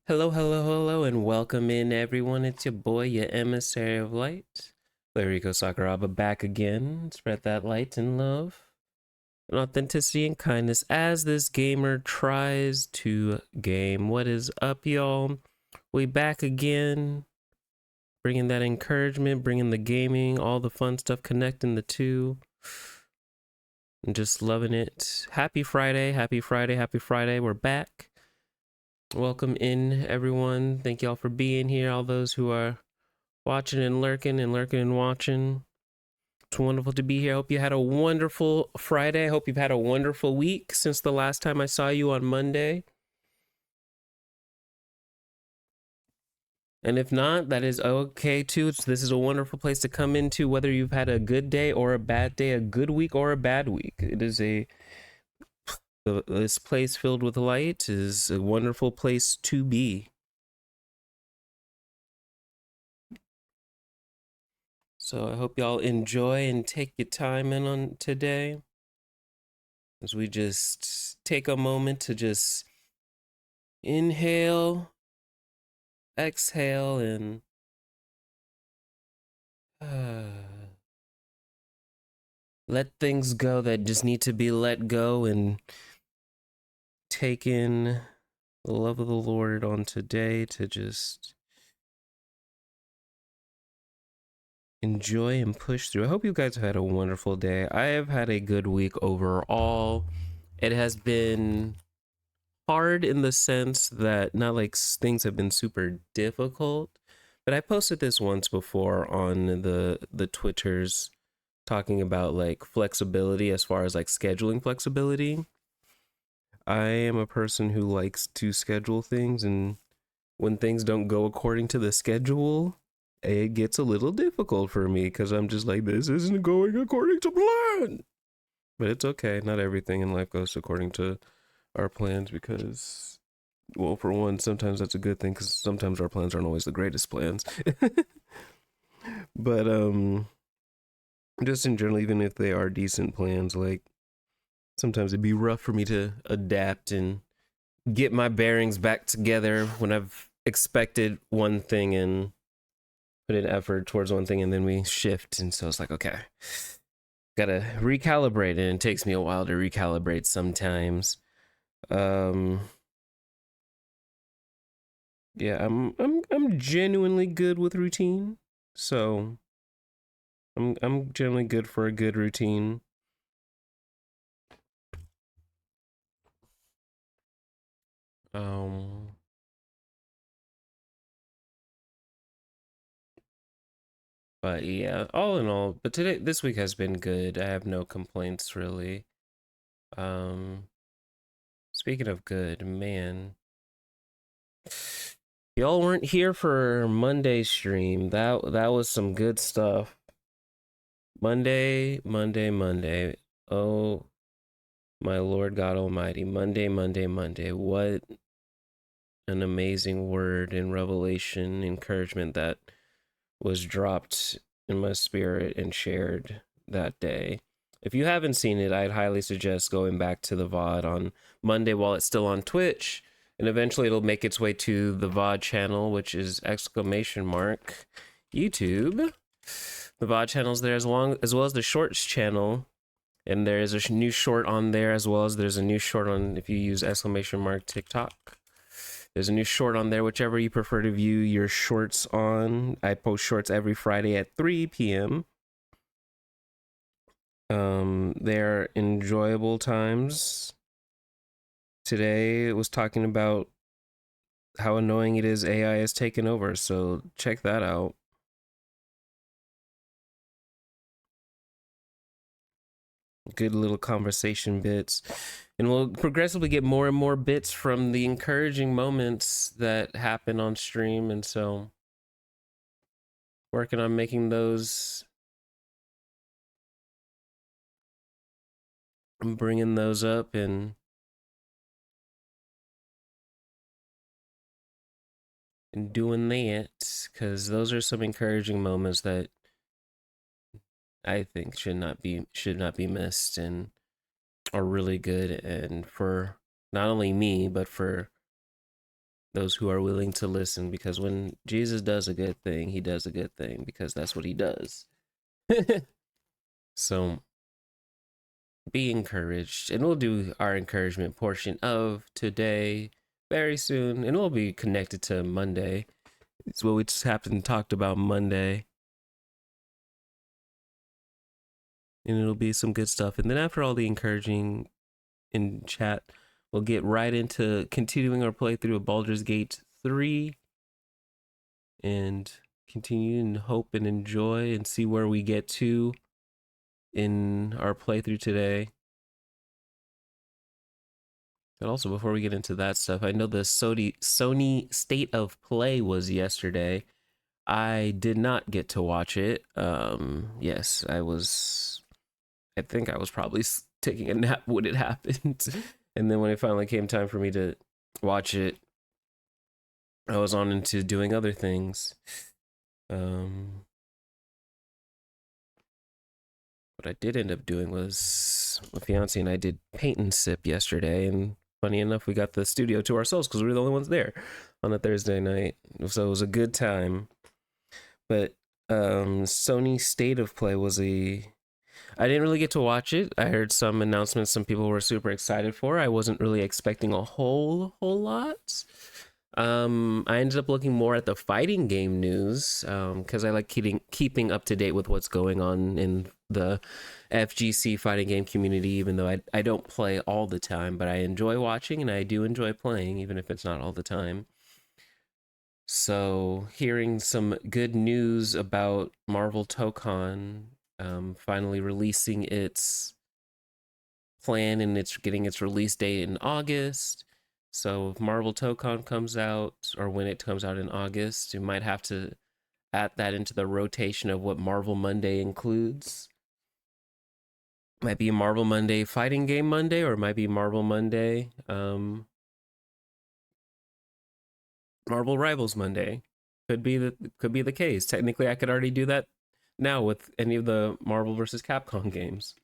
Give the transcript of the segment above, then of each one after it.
Hello, hello, hello, and welcome in, everyone. It's your boy, your emissary of light, Lariko Sakuraba, back again. Spread that light and love, and authenticity and kindness as this gamer tries to game. What is up, y'all? We back again, bringing that encouragement, bringing the gaming, all the fun stuff, connecting the two, and just loving it. Happy Friday, happy Friday, happy Friday. We're back. Welcome in, everyone. Thank y'all for being here. All those who are watching and lurking and lurking and watching. It's wonderful to be here. I hope you had a wonderful Friday. I hope you've had a wonderful week since the last time I saw you on Monday. And if not, that is okay too. This is a wonderful place to come into, whether you've had a good day or a bad day, a good week or a bad week. It is this place filled with light is a wonderful place to be. So I hope y'all enjoy and take your time in on today as we just take a moment to just inhale, exhale, and let things go that just need to be let go and take in the love of the Lord on today to just enjoy and push through. I hope you guys have had a wonderful day. I have had a good week overall. It has been hard in the sense that not like things have been super difficult, but I posted this once before on the Twitters talking about like flexibility as far as like scheduling flexibility. I am a person who likes to schedule things, and when things don't go according to the schedule, it gets a little difficult for me because I'm just like, this isn't going according to plan. But it's okay. Not everything in life goes according to our plans because, well, for one, sometimes that's a good thing because sometimes our plans aren't always the greatest plans. But just in general, even if they are decent plans, like sometimes it'd be rough for me to adapt and get my bearings back together when I've expected one thing and put in effort towards one thing, and then we shift. And so it's like, okay, gotta recalibrate, and it takes me a while to recalibrate sometimes. Um, yeah, I'm genuinely good with routine, so I'm generally good for a good routine. Um, but yeah, all in all, but this week has been good. I have no complaints really. Um, Speaking of good, man, y'all weren't here for Monday's stream. That was some good stuff. Monday, Monday, Monday. Oh, my Lord God Almighty. Monday, Monday, Monday. What an amazing word and revelation, encouragement that was dropped in my spirit and shared that day. If you haven't seen it, I'd highly suggest going back to the VOD on Monday while it's still on Twitch, and eventually it'll make its way to the VOD channel, which is exclamation mark YouTube. The VOD channel's there as well as the Shorts channel, and there is a new short on there as well as there's a new short on if you use exclamation mark TikTok. There's a new short on there, whichever you prefer to view your shorts on. I post shorts every Friday at 3 p.m. They're enjoyable times. Today was talking about how annoying it is AI has taken over, so check that out. Good little conversation bits. And we'll progressively get more and more bits from the encouraging moments that happen on stream. And so, working on making those, I'm bringing those up and doing that because those are some encouraging moments that I think should not be missed and are really good and for not only me but for those who are willing to listen, because when Jesus does a good thing, he does a good thing because that's what he does. So be encouraged, and we'll do our encouragement portion of today very soon, and we'll be connected to Monday. It's what we just happened to talked about Monday, and it'll be some good stuff. And then after all the encouraging in chat, we'll get right into continuing our playthrough of Baldur's Gate 3 and continue and hope and enjoy and see where we get to in our playthrough today. And also, before we get into that stuff, I know the Sony State of Play was yesterday. I did not get to watch it. Yes, I think I was probably taking a nap when it happened. And then when it finally came time for me to watch it, I was on into doing other things. What I did end up doing was my fiance and I did paint and sip yesterday, and funny enough, we got the studio to ourselves because we were the only ones there on a Thursday night. So it was a good time. But Sony State of Play was I didn't really get to watch it. I heard some announcements some people were super excited for. I wasn't really expecting a whole lot. I ended up looking more at the fighting game news because I like keeping up to date with what's going on in the FGC fighting game community, even though I don't play all the time, but I enjoy watching and I do enjoy playing, even if it's not all the time. So hearing some good news about Marvel Tokon finally releasing its plan, and it's getting its release date in August. So if Marvel Tokon comes out, or when it comes out in August, you might have to add that into the rotation of what Marvel Monday includes. Might be Marvel Monday Fighting Game Monday, or it might be Marvel Monday Marvel Rivals Monday. Could be the case. Technically, I could already do that now with any of the Marvel versus Capcom games,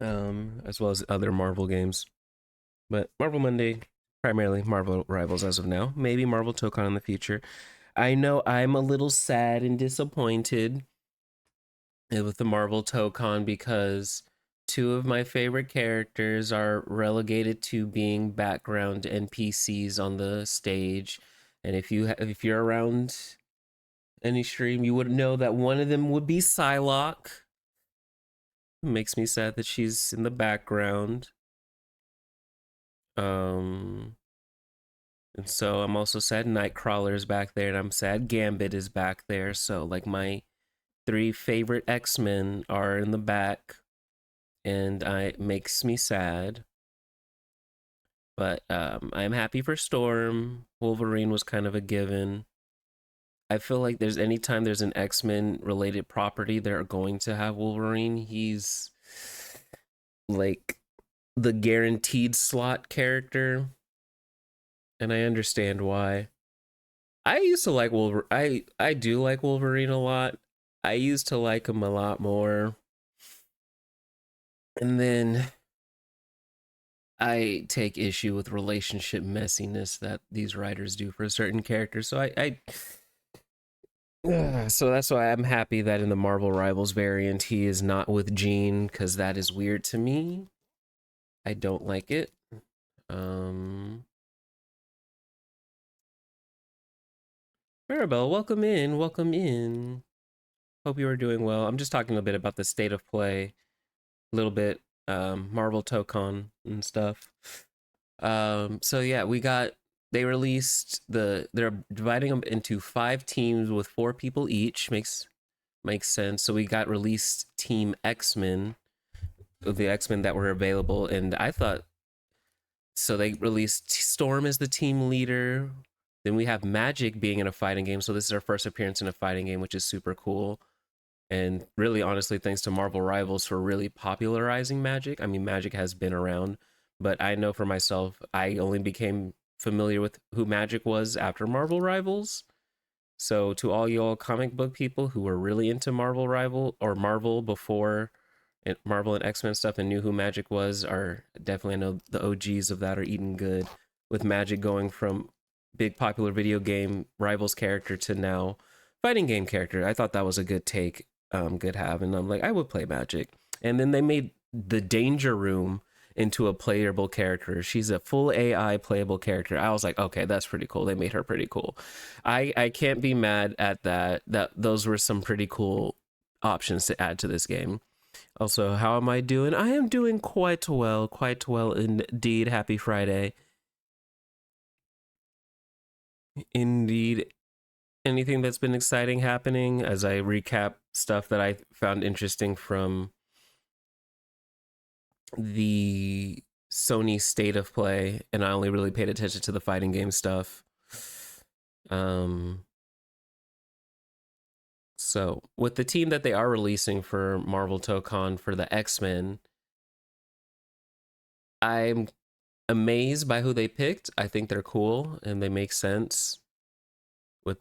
as well as other Marvel games. But Marvel Monday, primarily Marvel Rivals as of now. Maybe Marvel Tokon in the future. I know I'm a little sad and disappointed with the Marvel Tokon because two of my favorite characters are relegated to being background NPCs on the stage. And if you're around any stream, you would know that one of them would be Psylocke. It makes me sad that she's in the background. And so I'm also sad Nightcrawler is back there, and I'm sad Gambit is back there. So like my three favorite X-Men are in the back, and it makes me sad. But I'm happy for Storm. Wolverine was kind of a given. I feel like anytime there's an X-Men related property, they're going to have Wolverine. He's like the guaranteed slot character, and I understand why. I used to like Wolverine. I do like Wolverine a lot. I used to like him a lot more. And then I take issue with relationship messiness that these writers do for certain characters. So so that's why I'm happy that in the Marvel Rivals variant he is not with Jean, because that is weird to me. I don't like it. Maribel, welcome in. Welcome in. Hope you are doing well. I'm just talking a bit about the state of play, a little bit Marvel Tokon and stuff. So yeah, they released they're dividing them into 5 teams with 4 people each. Makes sense. So we got released Team X-Men, the X-Men that were available, and I thought so they released Storm as the team leader. Then we have Magic being in a fighting game. So this is our first appearance in a fighting game, which is super cool. And really, honestly, thanks to Marvel Rivals for really popularizing Magic. I mean, Magic has been around, but I know for myself, I only became familiar with who Magic was after Marvel Rivals. So to all y'all comic book people who were really into Marvel Rival or Marvel before Marvel and X-Men stuff and knew who Magic was, are definitely, I know the OGs of that are eating good. with Magic going from big popular video game rivals character to now fighting game character. I thought that was a good take, good have, and I'm like, I would play Magic. And then they made the Danger Room into a playable character. She's a full AI playable character. I was like, okay, that's pretty cool. They made her pretty cool. I can't be mad at that. That those were some pretty cool options to add to this game. Also, how am I doing? I am doing quite well indeed. Happy Friday. Indeed. Anything that's been exciting happening as I recap stuff that I found interesting from the Sony state of play, and I only really paid attention to the fighting game stuff. Um, so with the team that they are releasing for Marvel Tokon for the X-Men, I'm amazed by who they picked. I think they're cool and they make sense with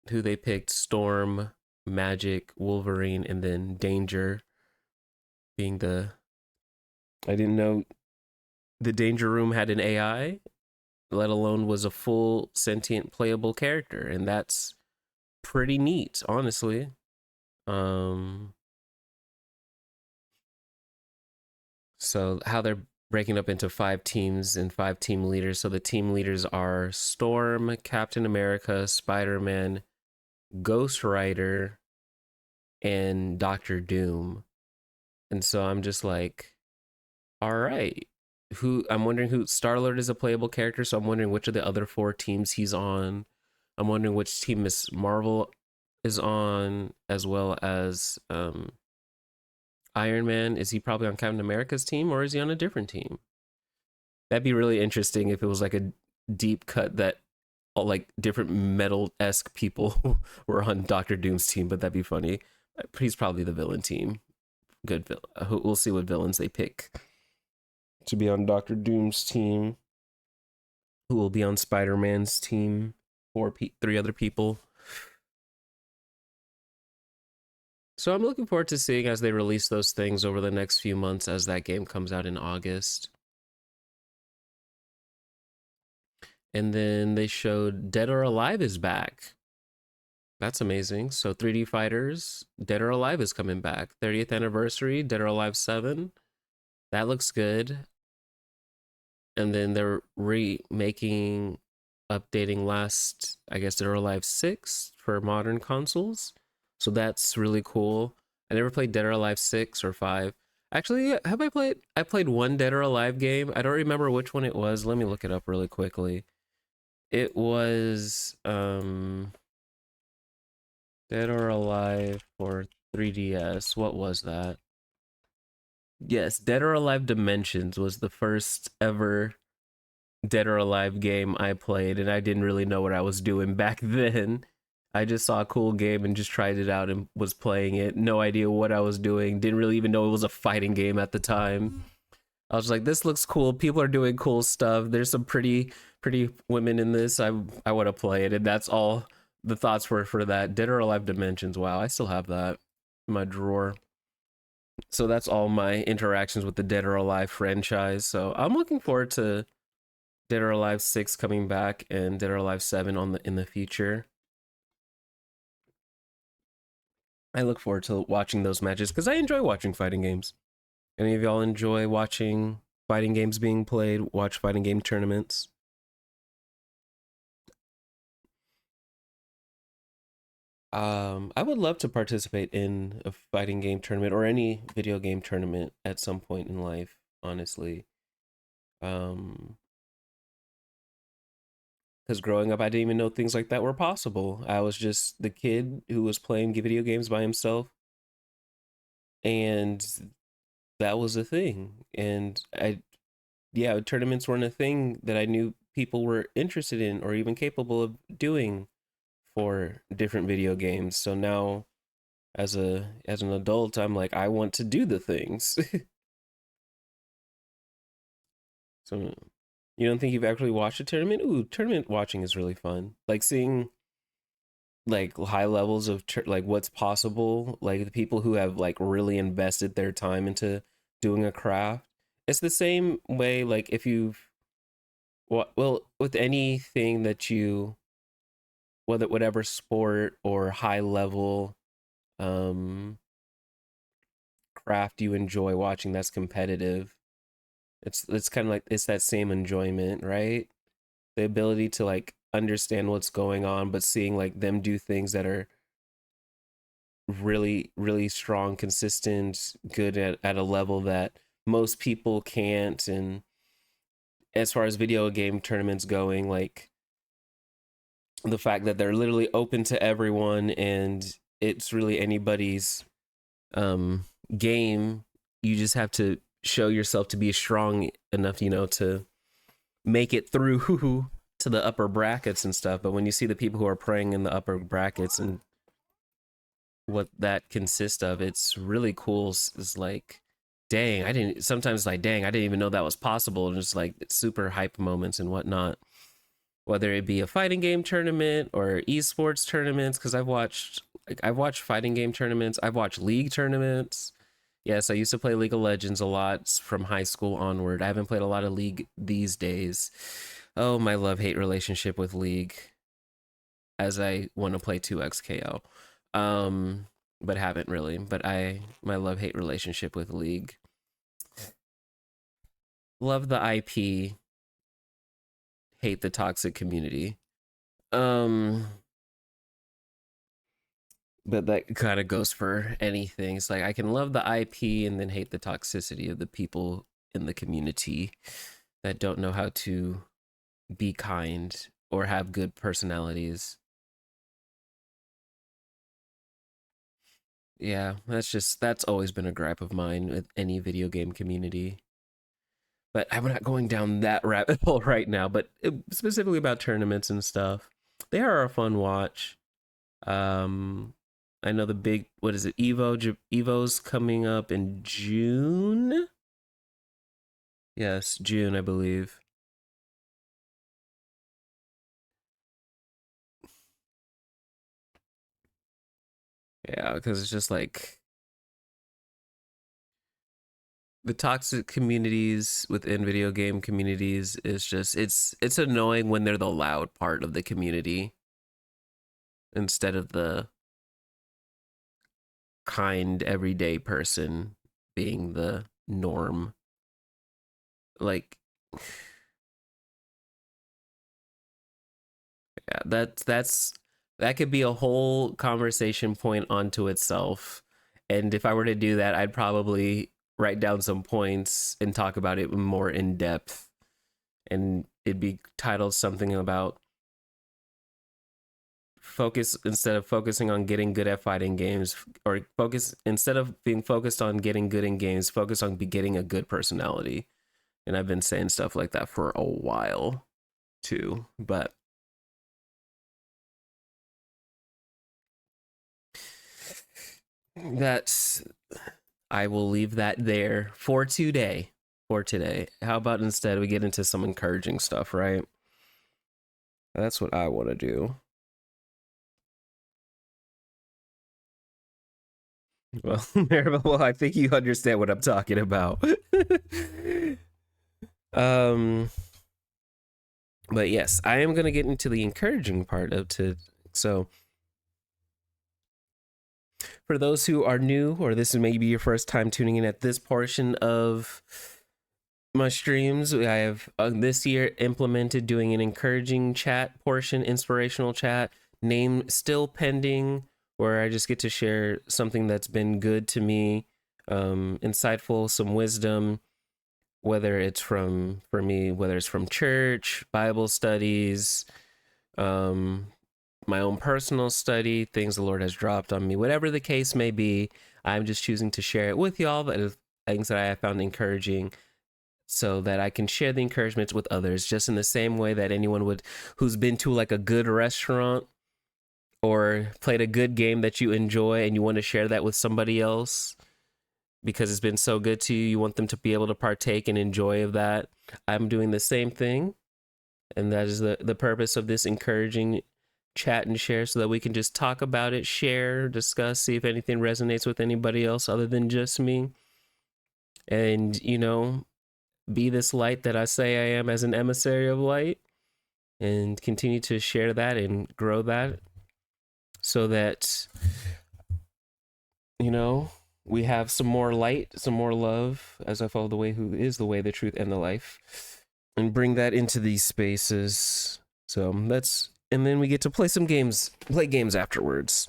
who they picked: Storm, Magic, Wolverine, and then Danger being the. I didn't know the Danger Room had an AI, let alone was a full sentient playable character, and that's pretty neat, honestly. Um, so how they're breaking up into 5 teams and 5 team leaders. So the team leaders are Storm, Captain America, Spider-Man, Ghost Rider, and Doctor Doom. And so I'm just like, all right. Who I'm wondering who Star-Lord is a playable character, so I'm wondering which of the other 4 teams he's on. I'm wondering which team Miss Marvel is on, as well as Iron Man. Is he probably on Captain America's team, or is he on a different team? That'd be really interesting if it was like a deep cut that all like different metal-esque people were on Doctor Doom's team, but that'd be funny. He's probably the villain team. Good. We'll see what villains they pick to be on Doctor Doom's team. Who will be on Spider-Man's team? 3 other people. So I'm looking forward to seeing as they release those things over the next few months as that game comes out in August. And then they showed Dead or Alive is back. That's amazing. So 3D Fighters, Dead or Alive is coming back. 30th anniversary, Dead or Alive 7. That looks good. And then they're remaking, updating last, I guess, Dead or Alive 6 for modern consoles. So that's really cool. I never played Dead or Alive 6 or 5. Actually, have I played? I played one Dead or Alive game. I don't remember which one it was. Let me look it up really quickly. It was Dead or Alive for 3DS. What was that? Yes, Dead or Alive Dimensions was the first ever Dead or Alive game I played, and I didn't really know what I was doing back then. I just saw a cool game and just tried it out and was playing it. No idea what I was doing. Didn't really even know it was a fighting game at the time. I was like, this looks cool. People are doing cool stuff. There's some pretty women in this. I want to play it, and that's all the thoughts were for that. Dead or Alive Dimensions. Wow, I still have that in my drawer. So that's all my interactions with the Dead or Alive franchise. So I'm looking forward to Dead or Alive 6 coming back and Dead or Alive 7 in the future. I look forward to watching those matches because I enjoy watching fighting games. Any of y'all enjoy watching fighting games being played? Watch fighting game tournaments? I would love to participate in a fighting game tournament or any video game tournament at some point in life, honestly. Um, because growing up, I didn't even know things like that were possible. I was just the kid who was playing video games by himself, and that was a thing. And yeah, tournaments weren't a thing that I knew people were interested in or even capable of doing for different video games. So now, as an adult, I'm like, I want to do the things. So you don't think you've actually watched a tournament? Ooh, tournament watching is really fun. Like seeing like high levels of like what's possible, like the people who have like really invested their time into doing a craft. It's the same way like if you've Well, with anything that you, whether whatever sport or high level um craft you enjoy watching that's competitive, it's kind of like it's that same enjoyment, right? The ability to like understand what's going on, but seeing like them do things that are really strong, consistent, good at a level that most people can't. And as far as video game tournaments going, like the fact that they're literally open to everyone and it's really anybody's um game. You just have to show yourself to be strong enough, to make it through to the upper brackets and stuff. But when you see the people who are playing in the upper brackets and what that consists of, it's really cool. It's like, dang, I didn't even know that was possible. And just like super hype moments and whatnot. Whether it be a fighting game tournament or esports tournaments, because I've watched fighting game tournaments, I've watched league tournaments. Yes, I used to play League of Legends a lot from high school onward. I haven't played a lot of League these days. Oh, my love-hate relationship with League, as I want to play 2XKO. But haven't really. But my love-hate relationship with League. Love the IP, hate the toxic community. Um, but that kind of goes for anything. It's like I can love the IP and then hate the toxicity of the people in the community that don't know how to be kind or have good personalities. Yeah, that's always been a gripe of mine with any video game community. But I'm not going down that rabbit hole right now, but specifically about tournaments and stuff. They are a fun watch. Um I know the big, what is it? Evo's coming up in June. Yes, June, I believe. Yeah, because it's just like the toxic communities within video game communities is just it's annoying when they're the loud part of the community instead of the kind everyday person being the norm. Like, yeah, that could be a whole conversation point onto itself. And if I were to do that, I'd probably write down some points and talk about it more in depth. And it'd be titled something about focus instead of focusing on getting good at fighting games, or focus instead of being focused on getting good in games, focus on getting a good personality. And I've been saying stuff like that for a while too, but that's I will leave that there for today. For today. How about instead we get into some encouraging stuff, right? That's what I want to do. Well, Maribel, I think you understand what I'm talking about. um, but yes, I am going to get into the encouraging part of to. So, for those who are new, or this is maybe your first time tuning in at this portion of my streams, I have this year implemented doing an encouraging chat portion, inspirational chat, name still pending, where I just get to share something that's been good to me, insightful, some wisdom, whether it's from, for me, whether it's from church, Bible studies, um, my own personal study, things the Lord has dropped on me, whatever the case may be. I'm just choosing to share it with y'all, but things that I have found encouraging, so that I can share the encouragements with others, just in the same way that anyone would who's been to like a good restaurant or played a good game that you enjoy and you want to share that with somebody else because it's been so good to you. You want them to be able to partake and enjoy of that. I'm doing the same thing. And that is the purpose of this encouraging chat and share, so that we can just talk about it, share, discuss, see if anything resonates with anybody else other than just me. And, be this light that I say I am as an emissary of light, and continue to share that and grow that, so that, you know, we have some more light, some more love, as I follow the way who is the way, the truth, and the life, and bring that into these spaces. So that's, and then we get to play some games, play games afterwards.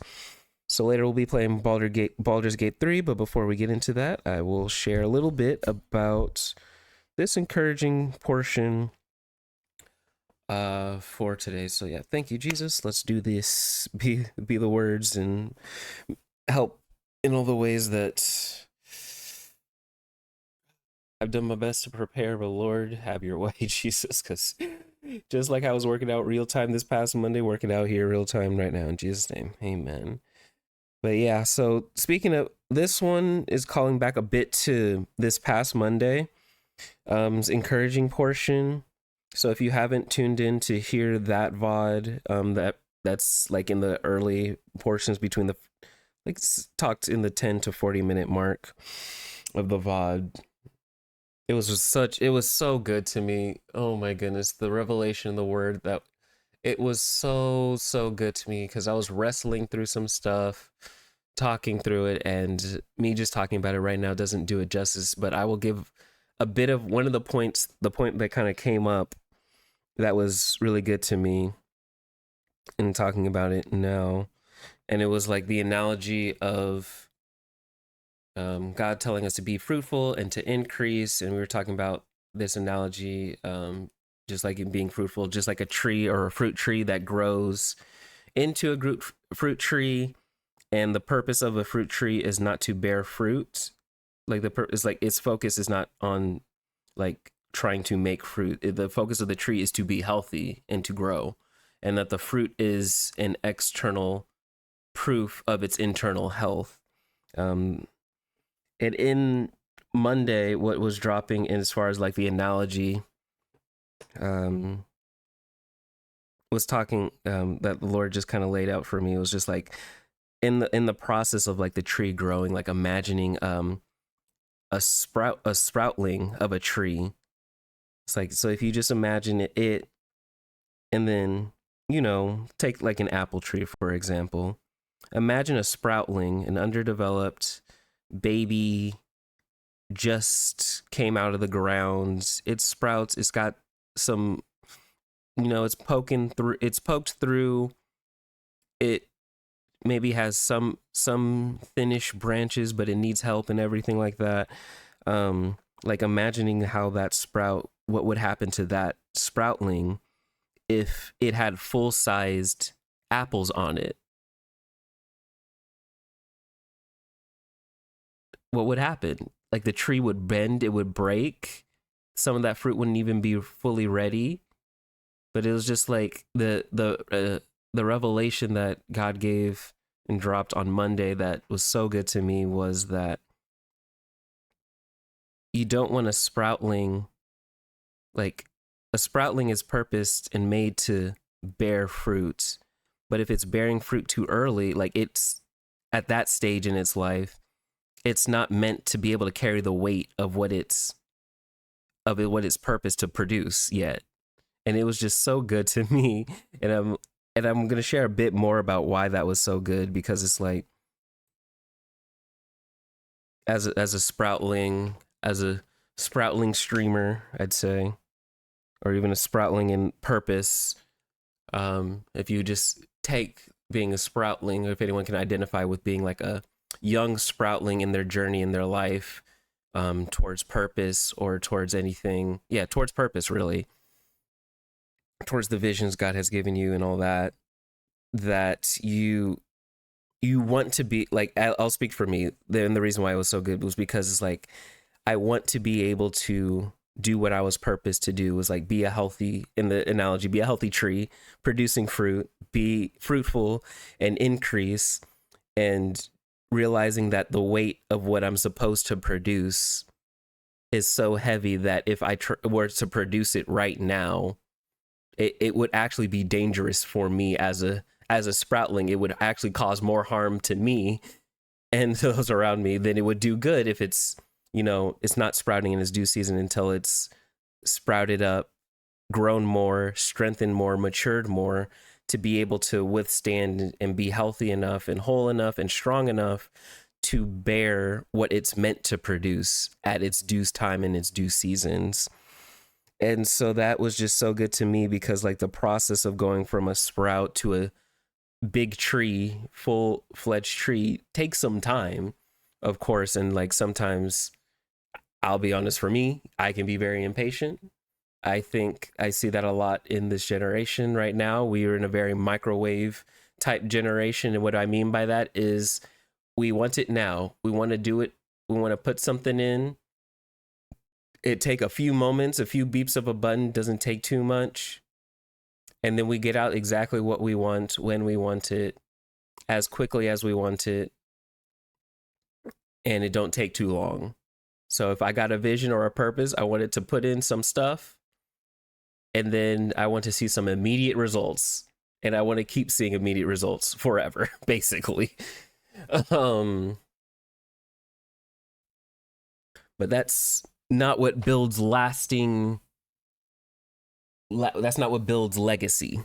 So later we'll be playing Baldur's Gate 3, but before we get into that, I will share a little bit about this encouraging portion for today. So yeah, thank you, Jesus. Let's do this. Be the words and help in all the ways that I've done my best to prepare, but Lord, have your way, Jesus, because just like I was working out real time this past Monday, working out here real time right now, in Jesus' name, amen. But yeah, so speaking of, this one is calling back a bit to this past Monday, encouraging portion. So if you haven't tuned in to hear that VOD, that's like in the early portions between the, like, talked in the 10 to 40 minute mark of the VOD. It was so good to me. Oh my goodness, the revelation, the word, that it was so good to me, because I was wrestling through some stuff, talking through it, and me just talking about it right now doesn't do it justice, but I will give a bit of one of the points, the point that kind of came up that was really good to me in talking about it now. And it was like the analogy of God telling us to be fruitful and to increase. And we were talking about this analogy, just like in being fruitful, just like a tree or a fruit tree that grows into a fruit tree. And the purpose of a fruit tree is not to bear fruit. Like is like its focus is not on like trying to make fruit. The focus of the tree is to be healthy and to grow. And that the fruit is an external proof of its internal health. And in Monday, what was dropping in as far as like the analogy, was talking, that the Lord just kind of laid out for me. It was just like in the process of like the tree growing, like imagining a sproutling of a tree. It's like, so if you just imagine it, and then, you know, take like an apple tree, for example. Imagine a sproutling, an underdeveloped baby, just came out of the ground. It sprouts. It's got some, you know, it's poked through. It maybe has some thinnish branches, but it needs help and everything like that. Like imagining how that sprout, what would happen to that sproutling if it had full-sized apples on it. What would happen? Like the tree would bend, it would break. Some of that fruit wouldn't even be fully ready. But it was just like the revelation that God gave and dropped on Monday that was so good to me was that you don't want a sproutling, like a sproutling is purposed and made to bear fruit. But if it's bearing fruit too early, like it's at that stage in its life, it's not meant to be able to carry the weight of what it's purpose to produce yet. And it was just so good to me. And I'm going to share a bit more about why that was so good, because it's like, as a sproutling streamer, I'd say, or even a sproutling in purpose. If you just take being a sproutling, or if anyone can identify with being like a young sproutling in their journey in their life, towards purpose or towards anything, towards purpose, really, towards the visions God has given you and all that, that you want to be like, I'll speak for me. And the reason why it was so good was because it's like, I want to be able to do what I was purposed to do, was like be a healthy, in the analogy, be a healthy tree, producing fruit, be fruitful and increase, and realizing that the weight of what I'm supposed to produce is so heavy that if I were to produce it right now, it would actually be dangerous for me as a sproutling. It would actually cause more harm to me and those around me than it would do good if it's it's not sprouting in its due season until it's sprouted up, grown more, strengthened more, matured more, to be able to withstand and be healthy enough and whole enough and strong enough to bear what it's meant to produce at its due time and its due seasons. And so that was just so good to me, because like the process of going from a sprout to a big tree, full-fledged tree, takes some time, of course. And like sometimes, I'll be honest, for me, I can be very impatient. I think I see that a lot in this generation right now. We are in a very microwave type generation. And what I mean by that is, we want it now. We want to do it. We want to put something in. It take a few moments, a few beeps of a button, doesn't take too much. And then we get out exactly what we want, when we want it, as quickly as we want it. And it don't take too long. So if I got a vision or a purpose, I wanted to put in some stuff, and then I want to see some immediate results, and I want to keep seeing immediate results forever, basically. But that's not what builds lasting. That's not what builds legacy,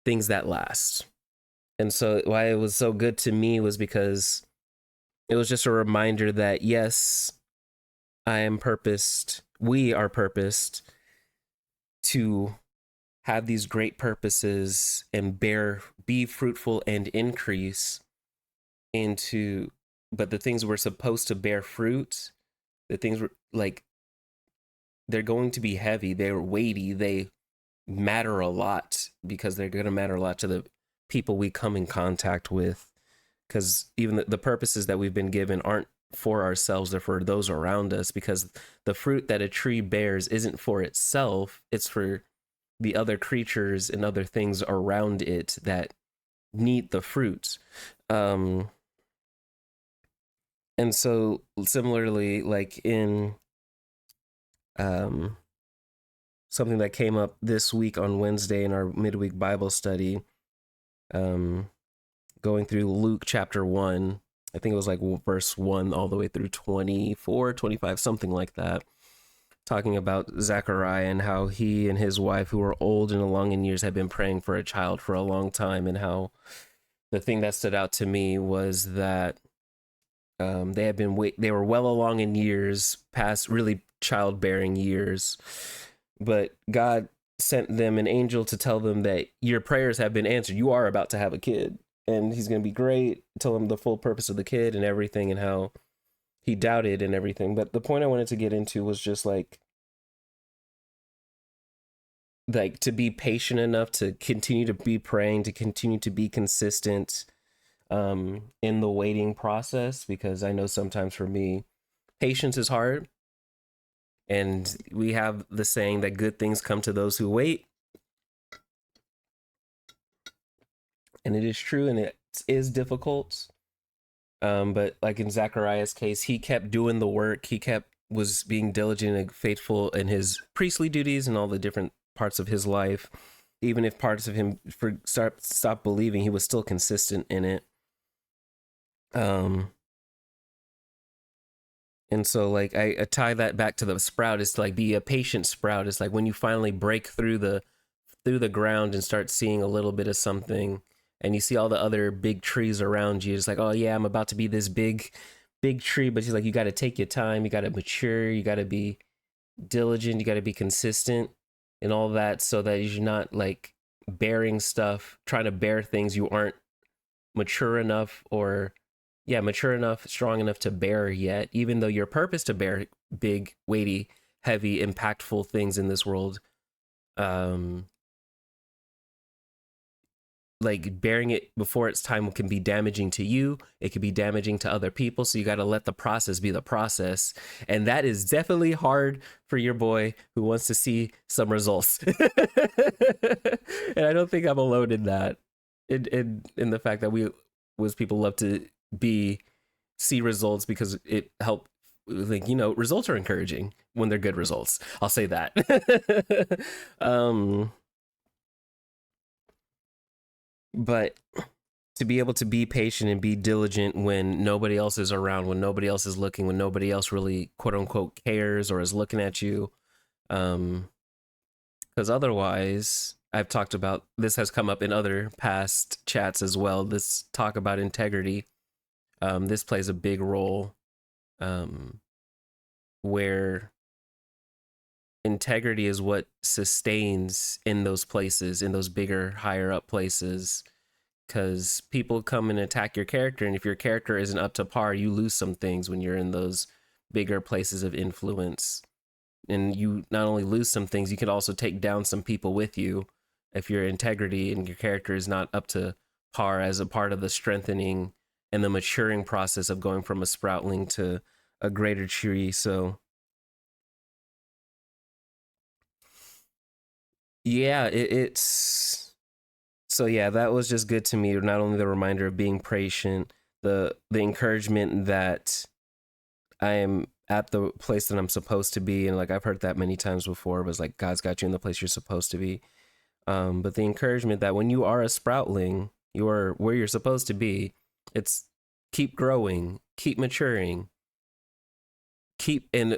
things that last. And so why it was so good to me was because it was just a reminder that, yes, I am purposed, we are purposed to have these great purposes and be fruitful and increase into, but the things we're supposed to bear fruit, the things were like, they're going to be heavy, they're weighty, they matter a lot, because they're going to matter a lot to the people we come in contact with. Because even the purposes that we've been given aren't for ourselves, they're for those around us, because the fruit that a tree bears isn't for itself, it's for the other creatures and other things around it that need the fruit. And so similarly, like in something that came up this week on Wednesday in our midweek Bible study, going through Luke chapter 1, I think it was like verse 1 all the way through 24, 25, something like that, talking about Zechariah and how he and his wife, who were old and along in years, had been praying for a child for a long time. And how the thing that stood out to me was that they were well along in years, past really childbearing years, but God sent them an angel to tell them that your prayers have been answered. You are about to have a kid, and he's going to be great. Tell him the full purpose of the kid and everything, and how he doubted and everything. But the point I wanted to get into was just like to be patient enough to continue to be praying, to continue to be consistent in the waiting process, because I know sometimes for me, patience is hard. And we have the saying that good things come to those who wait. And it is true, and it is difficult. But like in Zachariah's case, he kept doing the work. He was being diligent and faithful in his priestly duties and all the different parts of his life. Even if parts of him stopped believing, he was still consistent in it. And so like I tie that back to the sprout. It's like, be a patient sprout. It's like when you finally break through the ground and start seeing a little bit of something, and you see all the other big trees around you. It's like, oh yeah, I'm about to be this big tree. But he's like, you got to take your time. You got to mature. You got to be diligent. You got to be consistent and all that, so that you're not like bearing stuff, trying to bear things you aren't mature enough, strong enough to bear yet, even though your purpose to bear big, weighty, heavy, impactful things in this world, like bearing it before its time can be damaging to you. It could be damaging to other people. So you got to let the process be the process. And that is definitely hard for your boy who wants to see some results. And I don't think I'm alone in that. In the fact that people love to see results, because it helped. Like, results are encouraging when they're good results. I'll say that. But to be able to be patient and be diligent when nobody else is around, when nobody else is looking, when nobody else really quote unquote cares or is looking at you. Because otherwise, I've talked about this, has come up in other past chats as well. This talk about integrity. This plays a big role, where integrity is what sustains in those places, in those bigger, higher up places. Because people come and attack your character, and if your character isn't up to par, you lose some things when you're in those bigger places of influence. And you not only lose some things, you can also take down some people with you if your integrity and your character is not up to par as a part of the strengthening and the maturing process of going from a sproutling to a greater tree. So yeah, it's so yeah, that was just good to me. Not only the reminder of being patient, the encouragement that I am at the place that I'm supposed to be, and like I've heard that many times before, was like God's got you in the place you're supposed to be. But the encouragement that when you are a sproutling, you are where you're supposed to be. It's keep growing, keep maturing, keep and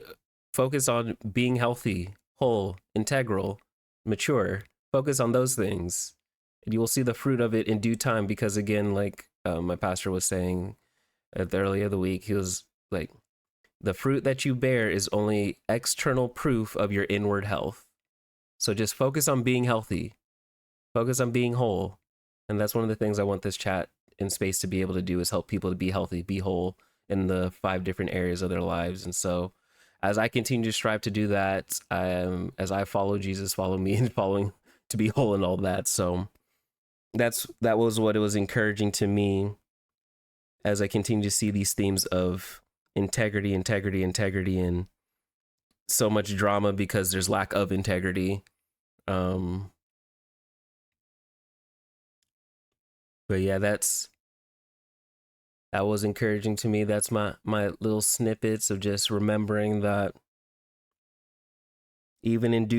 focus on being healthy, whole, integral, mature. Focus on those things, and you will see the fruit of it in due time. Because again, like my pastor was saying at the earlier of the week, he was like, the fruit that you bear is only external proof of your inward health. So just focus on being healthy, focus on being whole. And that's one of the things I want this chat in space to be able to do, is help people to be healthy, be whole in the 5 different areas of their lives. And so as I continue to strive to do that, as I follow Jesus, follow me in following to be whole and all that. So that was what it was encouraging to me as I continue to see these themes of integrity, and so much drama because there's lack of integrity. Um, but yeah, that was encouraging to me. That's my little snippets of just remembering that even in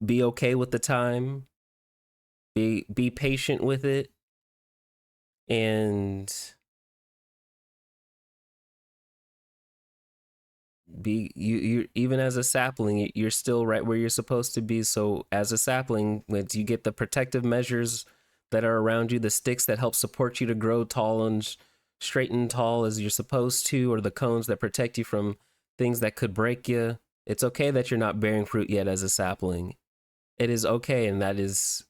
be okay with the time, be patient with it, and be you even as a sapling, you're still right where you're supposed to be. So as a sapling, once you get the protective measures that are around you, the sticks that help support you to grow tall and straight and tall as you're supposed to, or the cones that protect you from things that could break you, it's okay that you're not bearing fruit yet as a sapling. It is okay, and it is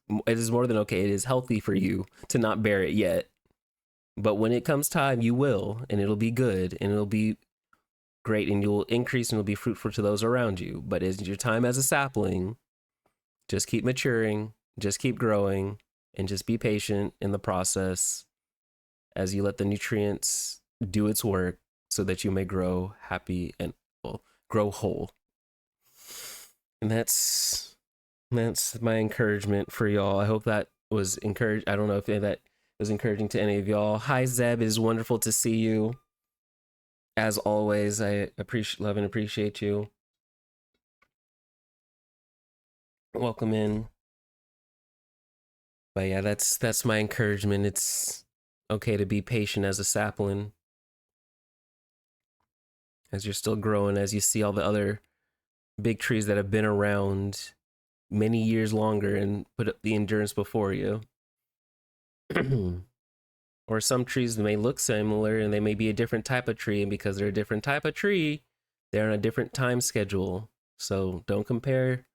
more than okay. It is healthy for you to not bear it yet. But when it comes time, you will, and it'll be good, and it'll be great, and you'll increase and you'll be fruitful to those around you. But as your time as a sapling, just keep maturing, just keep growing, and just be patient in the process as you let the nutrients do its work so that you may grow happy and well, grow whole. And that's my encouragement for y'all. I hope that was encouraged. I don't know if that was encouraging to any of y'all. Hi Zeb, it is wonderful to see you. As always, I love and appreciate you. Welcome in. But yeah, that's my encouragement. It's okay to be patient as a sapling, as you're still growing, as you see all the other big trees that have been around many years longer and put up the endurance before you. Or some trees may look similar and they may be a different type of tree, and because they're a different type of tree, they're on a different time schedule. So don't compare.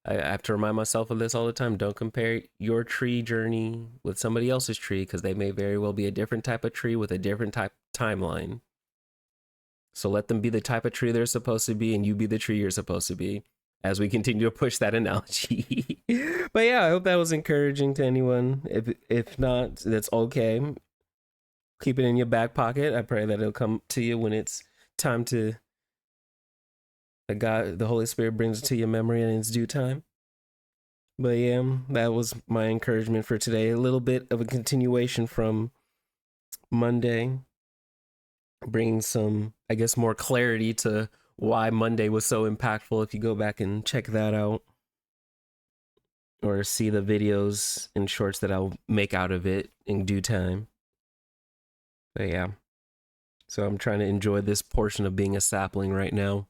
I have to remind myself of this all the time. Don't compare your tree journey with somebody else's tree, because they may very well be a different type of tree with a different type timeline. So let them be the type of tree they're supposed to be, and you be the tree you're supposed to be, as we continue to push that analogy. But yeah, I hope that was encouraging to anyone. If not, that's okay. Keep it in your back pocket. I pray that it'll come to you when it's time to, the Holy Spirit brings it to your memory in its due time. But yeah, that was my encouragement for today. A little bit of a continuation from Monday, bringing some, I guess, more clarity to why Monday was so impactful. If you go back and check that out, or see the videos and shorts that I'll make out of it in due time. But yeah, so I'm trying to enjoy this portion of being a sapling right now.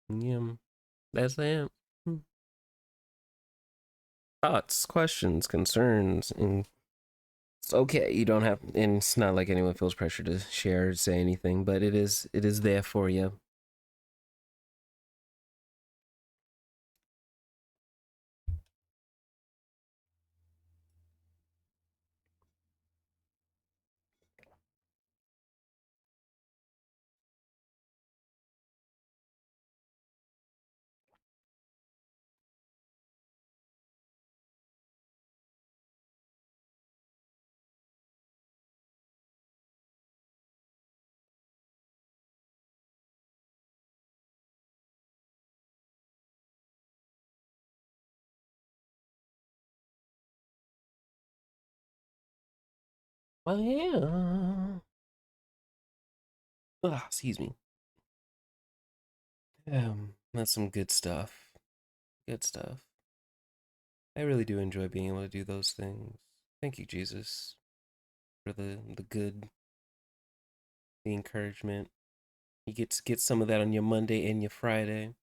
Yeah, that's it. Thoughts, questions, concerns, and it's okay. You don't have, and it's not like anyone feels pressure to share or say anything, but it is there for you. Well, yeah. Excuse me. That's some good stuff. Good stuff. I really do enjoy being able to do those things. Thank you, Jesus, for the good, the encouragement. You get some of that on your Monday and your Friday.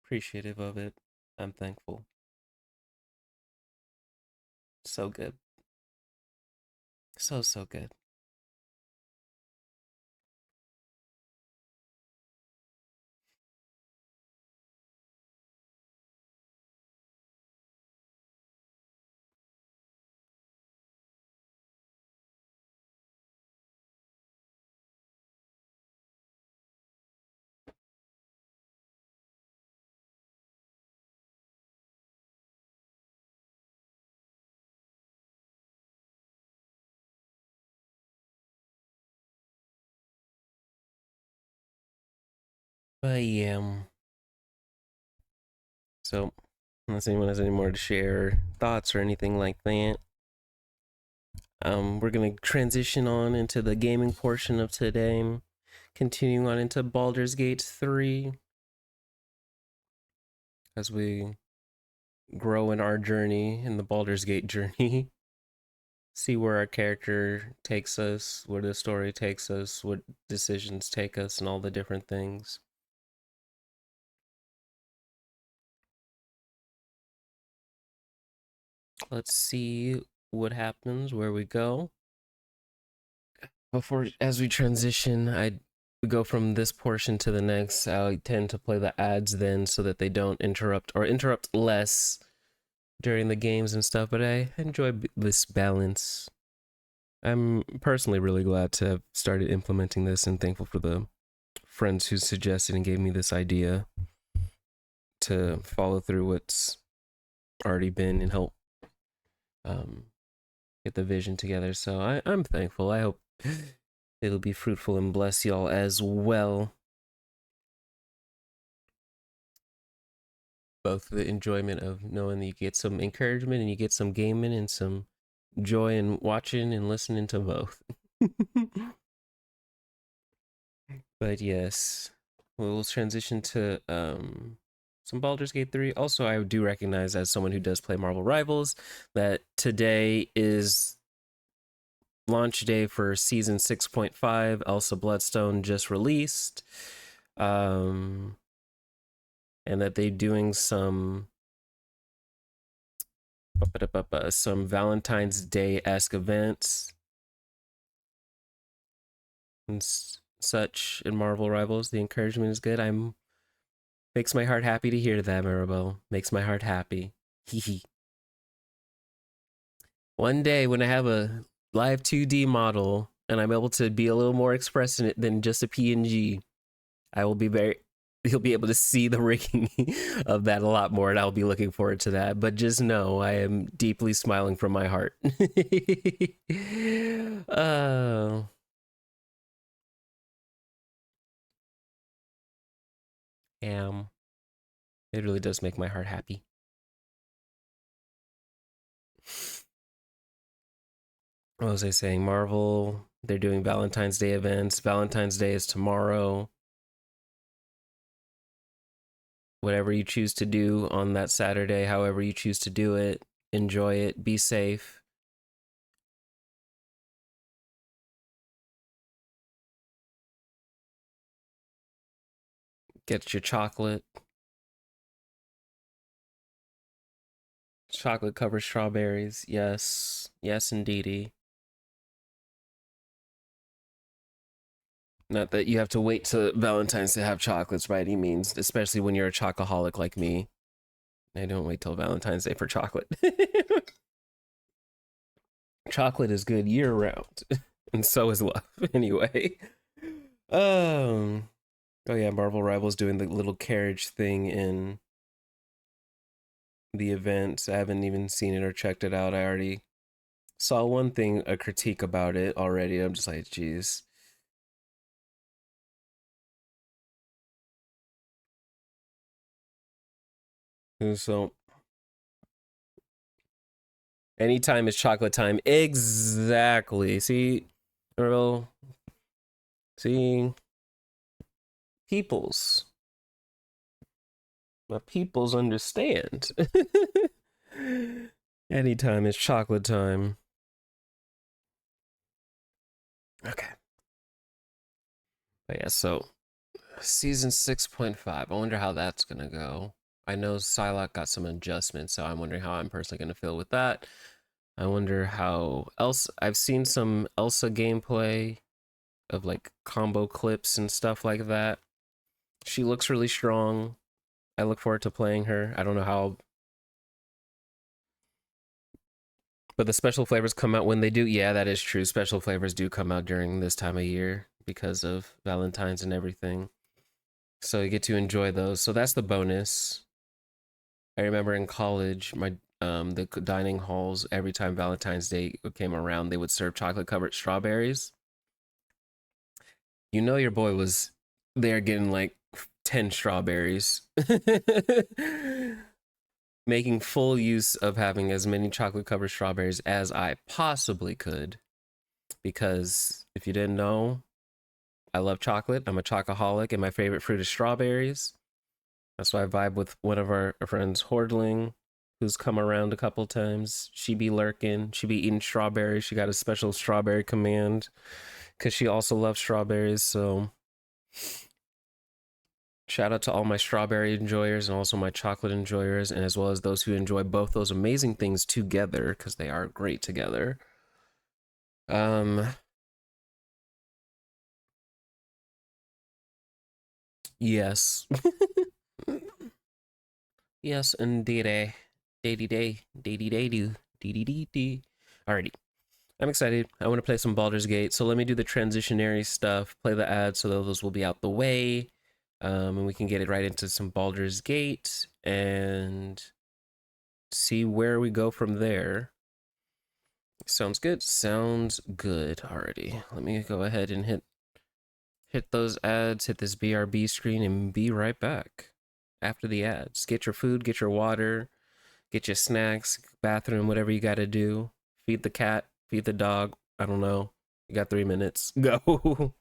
Appreciative of it. I'm thankful. So good. So so good. But yeah. So unless anyone has any more to share, thoughts or anything like that, we're gonna transition on into the gaming portion of today, continuing on into Baldur's Gate 3 as we grow in our journey in the Baldur's Gate journey. See where our character takes us, where the story takes us, what decisions take us, and all the different things. Let's see what happens, where we go. Before, as we transition, I go from this portion to the next. I tend to play the ads then so that they don't interrupt or interrupt less during the games and stuff, but I enjoy this balance. I'm personally really glad to have started implementing this and thankful for the friends who suggested and gave me this idea to follow through what's already been and help um, get the vision together. So I'm thankful. I hope it'll be fruitful and bless y'all as well. Both the enjoyment of knowing that you get some encouragement and you get some gaming and some joy in watching and listening to both. But yes, we'll transition to some Baldur's Gate 3. Also, I do recognize as someone who does play Marvel Rivals that today is launch day for season 6.5. Elsa Bloodstone just released. And that they're doing some Valentine's Day-esque events and such in Marvel Rivals. The encouragement is good. I'm makes my heart happy to hear that, Maribel. Makes my heart happy. Hee. One day when I have a live 2D model and I'm able to be a little more expressive in it than just a PNG, I will be very you'll be able to see the rigging of that a lot more, and I'll be looking forward to that. But just know I am deeply smiling from my heart. Oh, it really does make my heart happy. What was I saying? Marvel, they're doing Valentine's Day events. Valentine's Day is tomorrow. Whatever you choose to do on that Saturday, however you choose to do it, Enjoy it. Be safe. Get your chocolate. Chocolate covered strawberries. Yes. Yes, indeedy. Not that you have to wait to Valentine's to have chocolates by any means, especially when you're a chocoholic like me. I don't wait till Valentine's Day for chocolate. Chocolate is good year round, and so is love. Anyway, um, oh yeah, Marvel Rivals doing the little carriage thing in the event. I haven't even seen it or checked it out. I already saw one thing, a critique about it already. I'm just like, geez. So anytime is chocolate time. Exactly. See, Earl. See, peoples. My peoples understand. Anytime is chocolate time. Okay. But yeah, so season 6.5. I wonder how that's gonna go. I know Psylocke got some adjustments, so I'm wondering how I'm personally gonna feel with that. I wonder how else I've seen some Elsa gameplay of like combo clips and stuff like that. She looks really strong. I look forward to playing her. I don't know how, but the special flavors come out when they do. Yeah, that is true. Special flavors do come out during this time of year because of Valentine's and everything. So you get to enjoy those. So that's the bonus. I remember in college, my the dining halls every time Valentine's Day came around, they would serve chocolate covered strawberries. You know your boy was there getting like 10 strawberries. Making full use of having as many chocolate covered strawberries as I possibly could. Because if you didn't know, I love chocolate. I'm a chocoholic, and my favorite fruit is strawberries. That's why I vibe with one of our friends, Hordling, who's come around a couple times. She be lurking. She be eating strawberries. She got a special strawberry command because she also loves strawberries. So shout out to all my strawberry enjoyers and also my chocolate enjoyers, and as well as those who enjoy both those amazing things together because they are great together. Um, yes, yes, indeed, day day day do dee. Alrighty. I'm excited. I want to play some Baldur's Gate. So let me do the transitionary stuff, play the ads so those will be out the way. And we can get it right into some Baldur's Gate and see where we go from there. Sounds good. Sounds good already. Let me go ahead and hit those ads, hit this BRB screen, and be right back after the ads. Get your food, get your water, get your snacks, bathroom, whatever you got to do. Feed the cat, feed the dog. I don't know. You got 3 minutes. Go.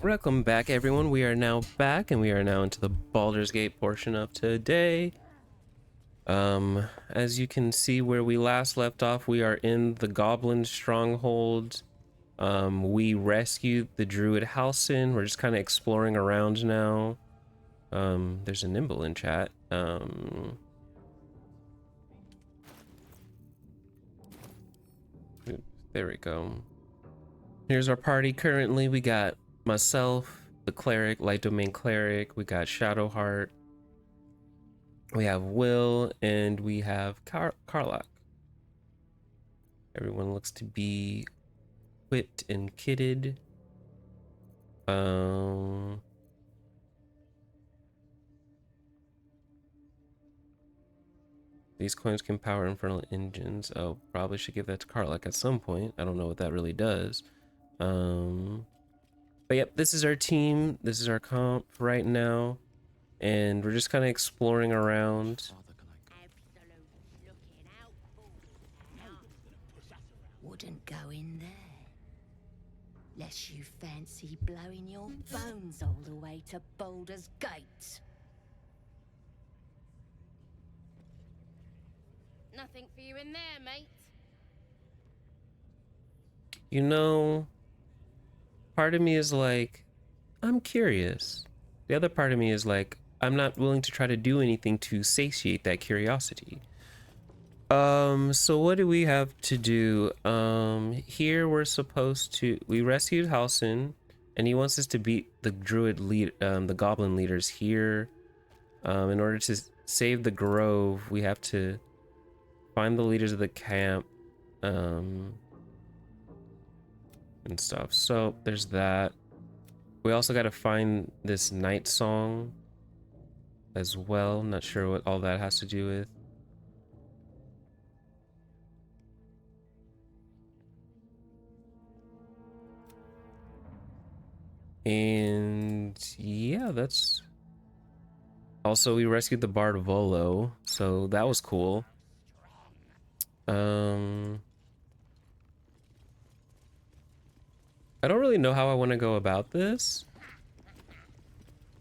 Welcome back, everyone. We are now back, and we are now into the Baldur's Gate portion of today. As you can see where we last left off, we are in the Goblin stronghold. We rescued the druid Halsin. We're just kind of exploring around now. There's a Nimble in chat. There we go. Here's our party currently. We got myself, the cleric, light domain cleric. We got Shadowheart. We have Will, and we have Karlach. Everyone looks to be equipped and kitted. These coins can power infernal engines. Oh, probably should give that to Karlach at some point. I don't know what that really does. But yep, this is our team. This is our comp right now. And we're just kind of exploring around. Wouldn't go in there. Lest you fancy blowing your bones all the way to Baldur's Gate. Nothing for you in there, mate. You know, part of me is like, I'm curious. The other part of me is like, I'm not willing to try to do anything to satiate that curiosity. So what do we have to do? Here we're supposed to, we rescued Halsin, and he wants us to beat the druid lead, the goblin leaders here. In order to save the grove, we have to find the leaders of the camp, and stuff. So there's that. We also got to find this night song as well. Not sure what all that has to do with. And yeah, that's also, we rescued the bard Volo, so that was cool. I don't really know how I want to go about this.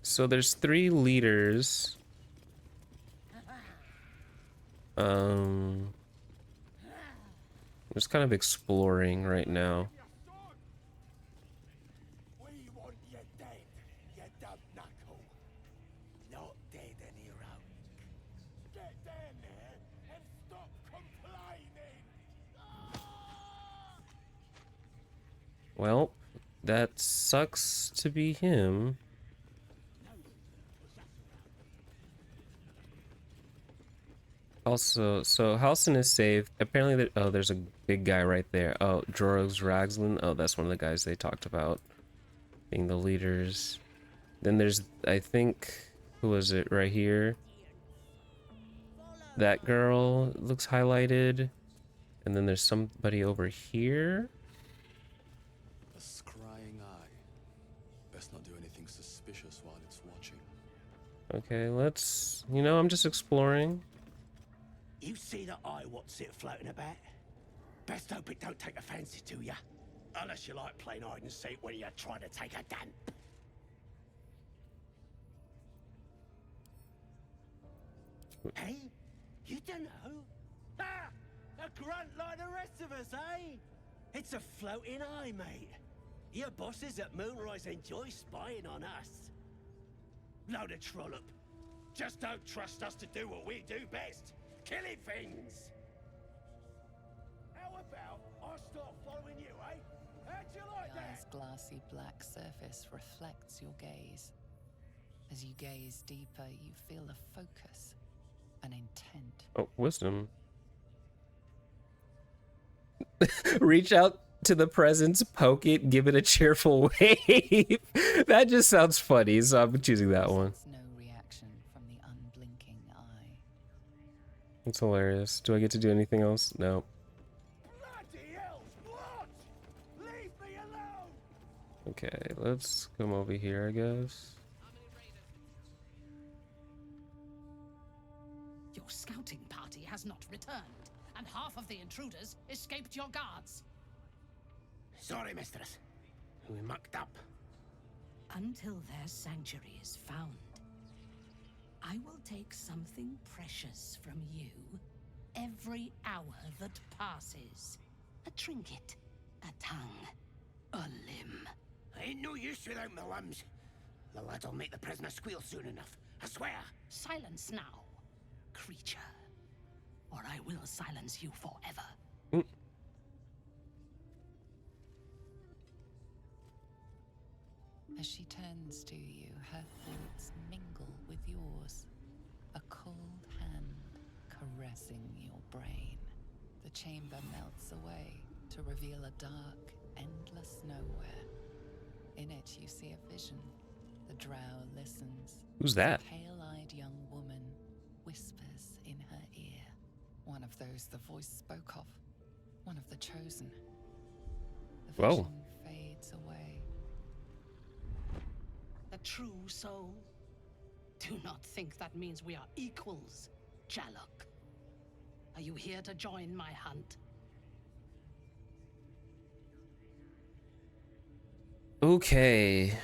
So there's 3 leaders. I'm just kind of exploring right now. Well, that sucks to be him. Also, so Halsin is saved. Apparently, oh, there's a big guy right there. Oh, Jorog's Ragslin. Oh, that's one of the guys they talked about being the leaders. Then there's, I think, who was it right here? That girl looks highlighted. And then there's somebody over here. A scrying eye. Best not do anything suspicious while it's watching. Okay, let's, you know, I'm just exploring. You see that eye what's it floating about? Best hope it don't take a fancy to ya. Unless you like playing hide and seek when you're trying to take a damp. Hey? You don't know? Ah! A grunt like the rest of us, eh? It's a floating eye, mate. Your bosses at Moonrise enjoy spying on us. Load of trollop. Just don't trust us to do what we do best. Killing things! How about I start following you, eh? How'd you like The that? eye's glassy black surface reflects your gaze. As you gaze deeper, you feel a focus, an intent. Oh, wisdom. Reach out to the presence, poke it, give it a cheerful wave. That just sounds funny, so I'm choosing that one. No reaction from the unblinking eye. It's hilarious. Do I get to do anything else? No. Bloody hell! What? Leave me alone! Okay, let's come over here, I guess. Your scouting party has not returned, and half of the intruders escaped your guards. Sorry, mistress. We mucked up. Until their sanctuary is found, I will take something precious from you every hour that passes. A trinket, a tongue, a limb. I ain't no use without my limbs. The lad'll make the prisoner squeal soon enough, I swear. Silence now, creature, or I will silence you forever. Mm. As she turns to you, her thoughts mingle with yours. A cold hand caressing your brain. The chamber melts away to reveal a dark, endless nowhere. In it, you see a vision. The drow listens. Who's that? A pale-eyed young woman whispers in her ear. One of those the voice spoke of. One of the chosen. The Whoa. vision fades away. A true soul? Do not think that means we are equals, Jalok. Are you here to join my hunt? Okay.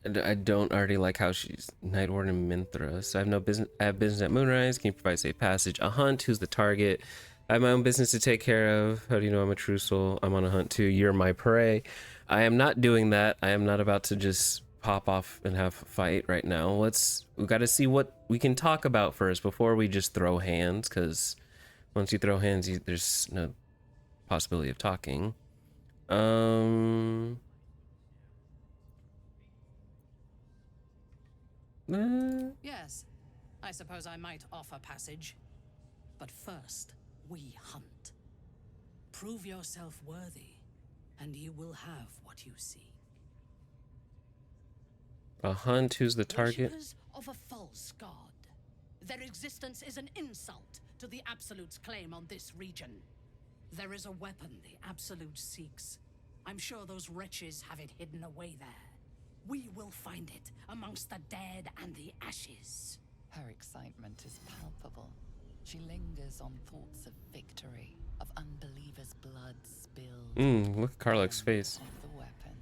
I don't already like how she's Night Warden Minthra. So I have no business. I have business at Moonrise. Can you provide safe passage? A hunt. Who's the target? I have my own business to take care of. How do you know I'm a true soul? I'm on a hunt too. You're my prey. I am not doing that. I am not about to just pop off and have a fight right now. We got to see what we can talk about first before we just throw hands. Because once you throw hands, there's no possibility of talking. Yes, I suppose I might offer passage. But first, we hunt. Prove yourself worthy, and you will have what you seek. A hunt. Who's the target? Worshippers of a false god. Their existence is an insult to the Absolute's claim on this region. There is a weapon the Absolute seeks. I'm sure those wretches have it hidden away there. We will find it amongst the dead and the ashes. Her excitement is palpable. She lingers on thoughts of victory, of unbelievers' blood spilled. Look at Karlach's face. Of the weapon.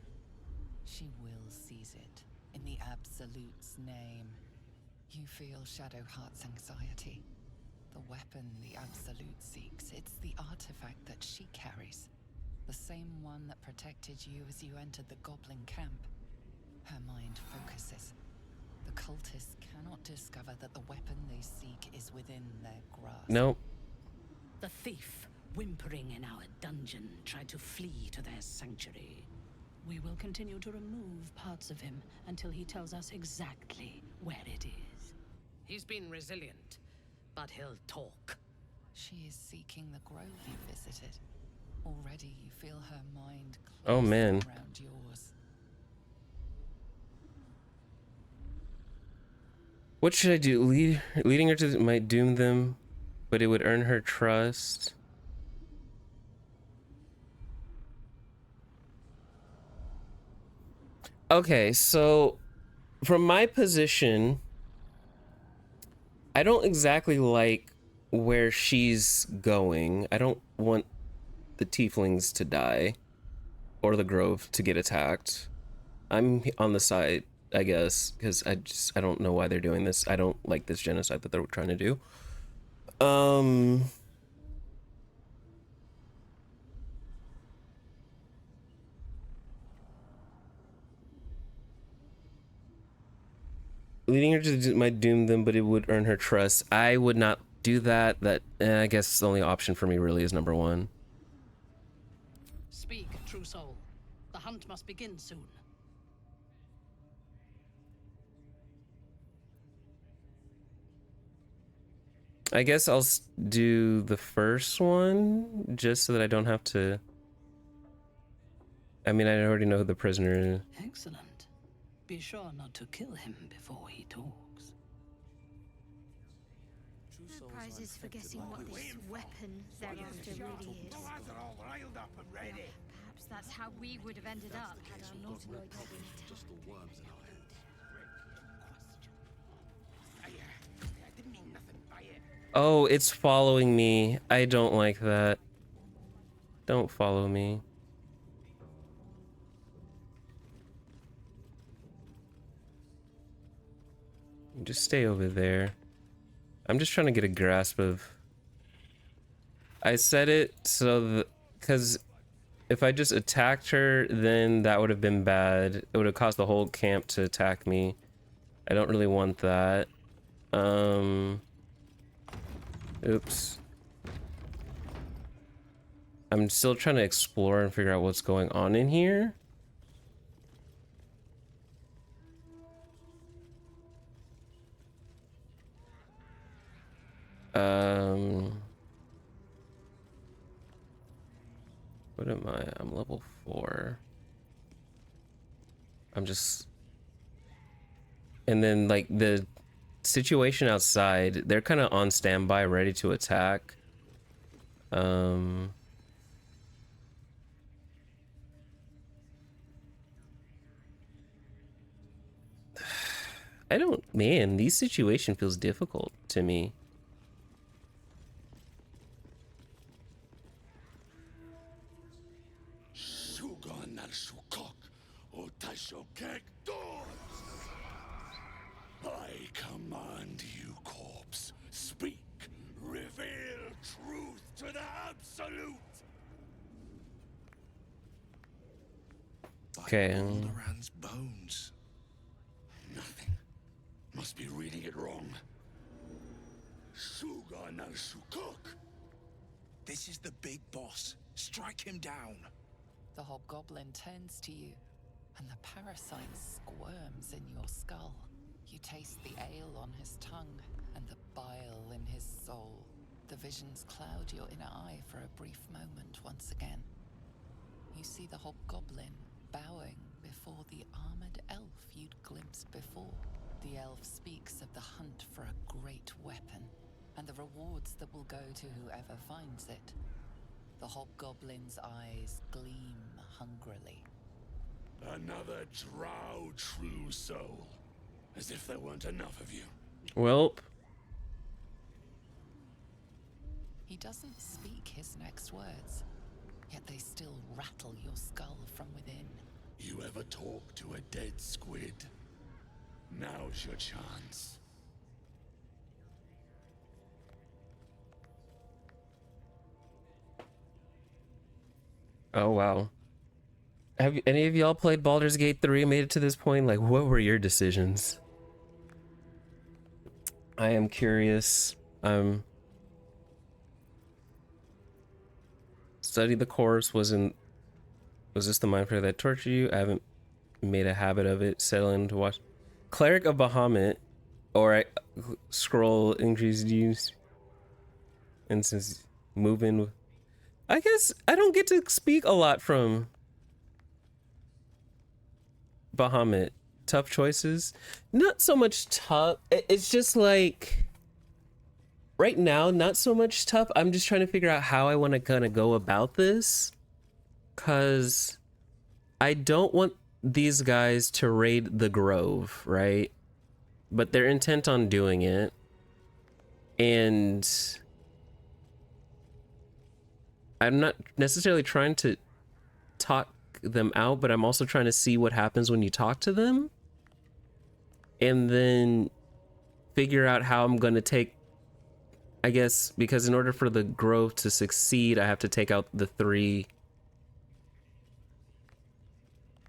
She will seize it in the Absolute's name. You feel Shadowheart's anxiety. The weapon the Absolute seeks, it's the artifact that she carries. The same one that protected you as you entered the Goblin camp. Her mind focuses. The cultists cannot discover that the weapon they seek is within their grasp. Nope. The thief, whimpering in our dungeon, tried to flee to their sanctuary. We will continue to remove parts of him until he tells us exactly where it is. He's been resilient, but he'll talk. She is seeking the grove you visited. Already you feel her mind Oh, man. around yours. What should I do? Leading her to might doom them, but it would earn her trust. Okay, so from my position, I don't exactly like where she's going. I don't want the tieflings to die or the grove to get attacked. I'm on the side, I guess, because I don't know why they're doing this. I don't like this genocide that they're trying to do. Leading her to might doom them, but it would earn her trust. I would not do that. I guess the only option for me really is number one. Speak, true soul. The hunt must begin soon. I guess I'll do the first one just so that I don't have to. I mean, I already know who the prisoner is. Excellent. Be sure not to kill him before he talks. True No souls prizes aren't for guessing affected what by this weapon they're after really is. The lads are all riled up and ready. Perhaps that's how we would have ended up had our nautiloid not been just the worms in our heads. I didn't mean nothing by it. Oh, it's following me. I don't like that. Don't follow me. Just stay over there. I'm just trying to get a grasp of... I said it so because if I just attacked her, then that would have been bad. It would have caused the whole camp to attack me. I don't really want that. Oops. I'm still trying to explore and figure out what's going on in here. What am I? I'm level 4. I'm just... And then, like, the situation outside, they're kind of on standby, ready to attack. I don't... Man, this situation feels difficult to me. I command you, corpse. Speak. Reveal truth to the absolute. Okay. Baldur's bones. Nothing. Must be reading it wrong. This is the big boss. Strike him down. The hobgoblin turns to you, and the parasite squirms in your skull. You taste the ale on his tongue and the bile in his soul. The visions cloud your inner eye for a brief moment once again. You see the hobgoblin bowing before the armored elf you'd glimpsed before. The elf speaks of the hunt for a great weapon and the rewards that will go to whoever finds it. The hobgoblin's eyes gleam hungrily. Another drow true soul. As if there weren't enough of you. Welp. He doesn't speak his next words, yet they still rattle your skull from within. You ever talk to a dead squid? Now's your chance. Oh, wow. Have any of y'all played Baldur's Gate 3 and made it to this point? Like, what were your decisions? I am curious. Study the course. Was this the mind flayer that tortured you? I haven't made a habit of it. Settle in to watch. Cleric of Bahamut. Or scroll increased use. And since moving... I guess I don't get to speak a lot from Bahamut. Tough choices. Not so much tough. It's just like... Right now, not so much tough. I'm just trying to figure out how I want to kind of go about this. Because I don't want these guys to raid the Grove, right? But they're intent on doing it. And I'm not necessarily trying to talk them out, but I'm also trying to see what happens when you talk to them. And then figure out how I'm going to take... I guess, because in order for the Grove to succeed, I have to take out the 3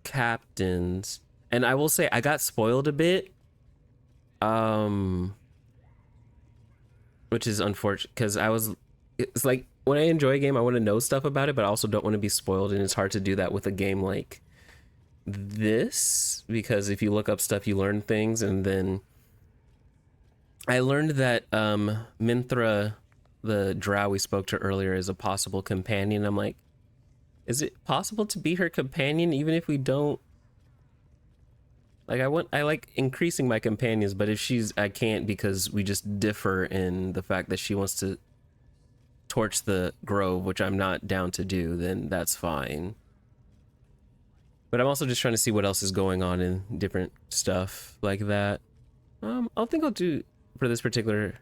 captains. And I will say, I got spoiled a bit. Which is unfortunate, because it's like, when I enjoy a game, I want to know stuff about it, but I also don't want to be spoiled, and it's hard to do that with a game like this, because if you look up stuff, you learn things, and then... I learned that Minthra, the drow we spoke to earlier, is a possible companion. I'm like, is it possible to be her companion even if we don't... Like, I like increasing my companions, but if I can't, because we just differ in the fact that she wants to torch the Grove, which I'm not down to do, then that's fine. But I'm also just trying to see what else is going on in different stuff like that. I think I'll do... For this particular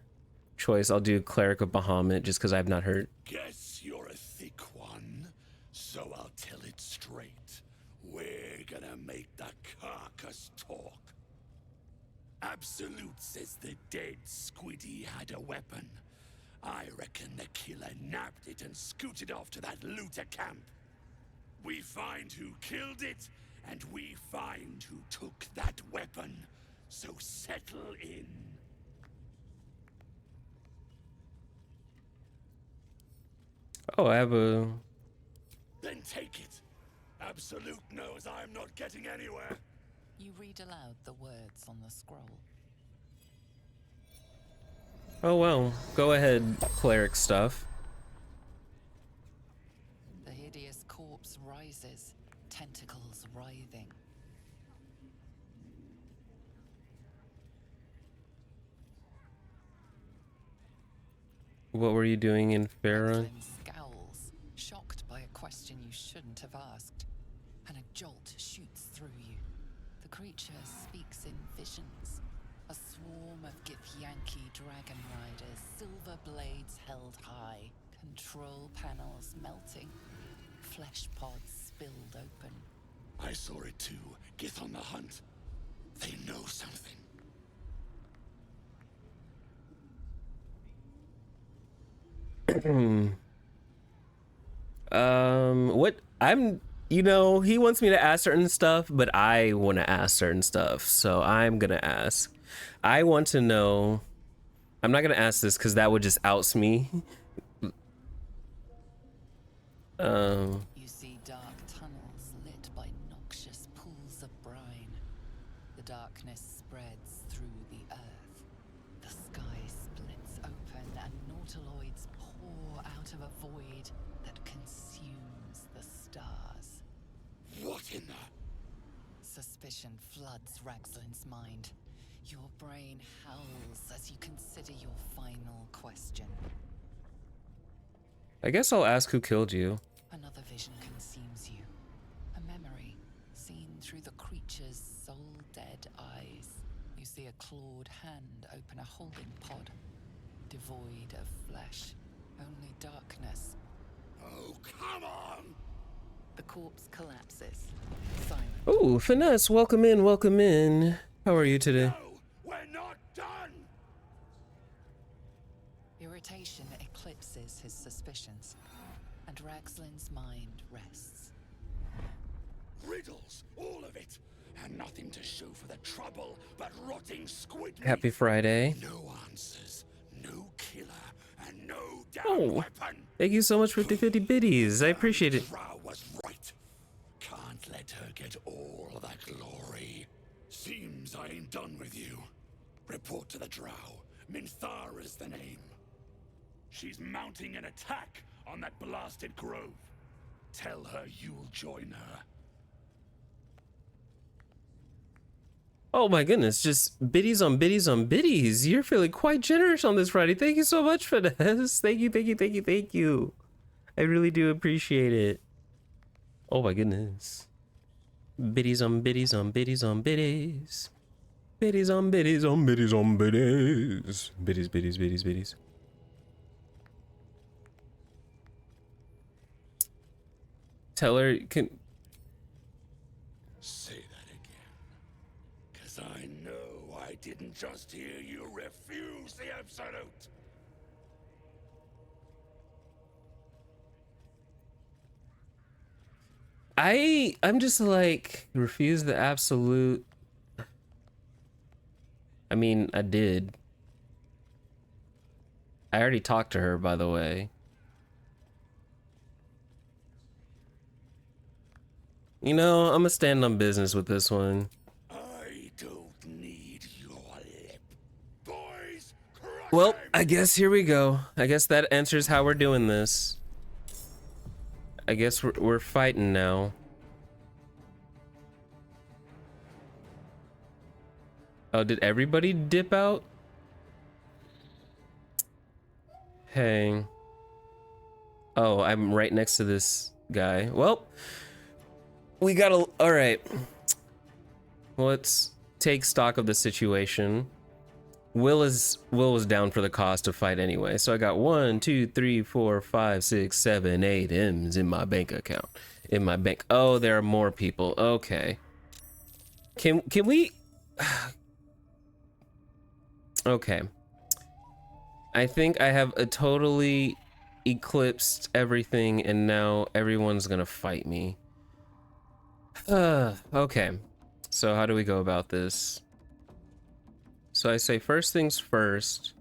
choice, I'll do Cleric of Bahamut, just because I have not heard. Guess you're a thick one, so I'll tell it straight. We're gonna make the carcass talk. Absolute says the dead Squiddy had a weapon. I reckon the killer nabbed it and scooted off to that looter camp. We find who killed it, and we find who took that weapon. So settle in. Oh, I have a... Then take it. Absolute knows I'm not getting anywhere. You read aloud the words on the scroll. Oh, well. Go ahead, cleric stuff. The hideous corpse rises, tentacles writhing. What were you doing in Faerun? Raglan scowls, shocked by a question you shouldn't have asked, and a jolt shoots through you. The creature speaks in visions. A swarm of Githyanki dragon riders, silver blades held high, control panels melting, flesh pods spilled open. I saw it too. Gith on the hunt. They know something. What I'm, you know, he wants me to ask certain stuff, but I want to ask certain stuff, so I'm gonna ask. I want to know. I'm not gonna ask this because that would just oust me. You see dark tunnels lit by noxious pools of brine. The darkness spreads through the earth. The sky splits open and nautiloids pour out of a void that consumes the stars. What in the... Suspicion floods Raglan's mind. Your brain howls as you consider your final question. I guess I'll ask who killed you. Another vision consumes you. A memory seen through the creature's soul-dead eyes. You see a clawed hand open a holding pod, devoid of flesh, only darkness. Oh, come on! The corpse collapses, silent. Oh, Finesse, welcome in, welcome in. How are you today? No, we're not done! Irritation eclipses his suspicions, and Raglan's mind rests. Riddles, all of it, and nothing to show for the trouble but rotting squid meat. Happy Friday. No answers, no killer, and no damn Oh, weapon. thank you so much for the 50 biddies. I appreciate it. Drow was right. Can't let her get all that glory. Seems I ain't done with you. Report to the Drow. Minthara is the name. She's mounting an attack on that blasted grove. Tell her you'll join her. Oh my goodness, just biddies on biddies on biddies. You're feeling quite generous on this Friday. Thank you so much for this. Thank you, thank you, thank you, thank you. I really do appreciate it. Oh my goodness. Biddies on biddies on biddies on biddies. Biddies on biddies on biddies on biddies. Biddies, biddies, biddies, biddies. Tell her, can... Say that again. 'Cause I know I didn't just hear you refuse the absolute. I'm just like, refuse the absolute. I mean, I did. I already talked to her, by the way. You know, I'm gonna stand on business with this one. I don't need your lip. Boys, crush Well, him! I guess here we go. I guess that answers how we're doing this. I guess we're fighting now. Oh, did everybody dip out? Hey. Oh, I'm right next to this guy. Well, we gotta... All right. Let's take stock of the situation. Will was down for the cost to fight anyway, so I got 1, 2, 3, 4, 5, 6, 7, 8 M's in my bank account. In my bank. Oh, there are more people. Okay. Can we? Okay. I think I have a totally eclipsed everything, and now everyone's gonna fight me. Okay. So how do we go about this? So I say first things first,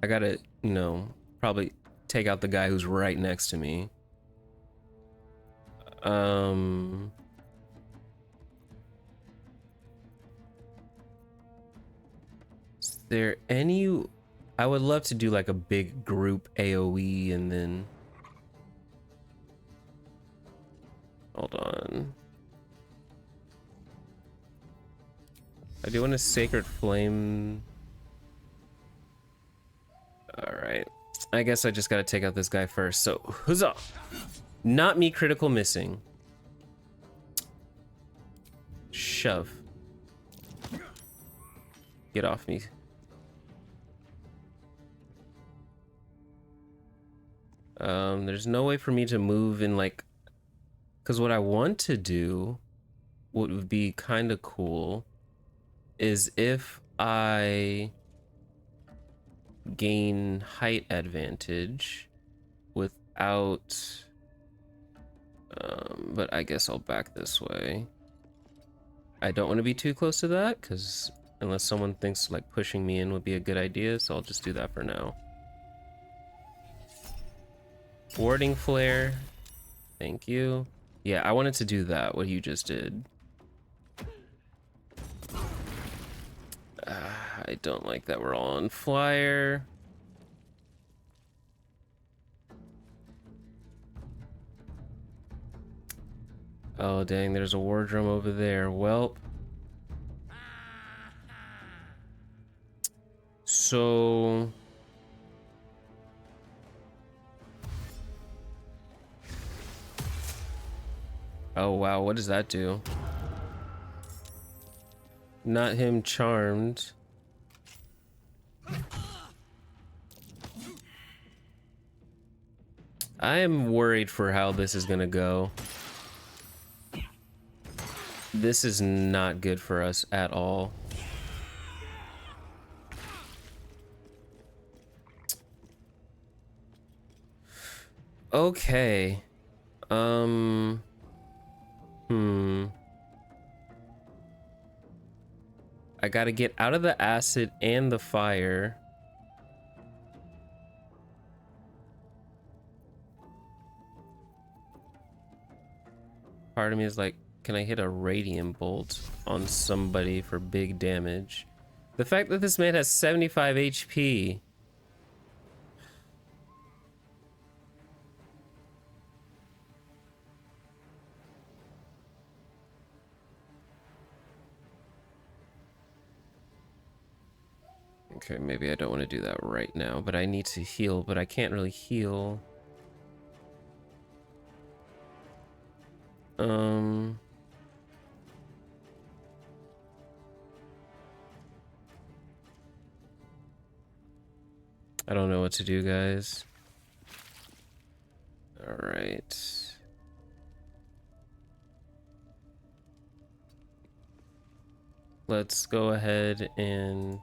I gotta, you know, probably take out the guy who's right next to me. Is there any... I would love to do like a big group AoE and then... Hold on. I do want a Sacred Flame. Alright. I guess I just gotta take out this guy first. So, huzzah! Not me critical missing. Shove. Get off me. There's no way for me to move in like... Because what I want to do, what would be kind of cool, is if I gain height advantage without... but I guess I'll back this way. I don't want to be too close to that, because unless someone thinks like pushing me in would be a good idea, so I'll just do that for now. Warding flare. Thank you. Yeah, I wanted to do that, what you just did. I don't like that we're all on flyer. Oh, dang, there's a war drum over there. Welp. So... Oh, wow, what does that do? Not him charmed. I am worried for how this is gonna go. This is not good for us at all. Okay. I gotta get out of the acid and the fire. Part of me is like, can I hit a radiant bolt on somebody for big damage? The fact that this man has 75 HP. Okay, maybe I don't want to do that right now, but I need to heal, but I can't really heal. I don't know what to do, guys. All right. Let's go ahead and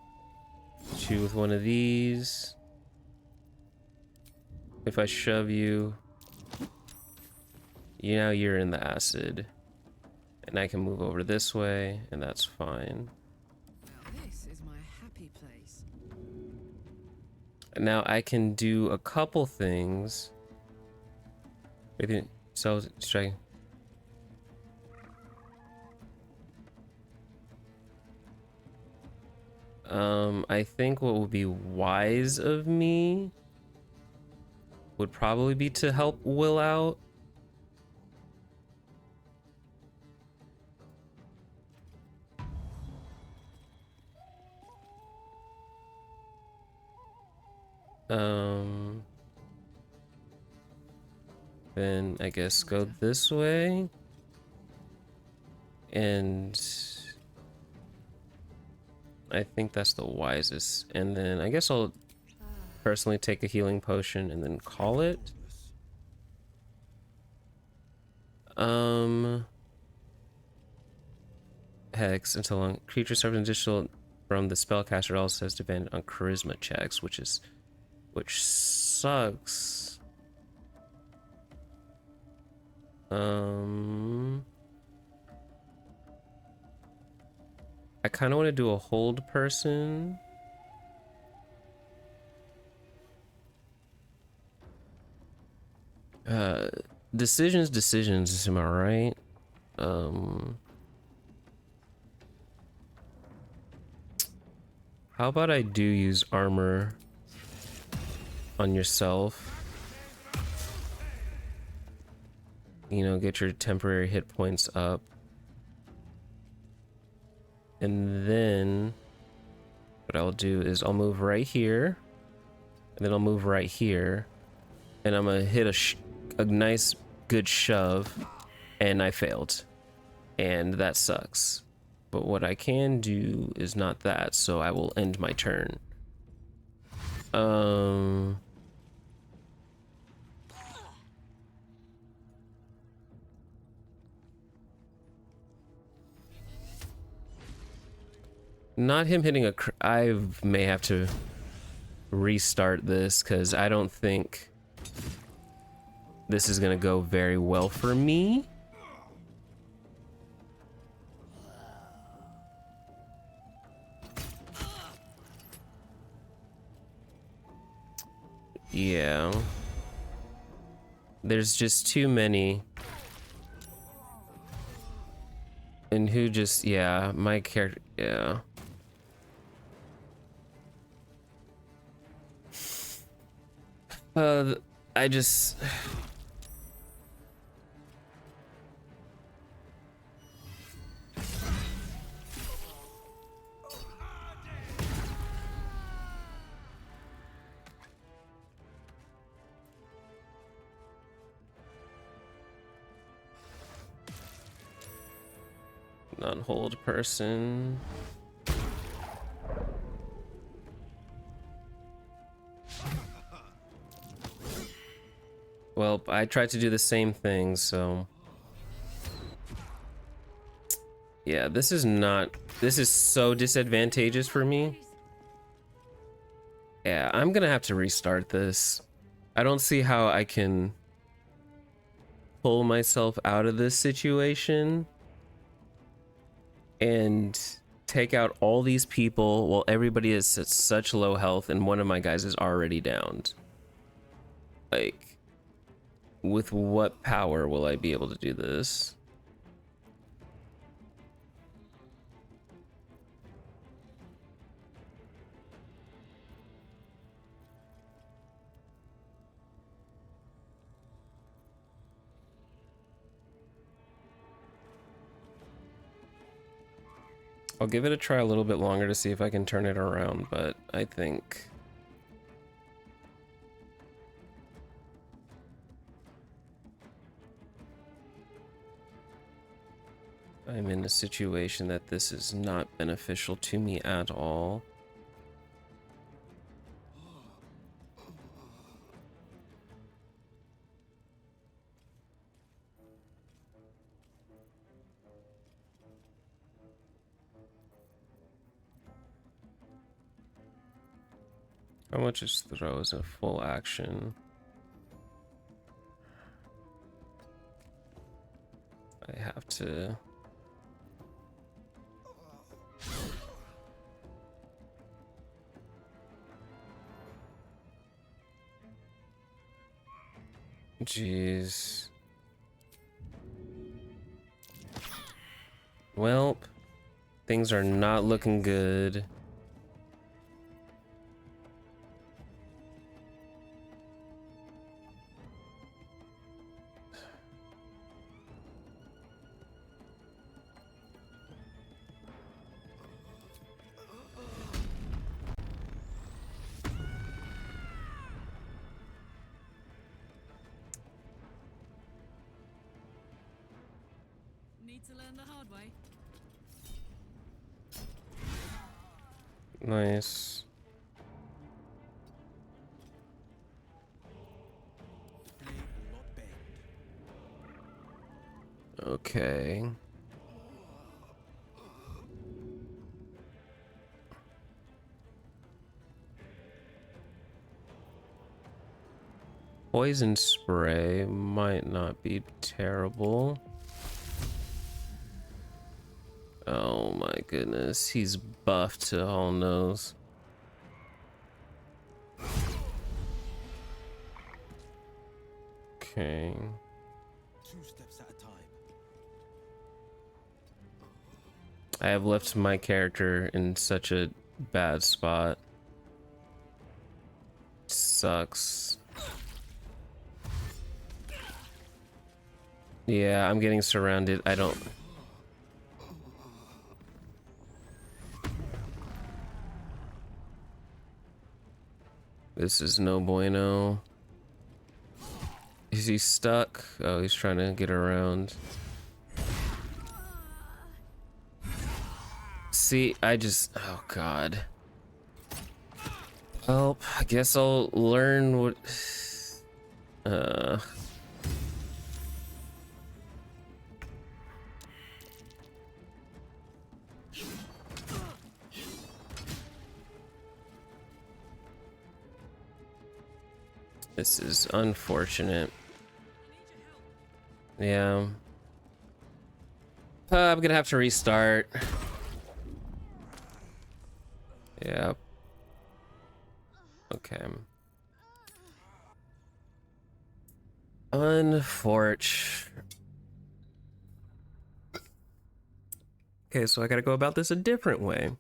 shoot with one of these. If I shove you, now you're in the acid. And I can move over this way, and that's fine. Now this is my happy place. Now I can do a couple things. So strike. I think what would be wise of me would probably be to help Will out. Then I guess go this way. And I think that's the wisest. And then I guess I'll personally take a healing potion and then call it. Hex until long creature suffers an additional from the spellcaster. It also says depend on charisma checks, which sucks. I kind of want to do a hold person. Decisions, am I right? How about I do use armor on yourself? You know, get your temporary hit points up. And then what I'll do is I'll move right here, and then I'll move right here, and I'm gonna hit a nice good shove, and I failed, and that sucks. But what I can do is not that, so I will end my turn. Not him hitting I may have to restart this because I don't think this is gonna go very well for me. Yeah. There's just too many. And who just, yeah, my character, yeah. I just... Non-hold person. Well, I tried to do the same thing, so... Yeah, this is so disadvantageous for me. Yeah, I'm gonna have to restart this. I don't see how I can pull myself out of this situation and take out all these people while everybody is at such low health and one of my guys is already downed. Like, with what power will I be able to do this? I'll give it a try a little bit longer to see if I can turn it around, but I think I'm in a situation that this is not beneficial to me at all. How much is throw as a full action? I have to... Jeez. Well, things are not looking good. To learn the hard way. Nice. Okay. Poison spray might not be terrible. Oh my goodness, he's buffed to all nose. Okay. 2 steps at a time. I have left my character in such a bad spot. Sucks. Yeah, I'm getting surrounded. I don't... This is no bueno. Is he stuck? Oh, he's trying to get around. See, I just... Oh, God. Well, I guess I'll learn what... This is unfortunate. Yeah. I'm gonna have to restart. Yeah. Okay. Unfortunate. Okay, so I gotta go about this a different way.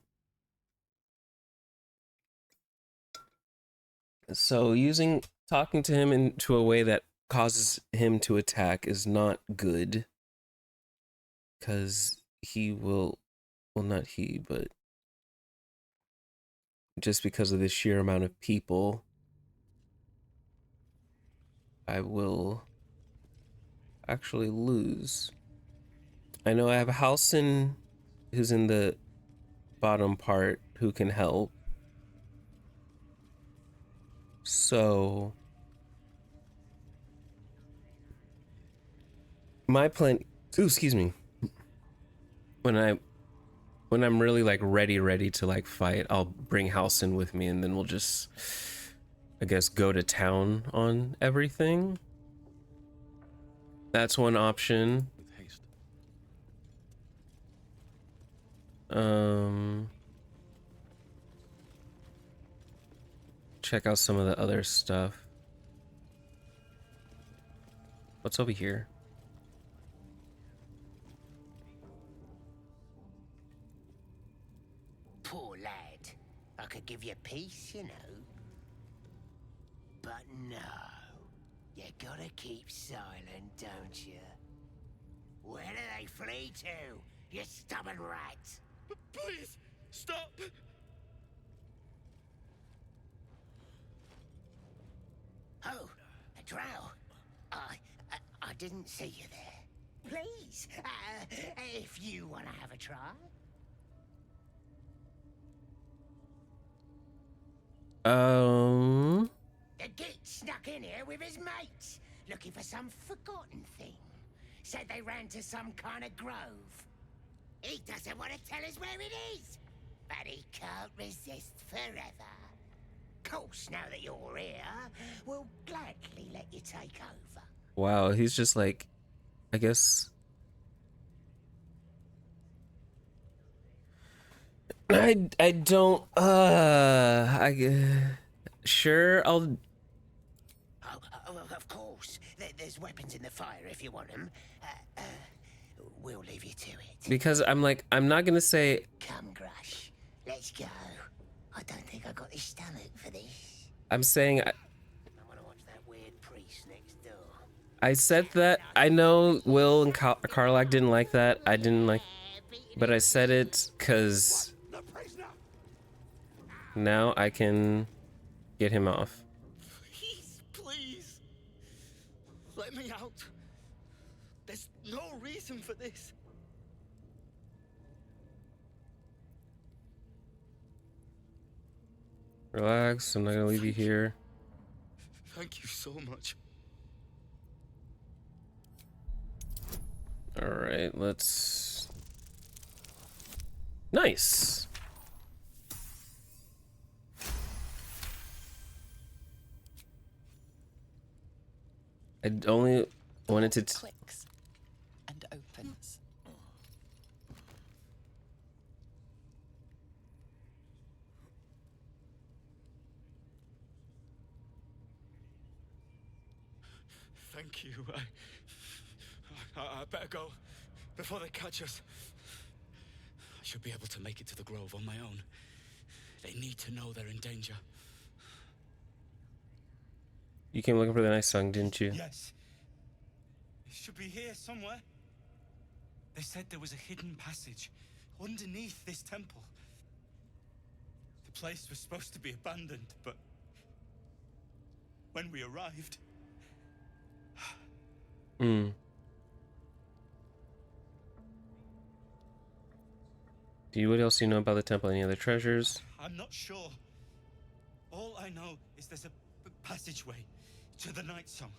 So talking to him into a way that causes him to attack is not good. Because he will, well, not he, but just because of the sheer amount of people, I will actually lose. I know I have Halsin, who's in the bottom part, who can help. So my plan, ooh, excuse me. When I'm really like ready to like fight, I'll bring Halsin with me and then we'll just, I guess, go to town on everything. That's one option. With haste. Check out some of the other stuff. What's over here? Poor lad. I could give you peace, you know. But no. You gotta keep silent, don't you? Where do they flee to, you stubborn rat? Please, stop! Oh, a drow. I didn't see you there. Please, if you want to have a try. The git snuck in here with his mates, looking for some forgotten thing. Said they ran to some kind of grove. He doesn't want to tell us where it is, but he can't resist forever. Course, now that you're here, we'll gladly let you take over. Wow, he's just like, I guess. I don't, sure, I'll. Oh, of course. There's weapons in the fire if you want them. We'll leave you to it. Because I'm like, I'm not gonna say. Come, Grush. Let's go. I don't think I got the stomach for this. I'm saying. I want to watch that weird priest next door. I said that. I know Will and Karlak didn't like that. I didn't like. But I said it because now I can get him off. Please. Let me out. There's no reason for this. Relax, I'm not gonna leave you here. Thank you so much. Alright, let's... Nice! I only wanted to. Clicks and opens. Thank you. I better go before they catch us. I should be able to make it to the grove on my own. They need to know they're in danger. You came looking for the nice song, didn't you? Yes. It should be here somewhere. They said there was a hidden passage underneath this temple. The place was supposed to be abandoned, but when we arrived... Hmm. What else do you know about the temple? Any other treasures? I'm not sure. All I know is there's a passageway to the Night Song.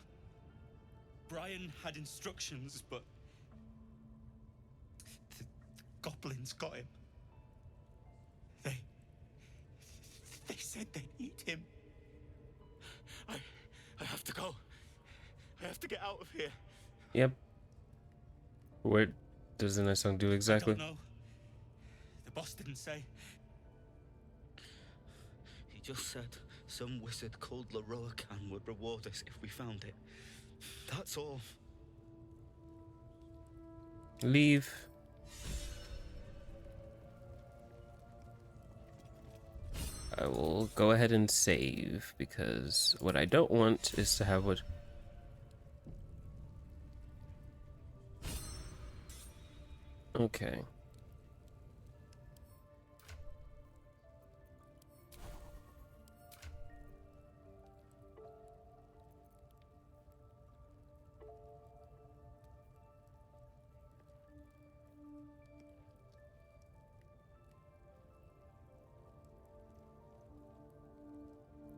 Brian had instructions, but the goblins got him. They said they'd eat him. I have to go. I have to get out of here. Yep. What does the nice song do exactly? I don't know. The boss didn't say. He just said some wizard called Leroacan would reward us if we found it. That's all. Leave. I will go ahead and save, because what I don't want is to have what... Okay.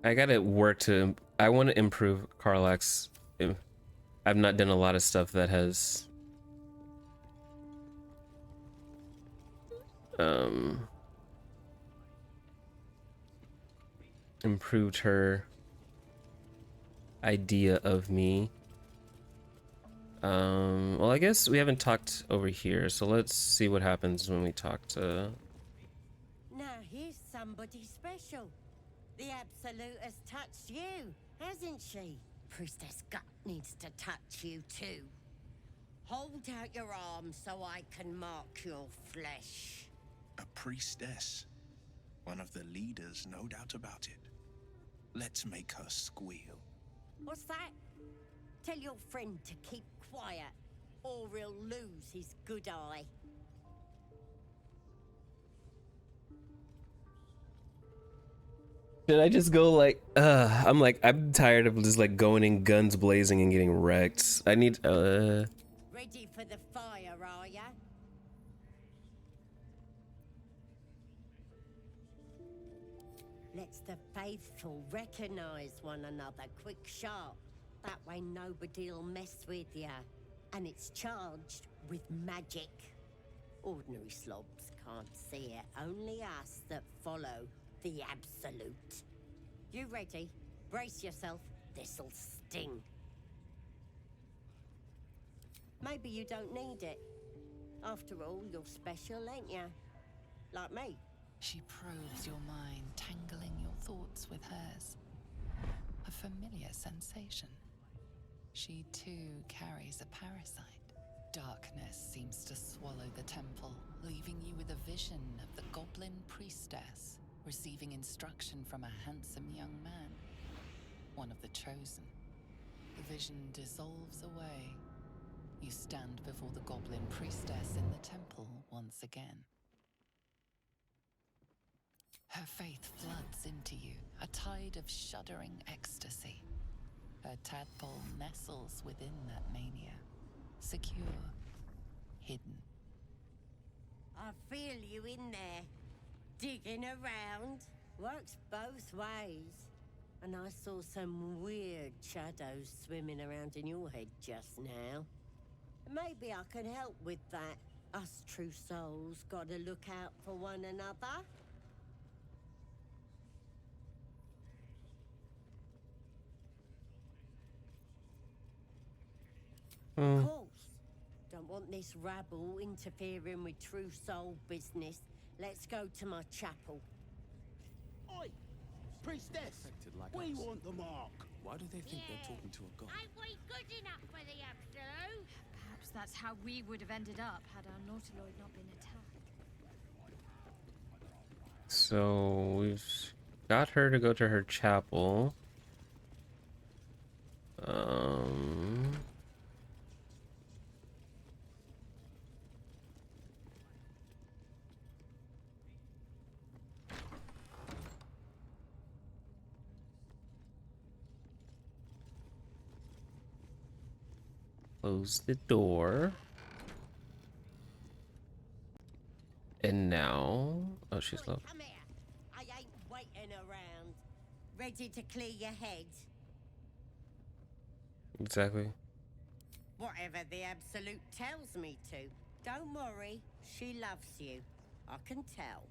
I gotta work to... I want to improve Karlach's... I've not done a lot of stuff that has... improved her idea of me. Well, I guess we haven't talked over here, so let's see what happens when we talk to... Now here's somebody special. The Absolute has touched you, hasn't she? Priestess Gut needs to touch you too. Hold out your arm so I can mark your flesh. A priestess. One of the leaders, no doubt about it. Let's make her squeal. What's that? Tell your friend to keep quiet, or he'll lose his good eye. Did I just go like, I'm tired of just like going in guns blazing and getting wrecked. I need, Ready for the fire, are ya? Let's the faithful recognize one another quick sharp. That way nobody'll mess with ya. And it's charged with magic. Ordinary slobs can't see it, only us that follow the Absolute. You ready? Brace yourself. This'll sting. Maybe you don't need it. After all, you're special, ain't ya? Like me. She probes your mind, tangling your thoughts with hers. A familiar sensation. She too carries a parasite. Darkness seems to swallow the temple, leaving you with a vision of the Goblin priestess receiving instruction from a handsome young man, one of the chosen. The vision dissolves away. You stand before the Goblin priestess in the temple once again. Her faith floods into you, a tide of shuddering ecstasy. Her tadpole nestles within that mania, secure, hidden. I feel you in there. Digging around. Works both ways. And I saw some weird shadows swimming around in your head just now. Maybe I can help with that. Us true souls gotta look out for one another. Of course. Don't want this rabble interfering with true soul business. Let's go to my chapel. Oi! Priestess! Affected like We us. want the mark! Why do they think they're talking to a god? Ain't we good enough for the Absolute? Perhaps that's how we would have ended up had our Nautiloid not been attacked. So we've got her to go to her chapel. Close the door. And now, oh, she's low. Come here. I ain't waiting around. Ready to clear your head? Exactly. Whatever the Absolute tells me to. Don't worry, she loves you. I can tell.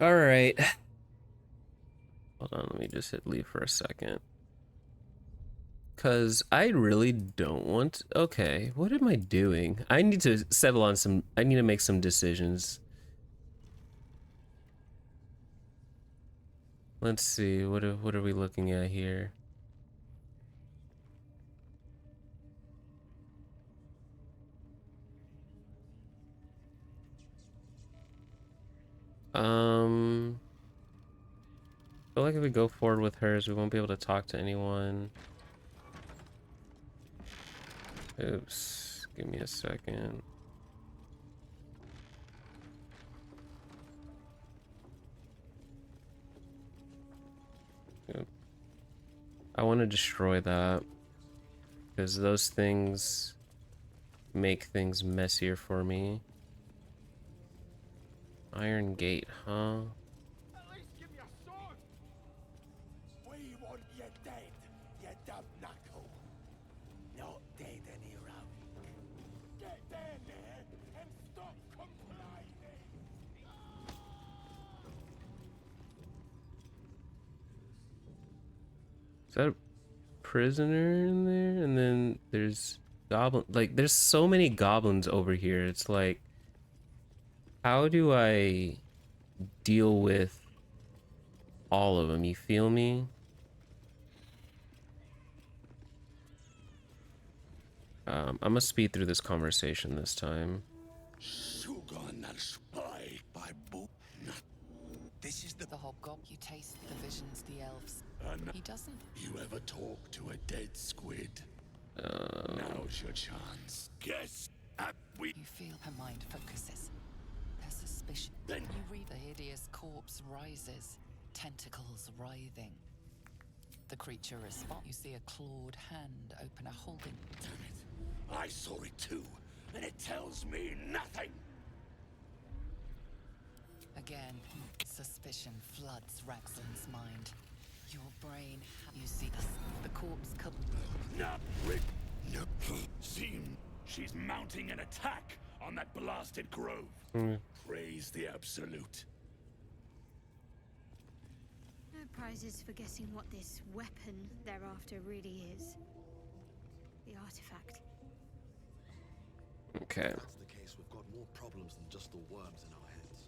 All right. Hold on, let me just hit leave for a second. Because I really don't want... Okay, what am I doing? I need to settle on some... I need to make some decisions. Let's see, what are we looking at here? I feel like if we go forward with hers, we won't be able to talk to anyone. Oops, give me a second. Yep. I want to destroy that because those things make things messier for me. Iron Gate, huh? At least give me a sword! We want you dead, you dumb knuckle. Not dead and heroic. Get down there and stop complaining! Is that a prisoner in there? And then there's goblin. Like, there's so many goblins over here. It's like, how do I deal with all of them? You feel me? I'm gonna speed through this conversation this time. This is The hobgoblin. You taste the visions, the elves. He doesn't. You ever talk to a dead squid? Now's your chance. Guess You feel her mind focuses. Her suspicion. Then You read the hideous corpse rises, tentacles writhing. The creature responds. You see a clawed hand open a holding. Damn it. I saw it too, and it tells me nothing. Again, suspicion floods Raxon's mind. Your brain. You see the corpse come. Not Seem she's mounting an attack on that blasted grove. Praise the Absolute. No prizes for guessing what this weapon thereafter really is. The artifact. Okay. If that's the case, we've got more problems than just the worms in our heads.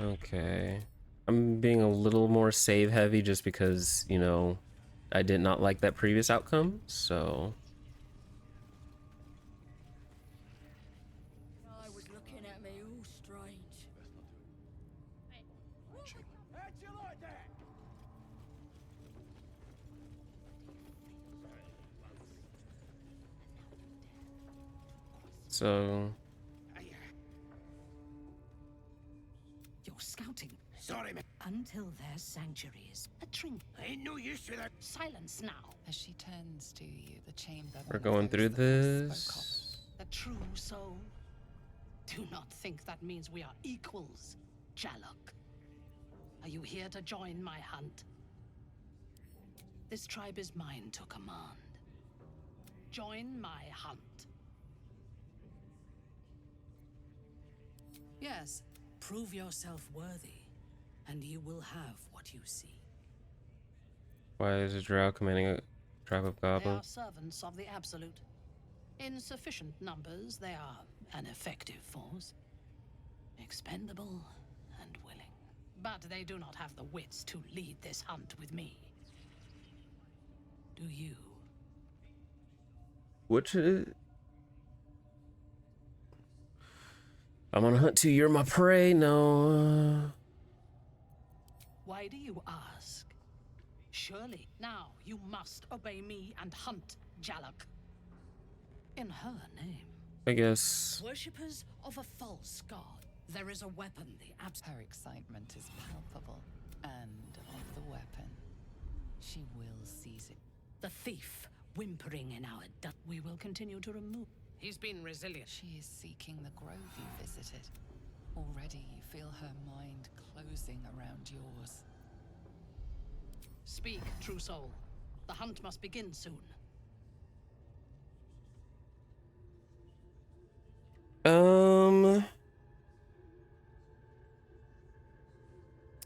Okay. I'm being a little more save heavy just because, you know, I did not like that previous outcome, so... I was looking at me all strange. How'd you like that? So... You're scouting. Sorry, man. Until their sanctuary is a trinket. Ain't no use with that. Silence now. As she turns to you, the chamber. We're going through mirrors the voice spoke this. The true soul. Do not think that means we are equals, Jalok. Are you here to join my hunt? This tribe is mine to command. Join my hunt. Yes, Prove yourself worthy, and you will have what you seek. Why is a drow commanding a tribe of They goblins? are servants of the Absolute. In sufficient numbers, they are an effective force. Expendable and willing. But they do not have the wits to lead this hunt with me. Do you? Which is... I'm on a hunt too. You're my prey. No. Why do you ask? Surely, now you must obey me and hunt Jalak. In her name. I guess. Worshippers of a false god. There is a weapon, Her excitement is palpable, and of the weapon. She will seize it. The thief whimpering in our we will continue to remove. He's been resilient. She is seeking the grove you visited. Already you feel her mind closing around yours. Speak, true soul. The hunt must begin soon.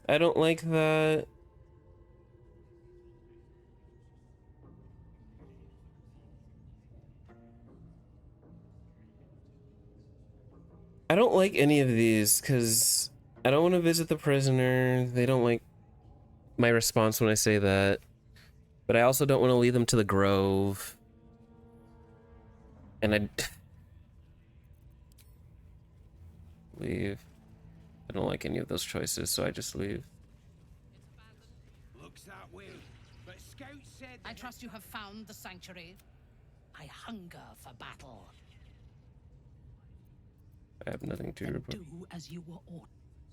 I don't like that. I don't like any of these because I don't want to visit the prisoner. They don't like my response when I say that. But I also don't want to lead them to the grove. And I leave. I don't like any of those choices, so I just leave. Looks that way, but Scout said... I trust you have found the sanctuary. I hunger for battle. I have nothing to report. Do as you were ordered.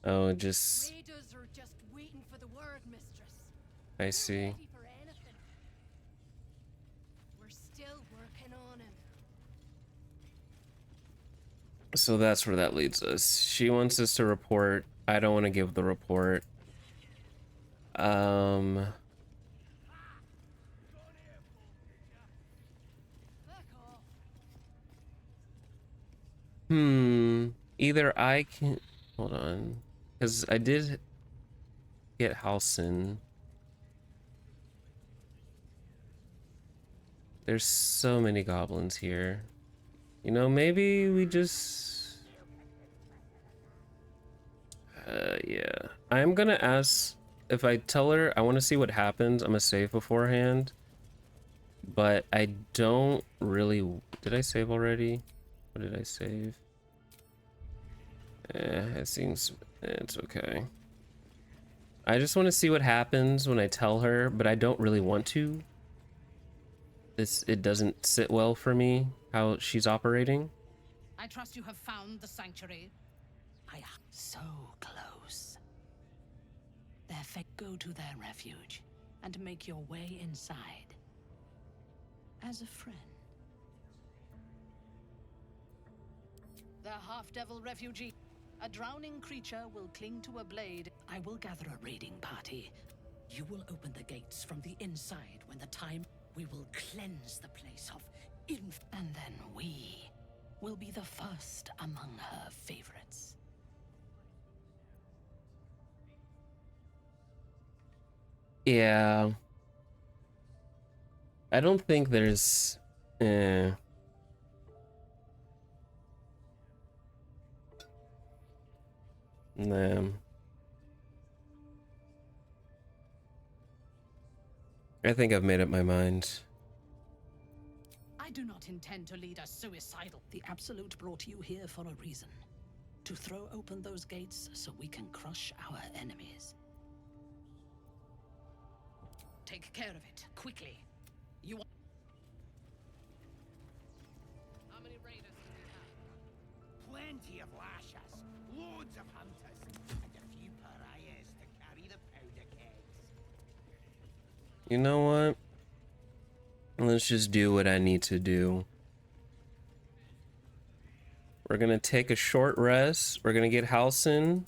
Oh, it just... Raiders are just waiting for the word, mistress. I see. Ready for anything. We're still working on him. So that's where that leads us. She wants us to report. I don't want to give the report. Either I can... Hold on. Because I did get Halsin. There's so many goblins here. You know, maybe we just... yeah. I'm gonna ask... If I tell her I want to see what happens, I'm gonna save beforehand. But I don't really... Did I save already? What did I save? It seems... It's okay. I just want to see what happens when I tell her, but I don't really want to. It doesn't sit well for me, how she's operating. I trust you have found the sanctuary. So close. Go to their refuge and make your way inside. As a friend. They're half-devil refugee. A drowning creature will cling to a blade. I will gather a raiding party. You will open the gates from the inside when the time... We will cleanse the place of and then we will be the first among her favorites. Yeah. I don't think there's... Nah. I think I've made up my mind. I do not intend to lead a suicidal. The Absolute brought you here for a reason. To throw open those gates so we can crush our enemies. Take care of it, quickly. You want... How many raiders do we have? Plenty of lashes, loads of hunters, and a few pariahs to carry the powder kegs. You know what? Let's just do what I need to do. We're gonna take a short rest. We're gonna get Halsin.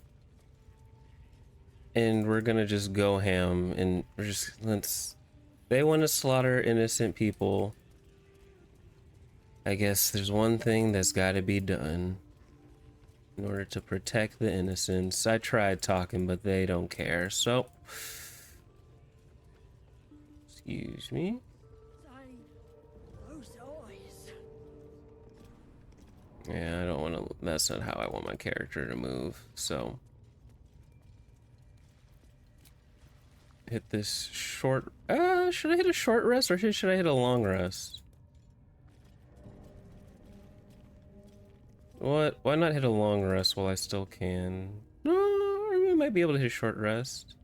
And we're gonna just go ham. And we're just... They want to slaughter innocent people. I guess there's one thing that's gotta be done. in order to protect the innocents. I tried talking, but they don't care, so... Excuse me? Yeah, I don't want to... That's not how I want my character to move, so... Hit this short... should I hit a short rest, or should I hit a long rest? What? Why not hit a long rest while I still can? No, we might be able to hit a short rest.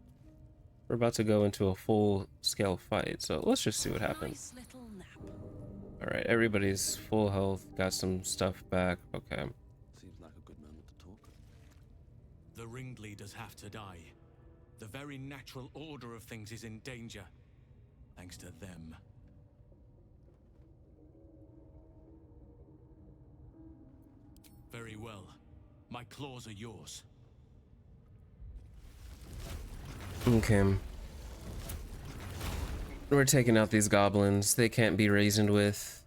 We're about to go into a full-scale fight, so let's just see what happens. Alright, everybody's full health, got some stuff back, okay. Seems like a good moment to talk. The ringleaders have to die. The very natural order of things is in danger, thanks to them. Very well. My claws are yours. Okay. We're taking out these goblins. They can't be reasoned with.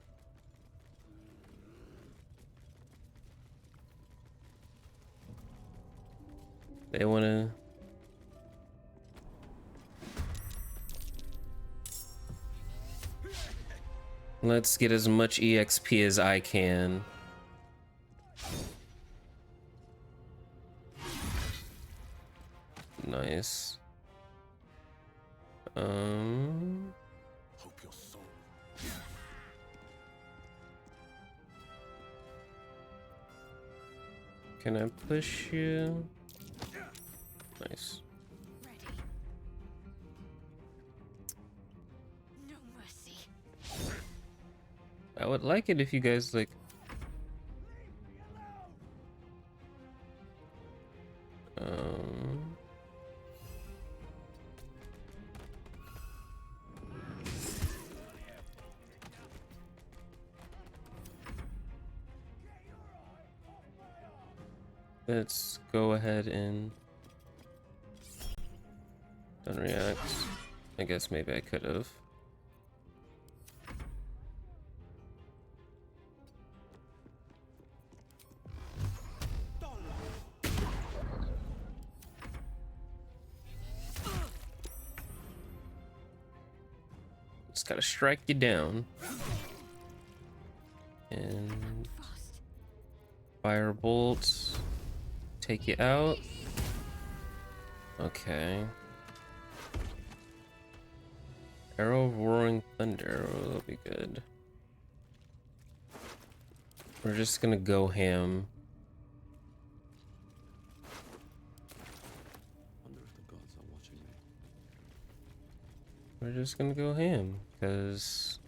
They wanna... Let's get as much EXP as I can. Nice. Hope your soul. Can I push you? Nice. No mercy. I would like it if you guys like... Let's go ahead and... Don't react. I guess maybe I could have. Just gotta strike you down. And... Fire bolts. Take you out. Okay. Arrow of Roaring Thunder. Oh, that'll be good. We're just gonna go ham. Wonder if the gods are watching me. We're just gonna go ham, because...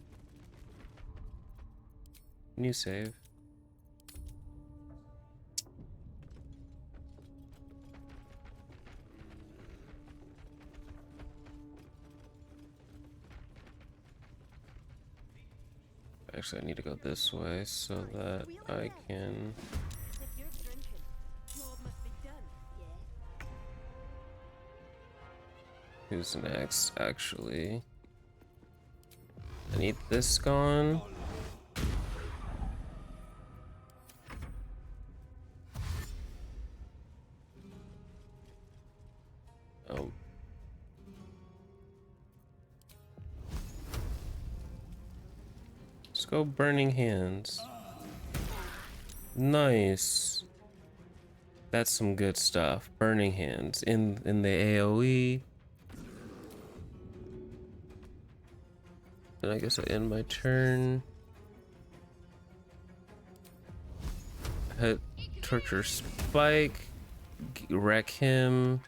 New save. Actually, I need to go this way so that I can... Who's next, actually? I need this gone. Oh. Let's go Burning Hands. Nice. That's some good stuff. Burning Hands in the AoE. And I guess I end my turn. Hit Torture Spike. Wreck him.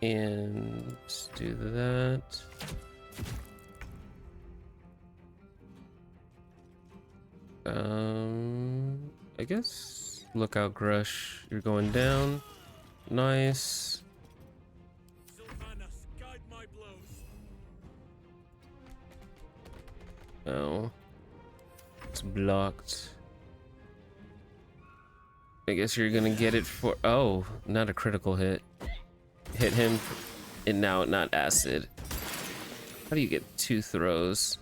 And let's do that. I guess Lookout Grush, you're going down. Nice. Oh. It's blocked. I guess you're gonna get it for... Oh, not a critical hit. Hit him, and now not acid. How do you get 2 throws?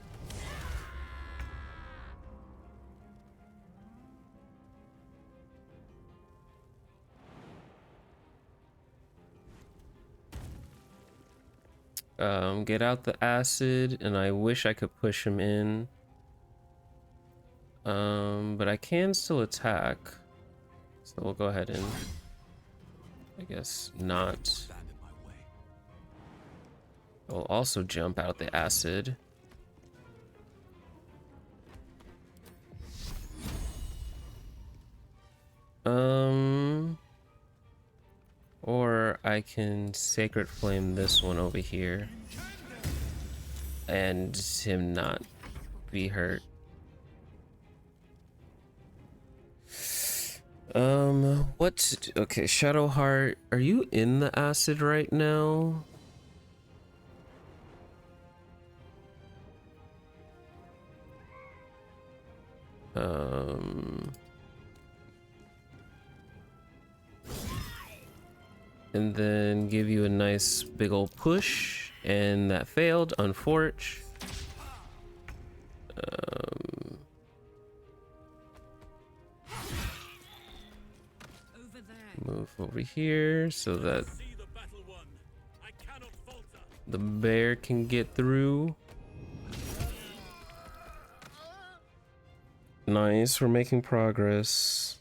Get out the acid, and I wish I could push him in. But I can still attack. So we'll go ahead and, I guess, not. I'll also jump out the acid. Or I can Sacred Flame this one over here. And him not be hurt. What to do? Okay, Shadowheart, are you in the acid right now? And then give you a nice big old push, and that failed, unfortunate. Move over here so that the bear can get through. Nice, we're making progress.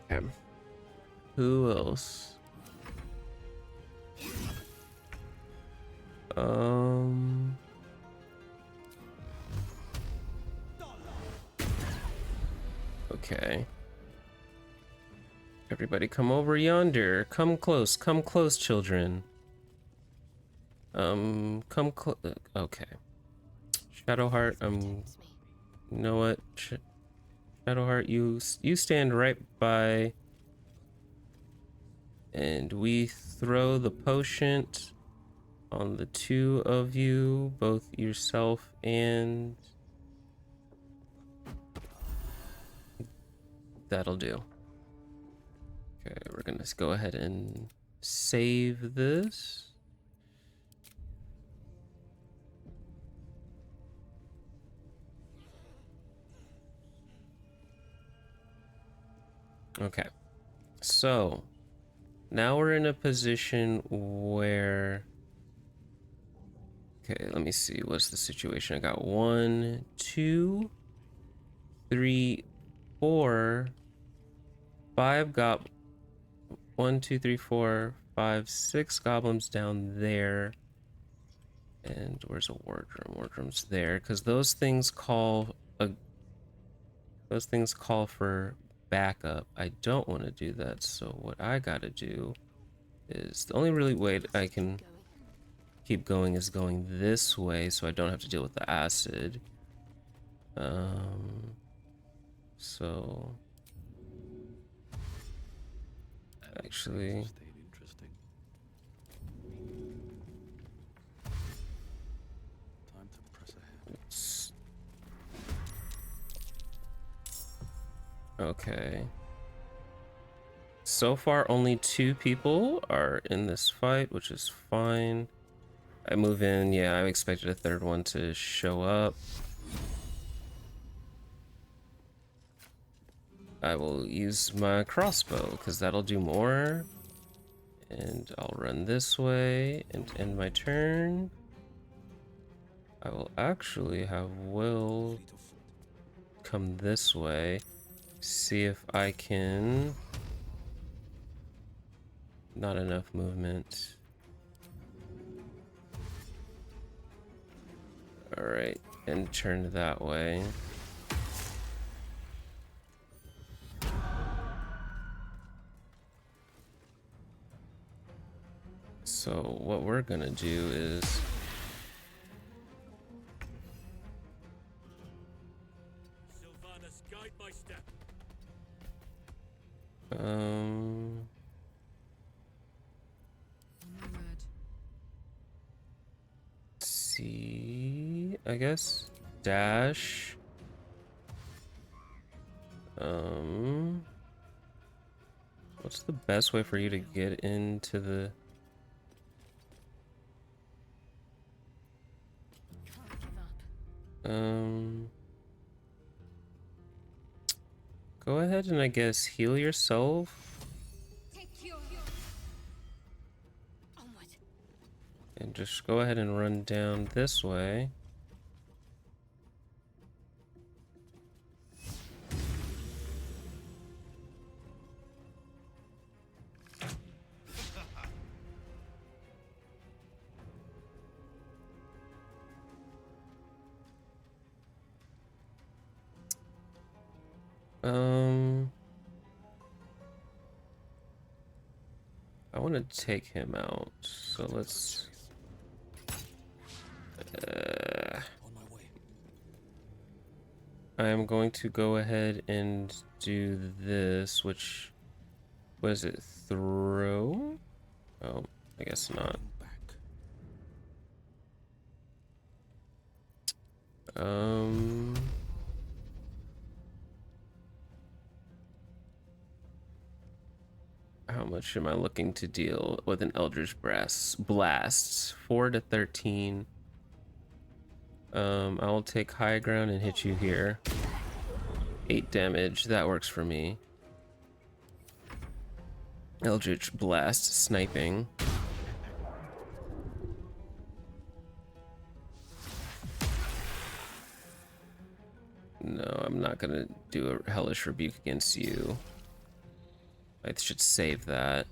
Okay. Who else? Okay. Everybody come over yonder. Come close, children. Come close. Okay. Shadowheart, you know what? Shadowheart, you stand right by, and we throw the potion on the two of you, both yourself and... That'll do. Okay, we're gonna go ahead and save this. Okay, so now we're in a position where... Okay, let me see. What's the situation? I got 1, 2, 3, 4, 5 got 1, 2, 3, 4, 5, 6 goblins down there. And where's a wardroom? Wardroom's there, because those things call for backup. I don't want to do that, so what I gotta do is, the only really way I can keep going is going this way, so I don't have to deal with the acid. So actually, okay. So far, only 2 people are in this fight, which is fine. I move in, yeah, I expected a third one to show up. I will use my crossbow, because that'll do more. And I'll run this way and end my turn. I will actually have Will come this way. See if I can... Not enough movement. Alright, and turn that way. So what we're gonna do is Sylvanas, guide my step. see, I guess dash. What's the best way for you to get into the? Go ahead and I guess heal yourself. And just go ahead and run down this way. I want to take him out, so let's. I am going to go ahead and do this, which was it? Throw? Oh, I guess not. How much am I looking to deal with an Eldritch Blast? 4 to 13. I will take high ground and hit you here. 8 damage. That works for me. Eldritch Blast sniping. No, I'm not gonna do a Hellish Rebuke against you. I should save that.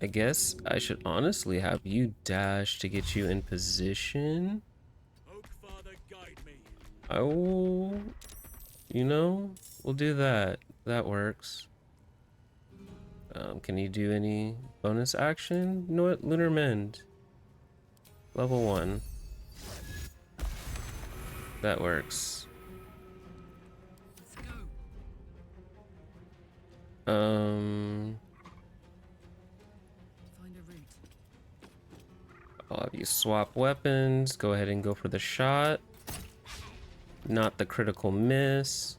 I guess I should honestly have you dash to get you in position. I will, you know, we'll do that. That works. Can you do any bonus action? You know what? Lunar Mend. Level 1. That works. I'll have you swap weapons. Go ahead and go for the shot. Not the critical miss.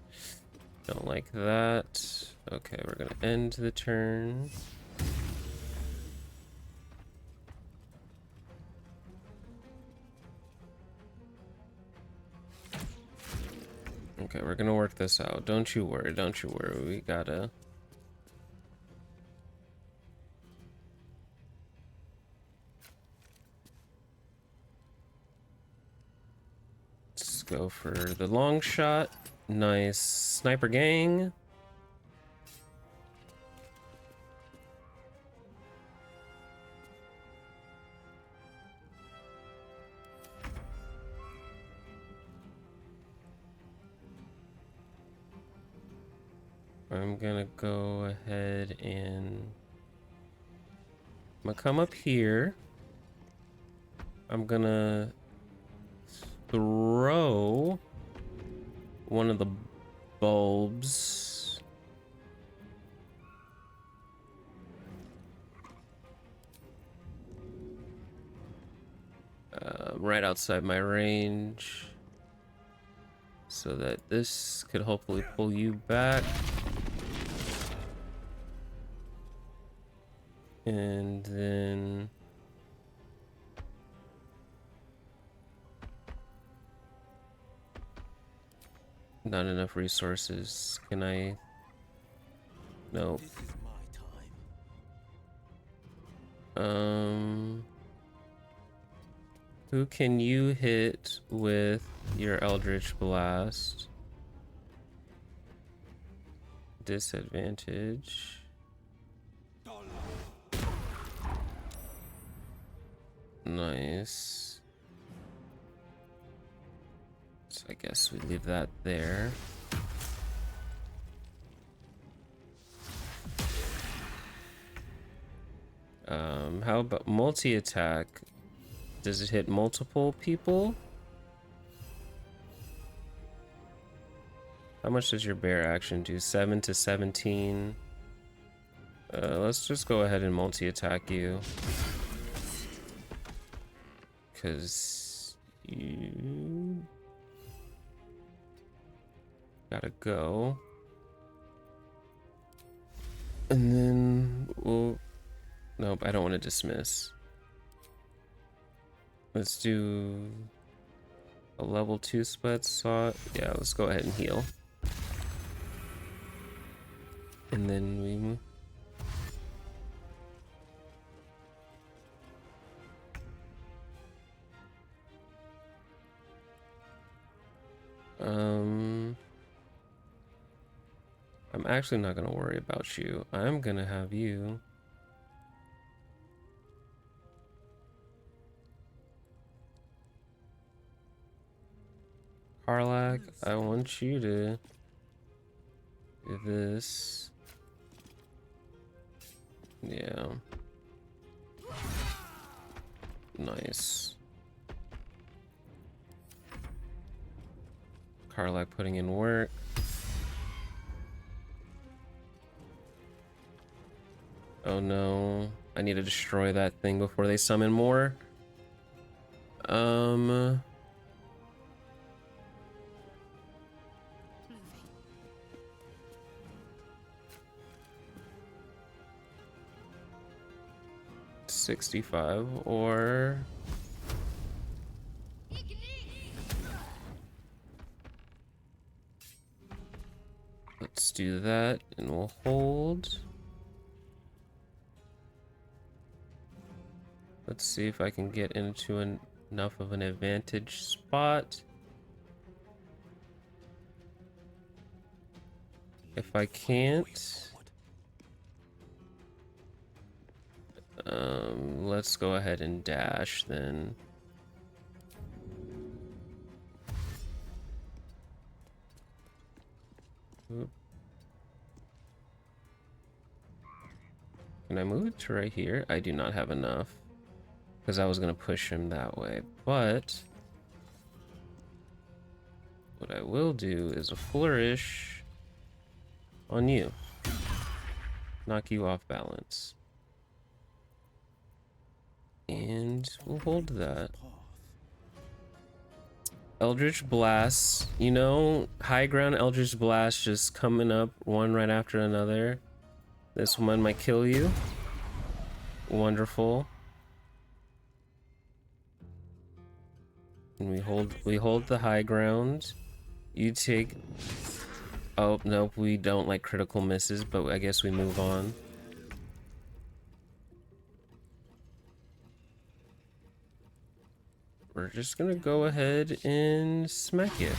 Don't like that. Okay, we're gonna end the turn. Okay, we're gonna work this out. Don't you worry, don't you worry. We gotta... Let's go for the long shot. Nice. Sniper gang. I'm gonna go ahead and I'm gonna come up here. I'm gonna throw one of the bulbs. Right outside my range, so that this could hopefully pull you back. And then not enough resources. Can I? No. Who can you hit with your Eldritch Blast? Disadvantage. Nice. So I guess we leave that there. How about multi-attack? Does it hit multiple people? How much does your bear action do? 7 to 17. Let's just go ahead and multi-attack you. Because you gotta go. And then we'll... Nope, I don't want to dismiss. Let's do a level 2 sweat saw. Yeah, let's go ahead and heal. And then we move. I'm actually not gonna worry about you. I'm gonna have you Karlak, I want you to do this. Yeah. Nice. Karlak putting in work. Oh no. I need to destroy that thing before they summon more. 65 or let's do that and we'll hold. Let's see if I can get into enough of an advantage spot. If I can't, let's go ahead and dash then. Oop. Can I move it to right here? I do not have enough because I was gonna push him that way, but what I will do is a flourish on you. Knock you off balance. And we'll hold that. Eldritch Blast. You know, high ground Eldritch Blast just coming up one right after another. This one might kill you. Wonderful. And we hold the high ground. You take... Oh, nope, we don't like critical misses, but I guess we move on. We're just gonna go ahead and smack it.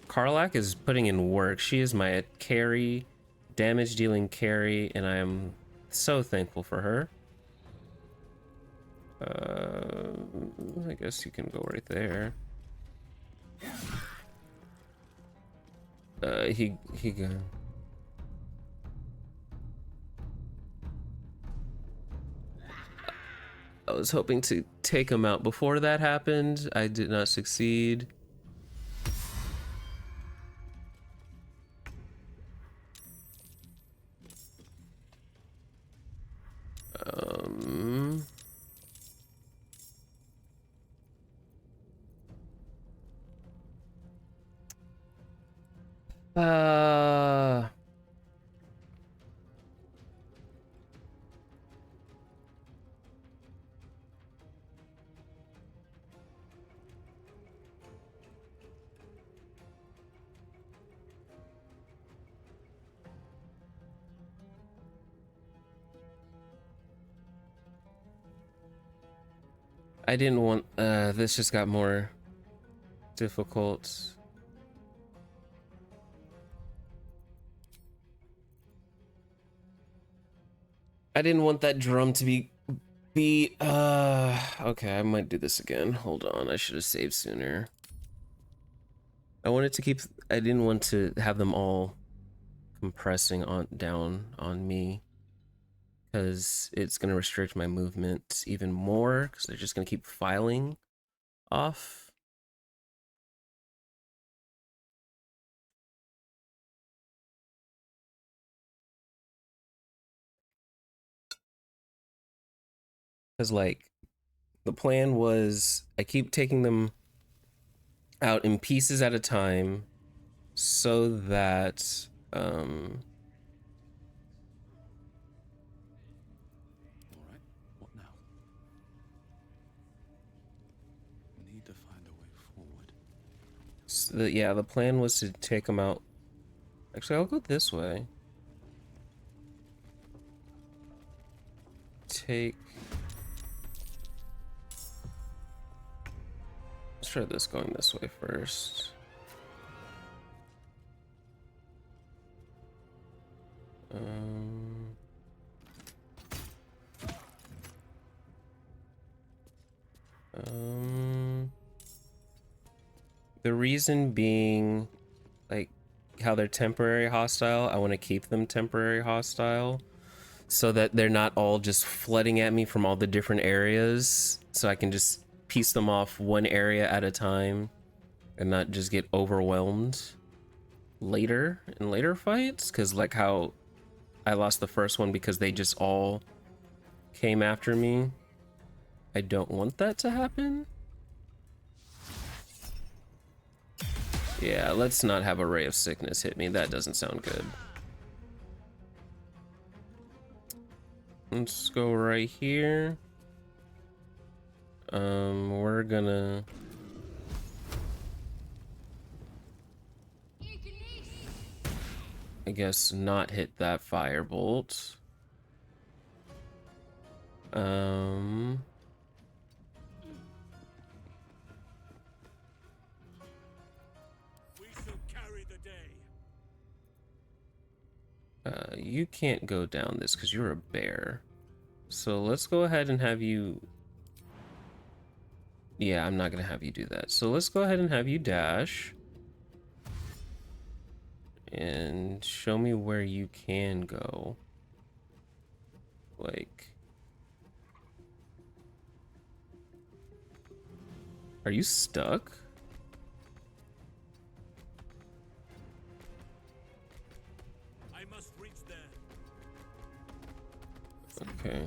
Karlak is putting in work. She is my carry, damage dealing carry, and I am so thankful for her. I guess you can go right there. He go. I was hoping to take him out before that happened. I did not succeed. I didn't want, this just got more difficult. I didn't want that drum to be, okay, I might do this again. Hold on, I should have saved sooner. I wanted to keep, I didn't want to have them all compressing down on me. because it's going to restrict my movement even more because they're just going to keep filing off. Because, like, the plan was I keep taking them out in pieces at a time so that All right. What now? Need to find a way forward. so yeah, the plan was to take them out. Actually, I'll go this way. Let's try this going this way first. The reason being, like, how they're temporary hostile, I want to keep them temporary hostile so that they're not all just flooding at me from all the different areas, so I can just piece them off one area at a time and not just get overwhelmed later in later fights. Because like how I lost the first one because they just all came after me. I don't want that to happen. Yeah, let's not have a Ray of Sickness hit me. That doesn't sound good. Let's go right here. We're gonna... I guess not hit that firebolt. We shall carry the day. You can't go down this because you're a bear. So let's go ahead and have you... Yeah, I'm not gonna have you do that. So let's go ahead and have you dash. And show me where you can go. Like... Are you stuck? I must reach there. Okay.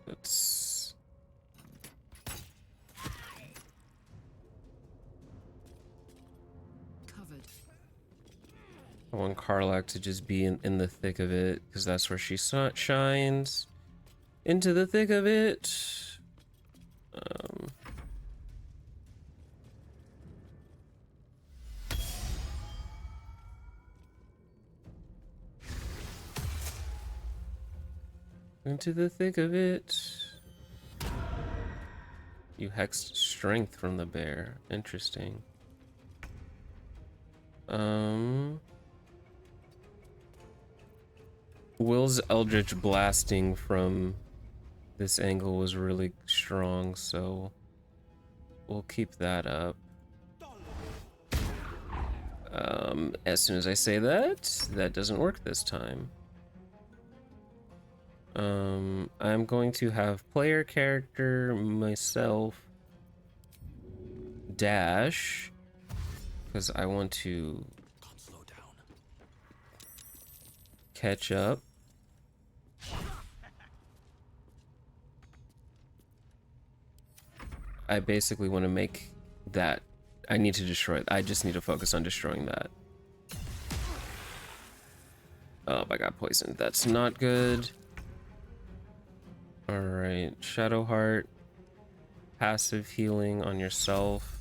Let's... Covered. I want Karlak to just be in the thick of it, because that's where she shines. Into the thick of it. Into the thick of it. You hexed strength from the bear. Interesting. Will's Eldritch blasting from this angle was really strong, so we'll keep that up. As soon as I say that, that doesn't work this time. I'm going to have player character, myself, dash, because I want to Slow down. catch up. I basically want to make that. I need to destroy it. I just need to focus on destroying that. Oh, I got poisoned. That's not good. Alright, Shadowheart. Passive healing on yourself,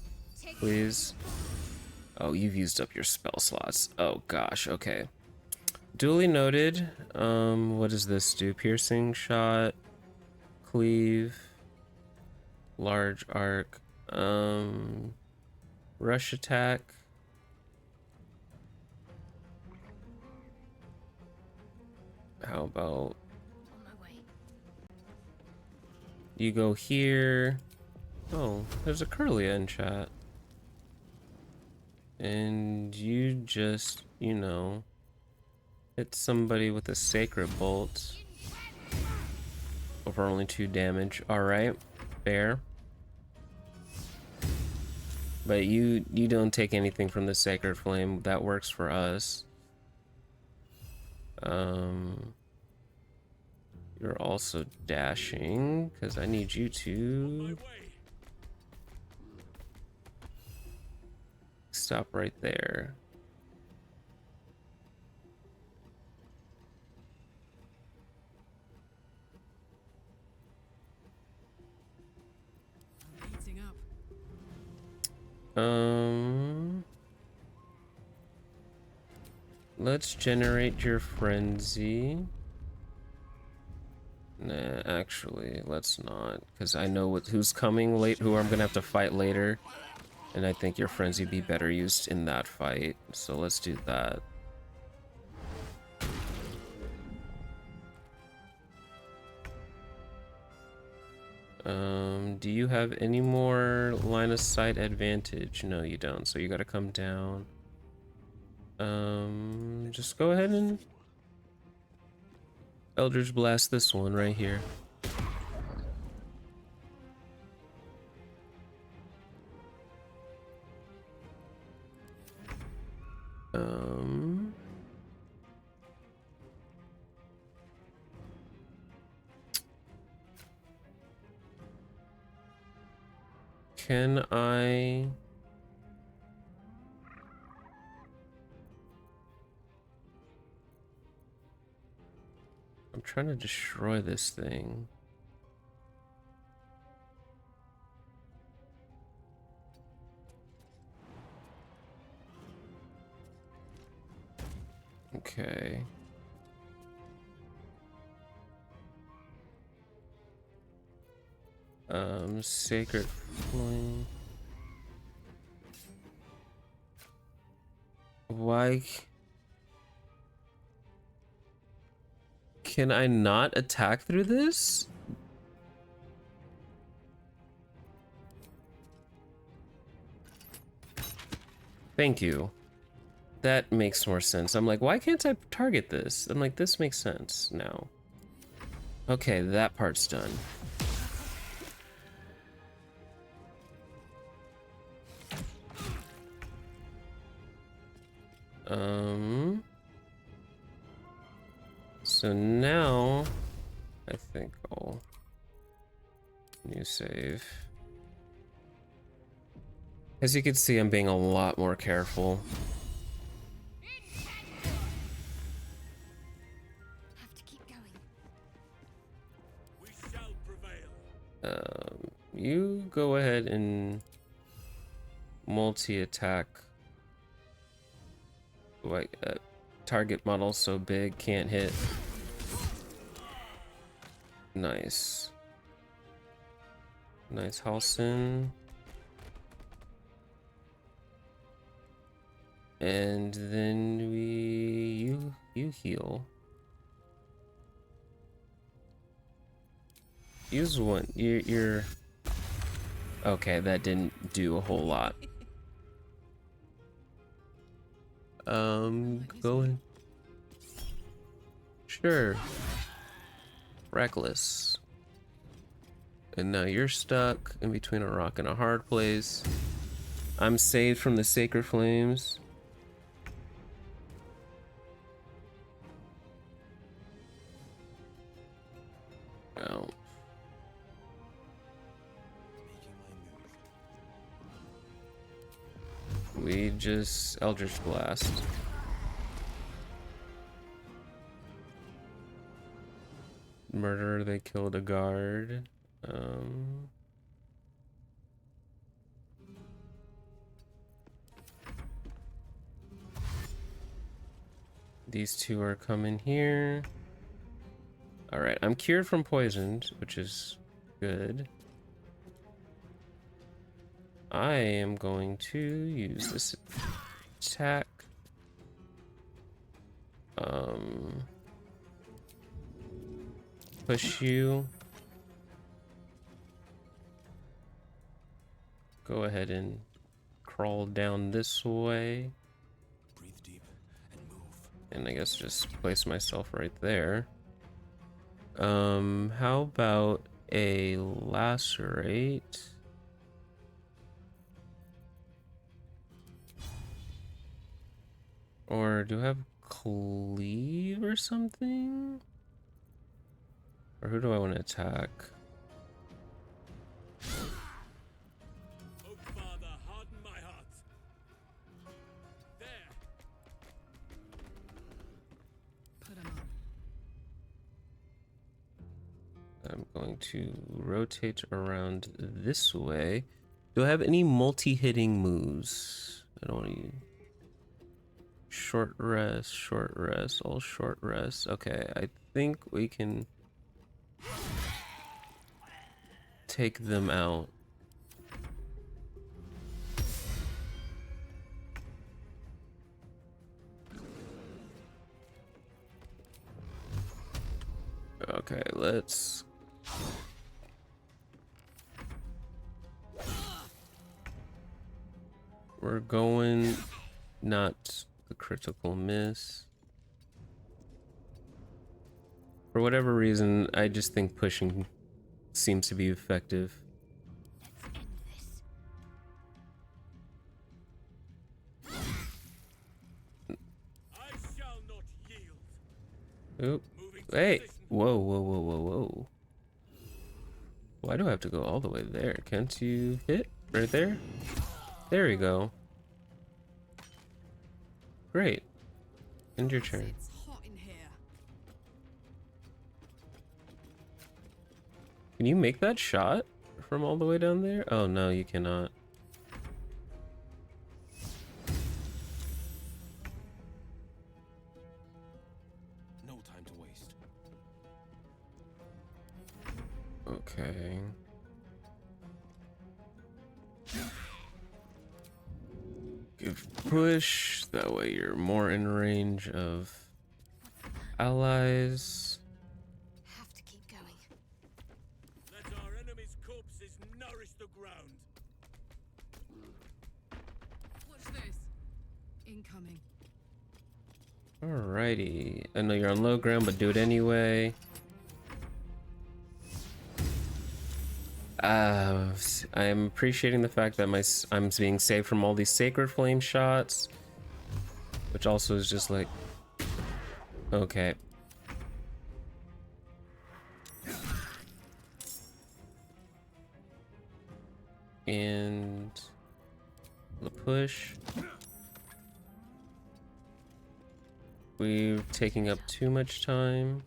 please. Oh, you've used up your spell slots. Oh gosh, okay. Duly noted. What does this do? Piercing shot, cleave, large arc, rush attack. How about you go here? Oh, there's a Curlia in chat. And you just, you know, hit somebody with a sacred bolt for only 2 damage. Alright, fair. But you don't take anything from the sacred flame. That works for us. You're also dashing, because I need you to stop right there. Let's generate your frenzy. Nah, actually, let's not, because I know who's coming late, who I'm gonna have to fight later, and I think your frenzy be better used in that fight. So let's do that. Do you have any more line of sight advantage? No, you don't. So you gotta come down. Just go ahead and Eldritch Blast this one right here. Can I... I'm trying to destroy this thing. Okay. Sacred Flame. Why... Can I not attack through this? Thank you. That makes more sense. I'm like, why can't I target this? I'm like, this makes sense now. Okay, that part's done. So now I think I'll new save. As you can see, I'm being a lot more careful. Have to keep going. We shall prevail. You go ahead and multi-attack. Like, target model so big, can't hit. Nice. Nice, Halson. And then you heal. Use one. You're okay. That didn't do a whole lot. Go in. Sure. Reckless. And now you're stuck in between a rock and a hard place. I'm saved from the sacred flames. Oh. We just Eldritch Blast. Murderer, they killed a guard. These two are coming here. Alright, I'm cured from poisoned, which is good. I am going to use this attack. Push you. Go ahead and crawl down this way. Breathe deep and move. And I guess just place myself right there. How about a lacerate? Or do I have cleave or something? Or who do I want to attack? Oh, Father, harden my heart. There. Put 'em on. I'm going to rotate around this way. Do I have any multi-hitting moves? I don't want to. Short rest, all short rest. Okay, I think we can take them out. Okay, let's... We're going... Not the critical miss. For whatever reason, I just think pushing seems to be effective. Let's end this. I shall not yield. Oop. Hey! Whoa, whoa, whoa, whoa, whoa. Why do I have to go all the way there? Can't you hit? Right there? There we go. Great. End your turn. It's hot in here. Can you make that shot from all the way down there? Oh no, you cannot. No time to waste. Okay. Give push, that way you're more in range of allies. Have to keep going. Let our enemies' corpses nourish the ground. What's this? Incoming. Alrighty. I know you're on low ground, but do it anyway. I'm appreciating the fact that I'm being saved from all these sacred flame shots, which also is just like, okay. And the push. We're taking up too much time.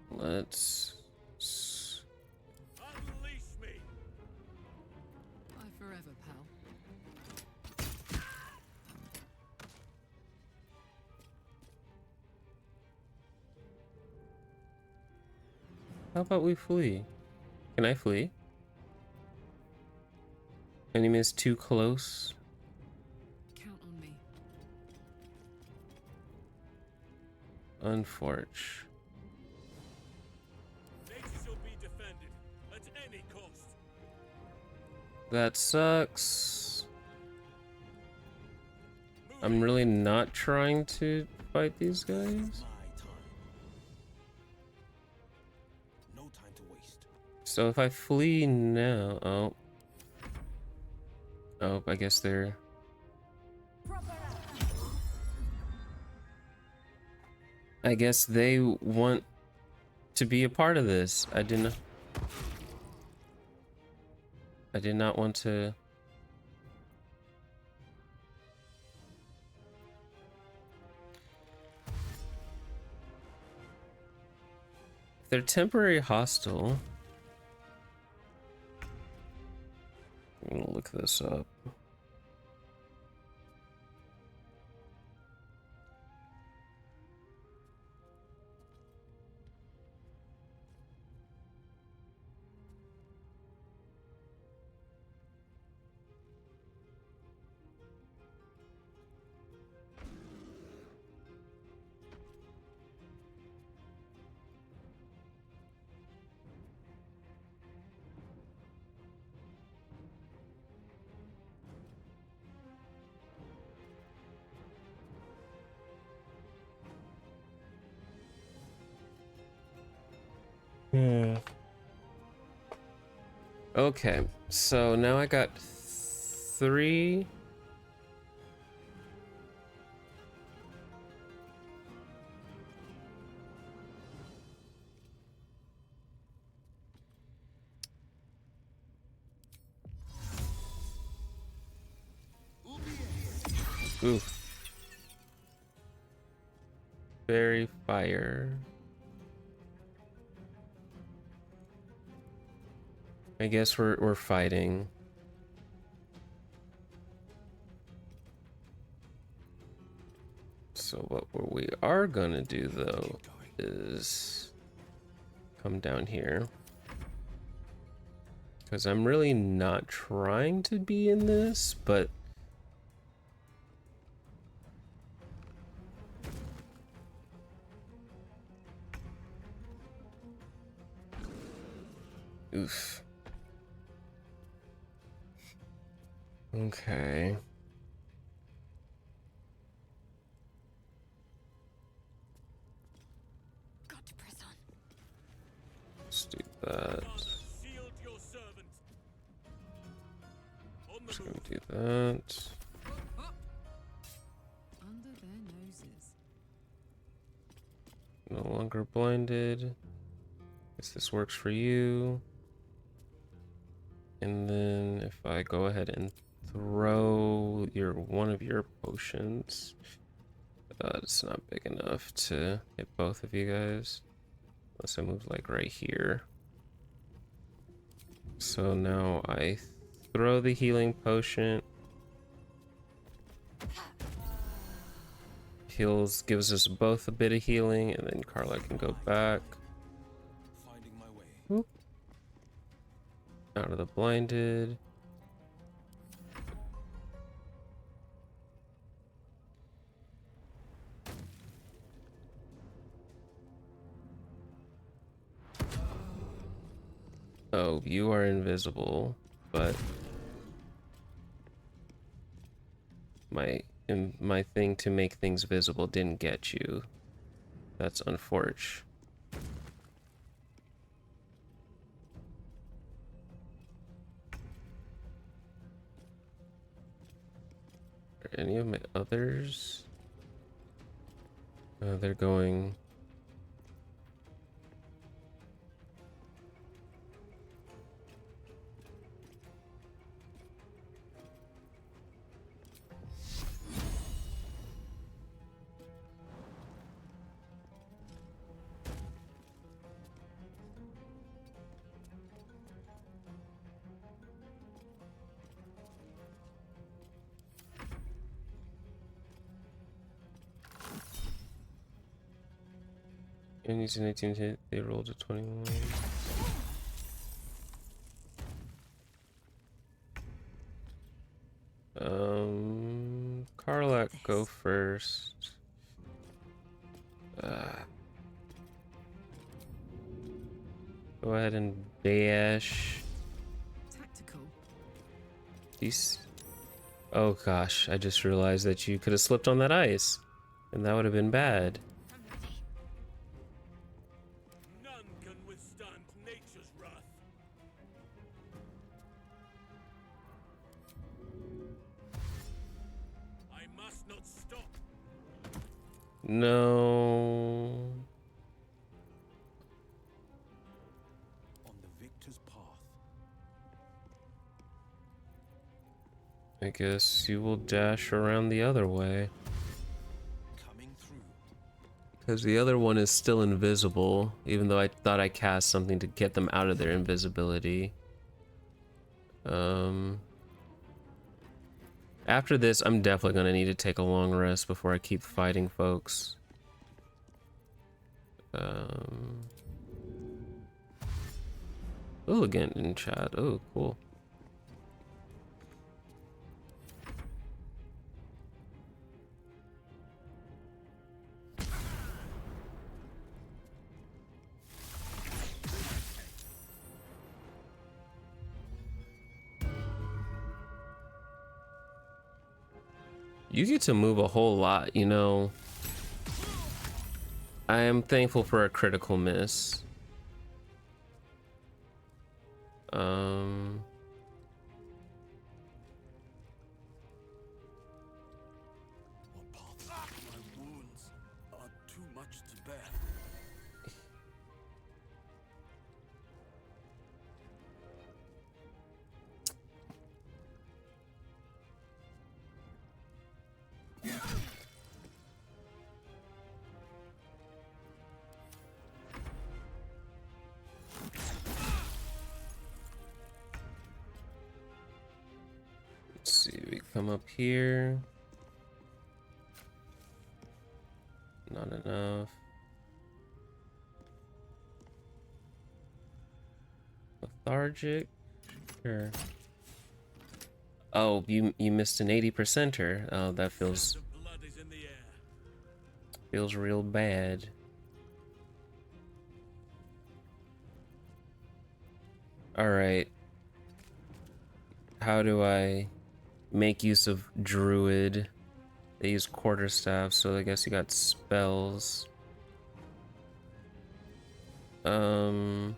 Let's Unleash me. Bye forever, pal. How about we flee? Can I flee? Enemy is too close. Count on me. Unforge. Nature shall be defended at any cost. That sucks. I'm really not trying to fight these guys. My time. No time to waste. So if I flee now, oh, I guess they're. I guess they want to be a part of this. I did not want to. They're temporary hostile. I'm gonna look this up. Yeah. Okay, so now I got 3. Oof. Fairy fire. I guess we're fighting. So what we are gonna do though is come down here. Because I'm really not trying to be in this, but oof. Okay. Got to press on. Let's do that. Just gonna do that. Under their noses. No longer blinded. Guess this works for you. And then if I go ahead and throw one of your potions, it's not big enough to hit both of you guys. Unless I move like right here. So now I throw the healing potion. Heals, gives us both a bit of healing, and then Carla can go back. Whoop. Out of the blinded. Oh, you are invisible, but my thing to make things visible didn't get you. That's unfortunate. Are any of my others? They're going. And using 18 to hit, they rolled a 21. Karlak, go first. Go ahead and dash. Tactical. These. Oh gosh, I just realized that you could have slipped on that ice, and that would have been bad. None can withstand nature's wrath. I must not stop. No. On the victor's path. I guess you will dash around the other way. Coming through. Because the other one is still invisible, even though I thought I cast something to get them out of their invisibility. After this, I'm definitely going to need to take a long rest before I keep fighting folks. Oh, again in chat. Oh, cool. You get to move a whole lot, you know. I am thankful for a critical miss. Um, What part of my wounds are too much to bear? let's see, we come up here. Not enough. Lethargic. Sure. Oh, you missed an 80%er. Oh, that feels real bad. All right. How do I make use of druid? They use quarterstaff, so I guess you got spells. I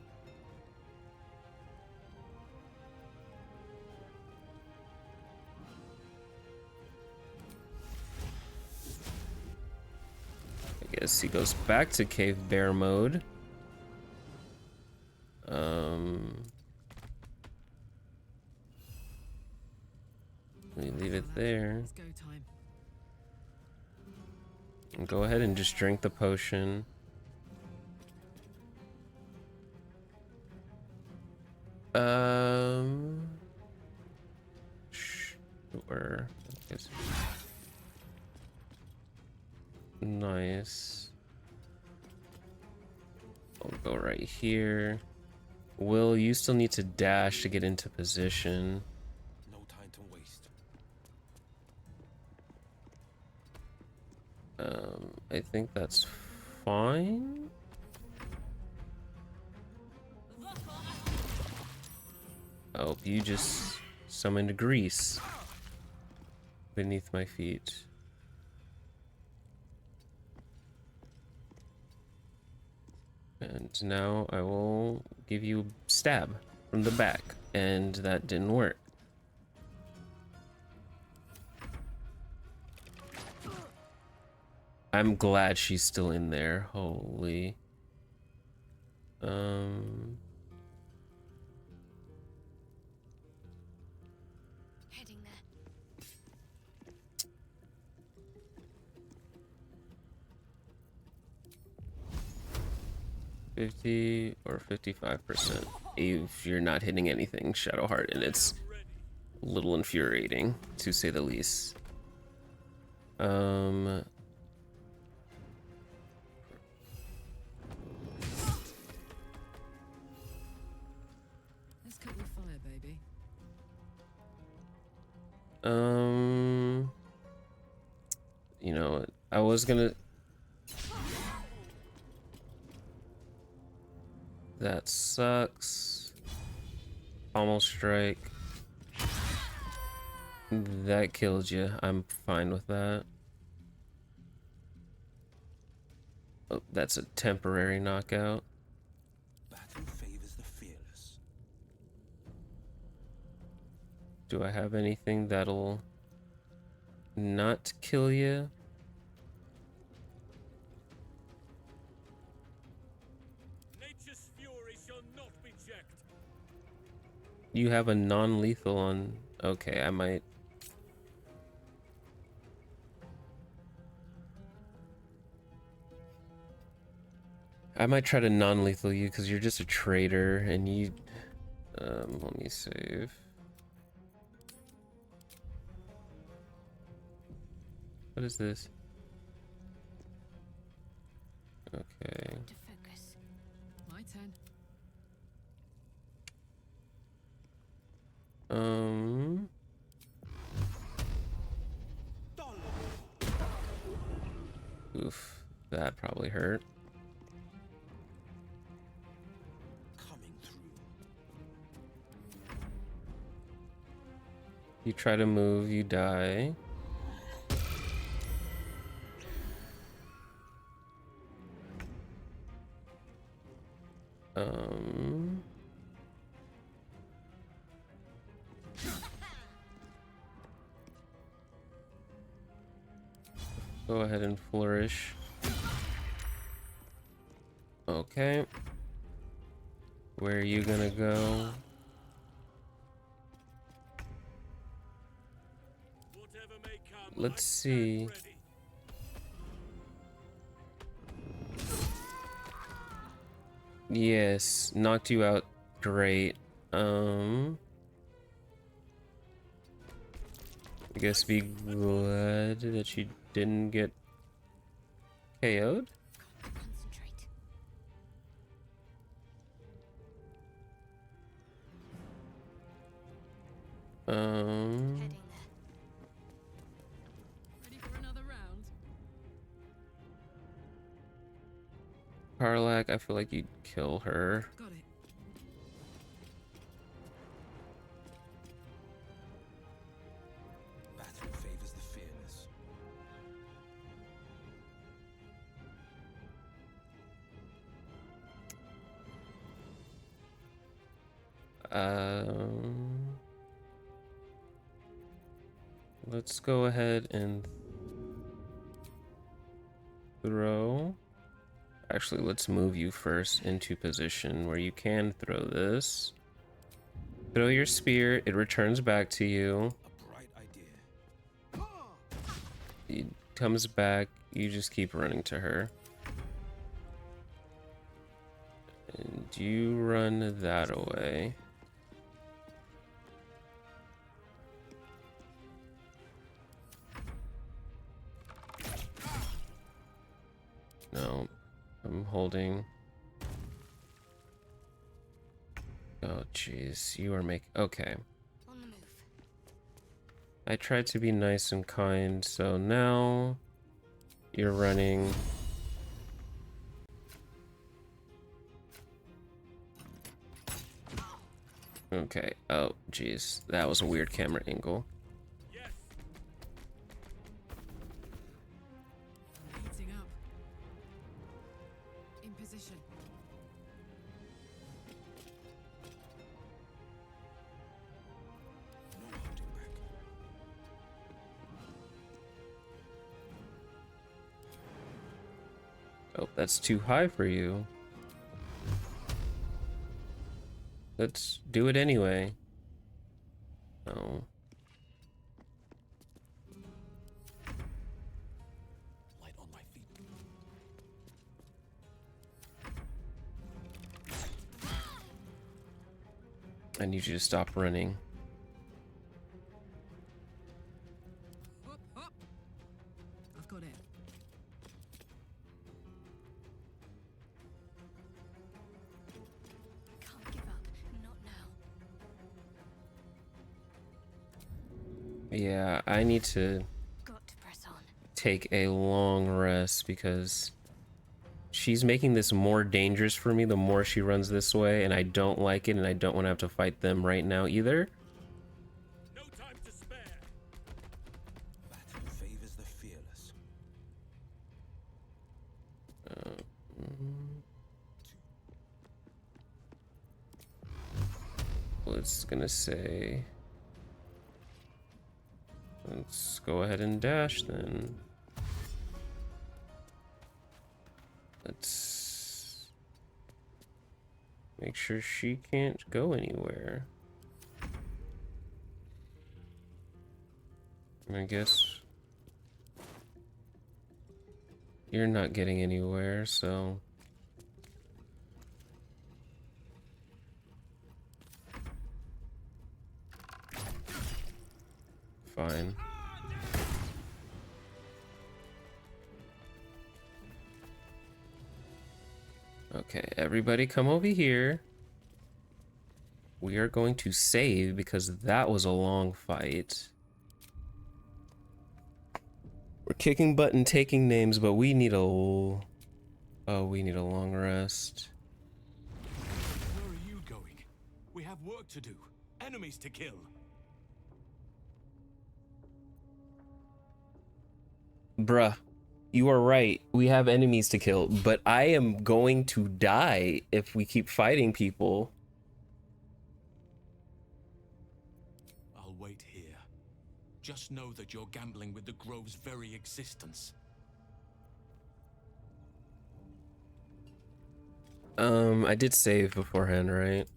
guess he goes back to cave bear mode. We leave it there. It's go time. And go ahead and just drink the potion. Sure. Nice. I'll go right here. Will, you still need to dash to get into position. No time to waste. I think that's fine. Oh, you just summoned grease beneath my feet. And now I will give you a stab from the back, and that didn't work. I'm glad she's still in there. Holy. Heading there. 50 or 55%. If you're not hitting anything, Shadowheart, and it's a little infuriating, to say the least. Let's cook with fire, baby. You know, I was gonna... That sucks. Almost strike. That killed you. I'm fine with that. Oh, that's a temporary knockout. Battle favors the fearless. Do I have anything that'll not kill you? Nature's fury shall not be checked. You have a non-lethal on... Okay, I might... try to non-lethal you because you're just a traitor and you... let me save. What is this? Okay. To focus. My turn. Oof, that probably hurt. Coming through. You try to move, you die. Go ahead and flourish. Okay. Where are you gonna go? Let's see. Yes, knocked you out. Great. I guess be glad that you didn't get KO'd. Concentrate. Um. Heading there. Ready for another round? Karlak, I feel like you'd kill her. Got it. Battle favors the fearless. Let's go ahead and throw. Actually, let's move you first into position where you can throw this. Throw your spear, it returns back to you. A bright idea. It comes back, you just keep running to her. And you run that away. No, I'm holding. Oh, jeez, you are making. Okay. On the move. I tried to be nice and kind, so now you're running. Okay. Oh, jeez, that was a weird camera angle. Heating up. In position. No holding back. Oh, that's too high for you. Let's do it anyway. Oh. Light on my feet. I need you to stop running. Hop, hop. I've got it. Can't give up. Not now. Yeah, I need to Got to press on. take a long rest because she's making this more dangerous for me the more she runs this way, and I don't like it, and I don't want to have to fight them right now either. No time to spare. Battle favors the fearless. Well, it's gonna say, let's go ahead and dash then. Let's make sure she can't go anywhere. I guess you're not getting anywhere, so fine. Okay, everybody come over here. We are going to save because that was a long fight. We're kicking butt and taking names, but we need a... Oh, we need a long rest. Where are you going? We have work to do. Enemies to kill. Bruh, you are right. We have enemies to kill, but I am going to die if we keep fighting people. I'll wait here. Just know that you're gambling with the Grove's very existence. I did save beforehand, right?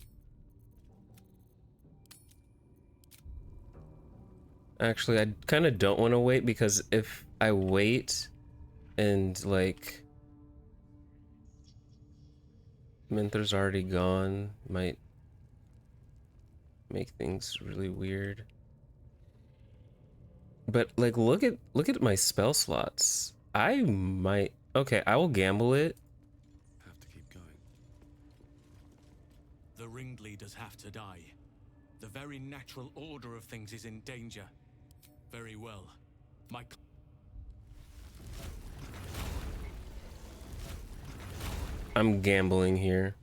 Actually, I kind of don't want to wait because if I wait and like Minther's already gone, might make things really weird. But like look at my spell slots. I might okay, I will gamble it. Have to keep going. The ringleaders have to die. The very natural order of things is in danger. Very well. My I'm gambling here.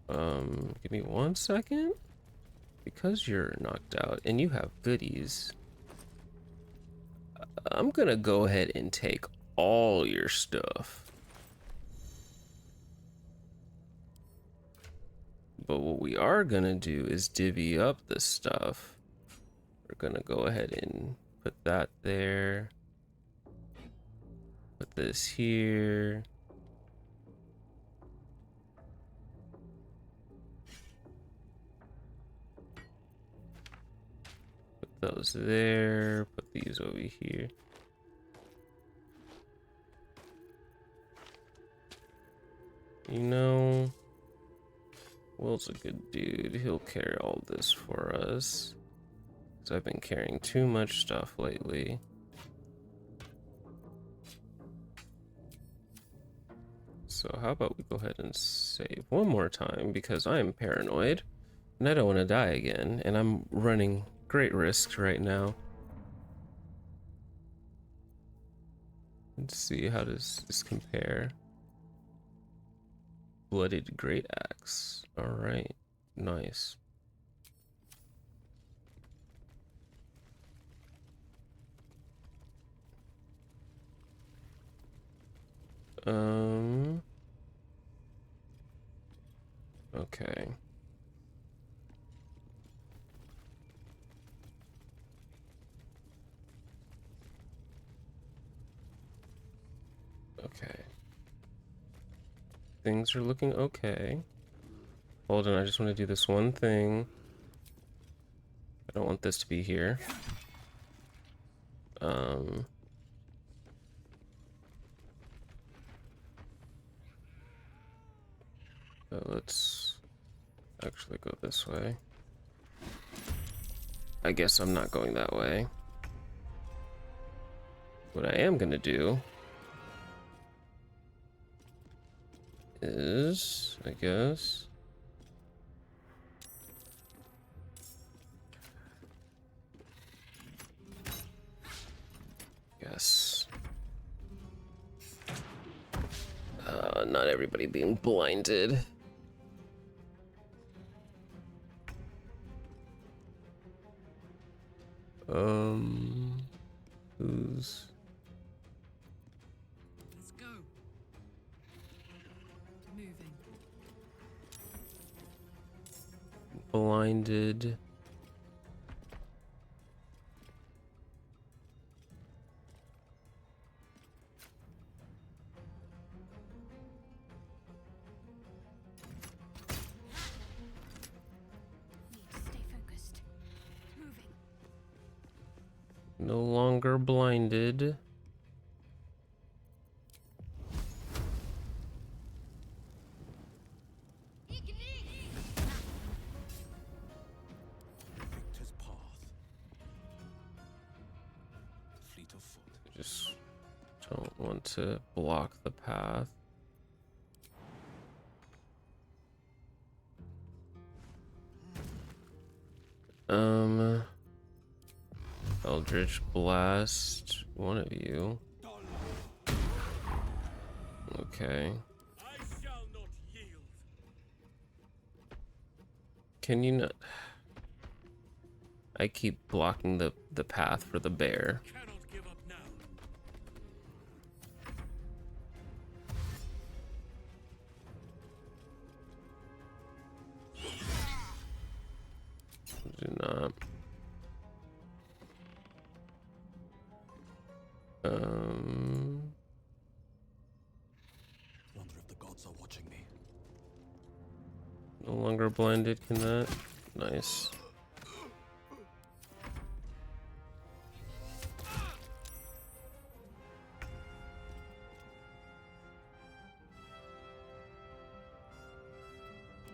Give me 1 second. Because you're knocked out and you have goodies, I'm gonna go ahead and take all your stuff. But what we are gonna do is divvy up the stuff. We're gonna go ahead and put that there. Put this here. Put those there. Put these over here. You know, Will's a good dude. He'll carry all this for us. Because I've been carrying too much stuff lately. So how about we go ahead and save one more time because I'm paranoid and I don't want to die again and I'm running great risks right now. Let's see, how does this compare? Blooded great axe. All right, nice. Okay. Okay. Things are looking okay. Hold on, I just want to do this one thing. I don't want this to be here. Let's actually go this way. I guess I'm not going that way. What I am gonna do is, I guess, not everybody being blinded. Who's... Let's go. Moving. blinded? Stay focused. Moving. No longer blinded. Victor's path. Fleet of foot. Just don't want to block the path. Eldritch Blast, one of you. Okay. I shall not yield. Can you not? I keep blocking the path for the bear. Cannot give up now. Do not. Wonder if the gods are watching me. longer blinded. Can that? Nice.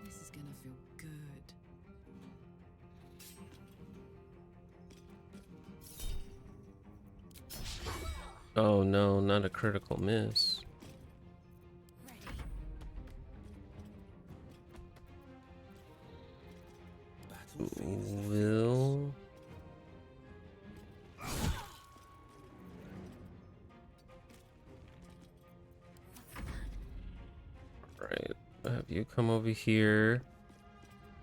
This is gonna feel good. Oh no, not a critical miss. Will. Right, have you come over here.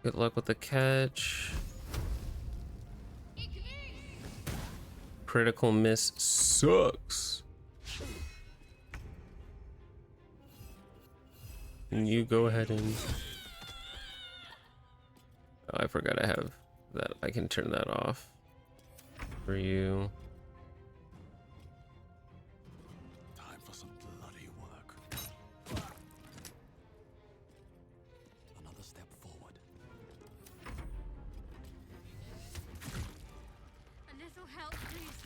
Good luck with the catch. Critical miss sucks. Can you go ahead and... Oh, I forgot I have that. I can turn that off for you. Time for some bloody work. Another step forward. A little help, please.